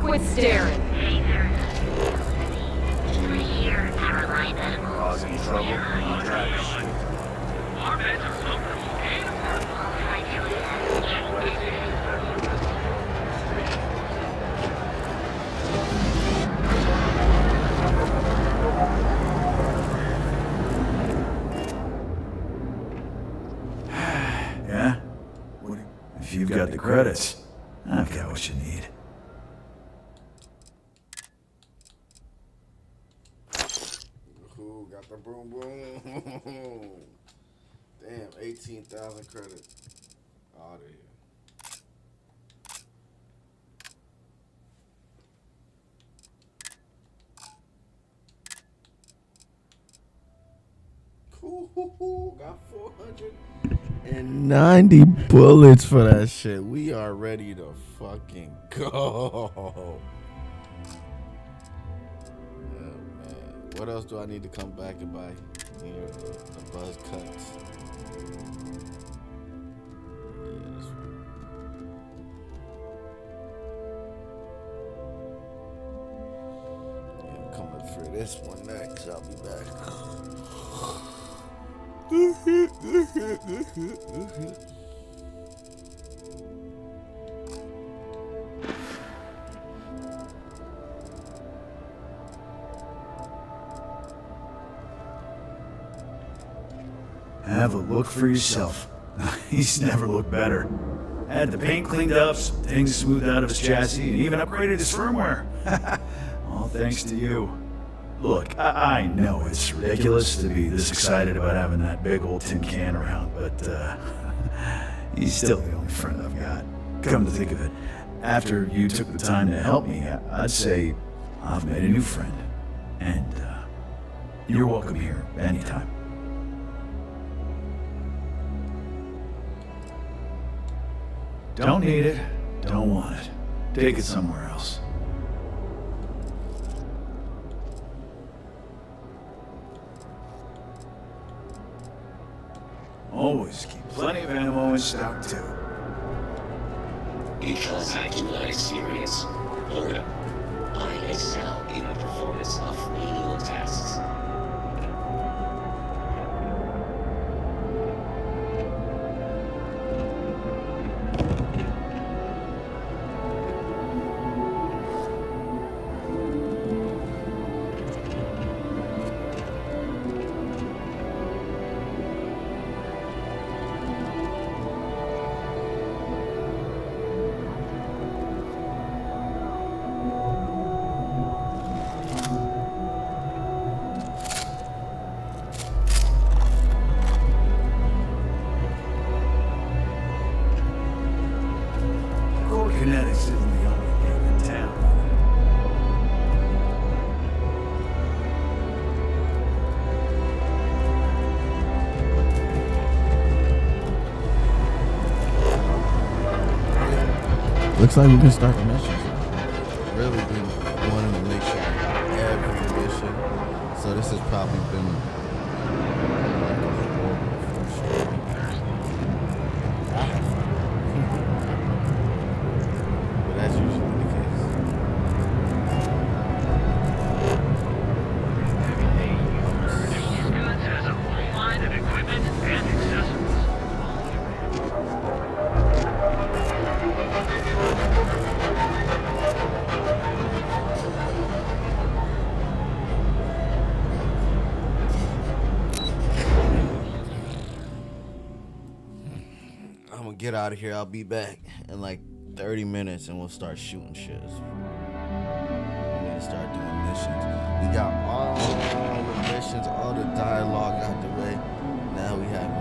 quit staring. Causing trouble? I'll try to shoot. Our beds are comfortable and Yeah? If you've got the credits, I've got what you need. Ooh, got the boom boom. Damn, 18,000 credits. Out of here. Cool, got 490 bullets for that shit. We are ready to fucking go. Oh man, what else do I need to come back and buy? Here, the buzz cuts. Yes. Yeah, I'm coming for this one next. I'll be back. Have a look for yourself. He's never looked better. Had the paint cleaned up, some things smoothed out of his chassis, and even upgraded his firmware. All thanks to you. Look, I know it's ridiculous to be this excited about having that big old tin can around, but he's still the only friend I've got. Come to think of it, after you took the time to help me, I'd say I've made a new friend. And you're welcome here anytime. Don't need it, don't want it. Take it somewhere else. Always keep plenty of ammo in stock too. Because I do not experience boredom. I excel in the performance of menial tasks. Kinetics isn't the only game in town. Looks like we can start the mission. Really been wanting to make sure I got every mission. So this has probably been like a horrible first story. But that's usually the case. Goods has a full line of equipment and accessories. I'm gonna get out of here. I'll be back in like 30 minutes and we'll start shooting shit. We're gonna start doing missions. We got all the missions, all the dialogue out the way. Now we have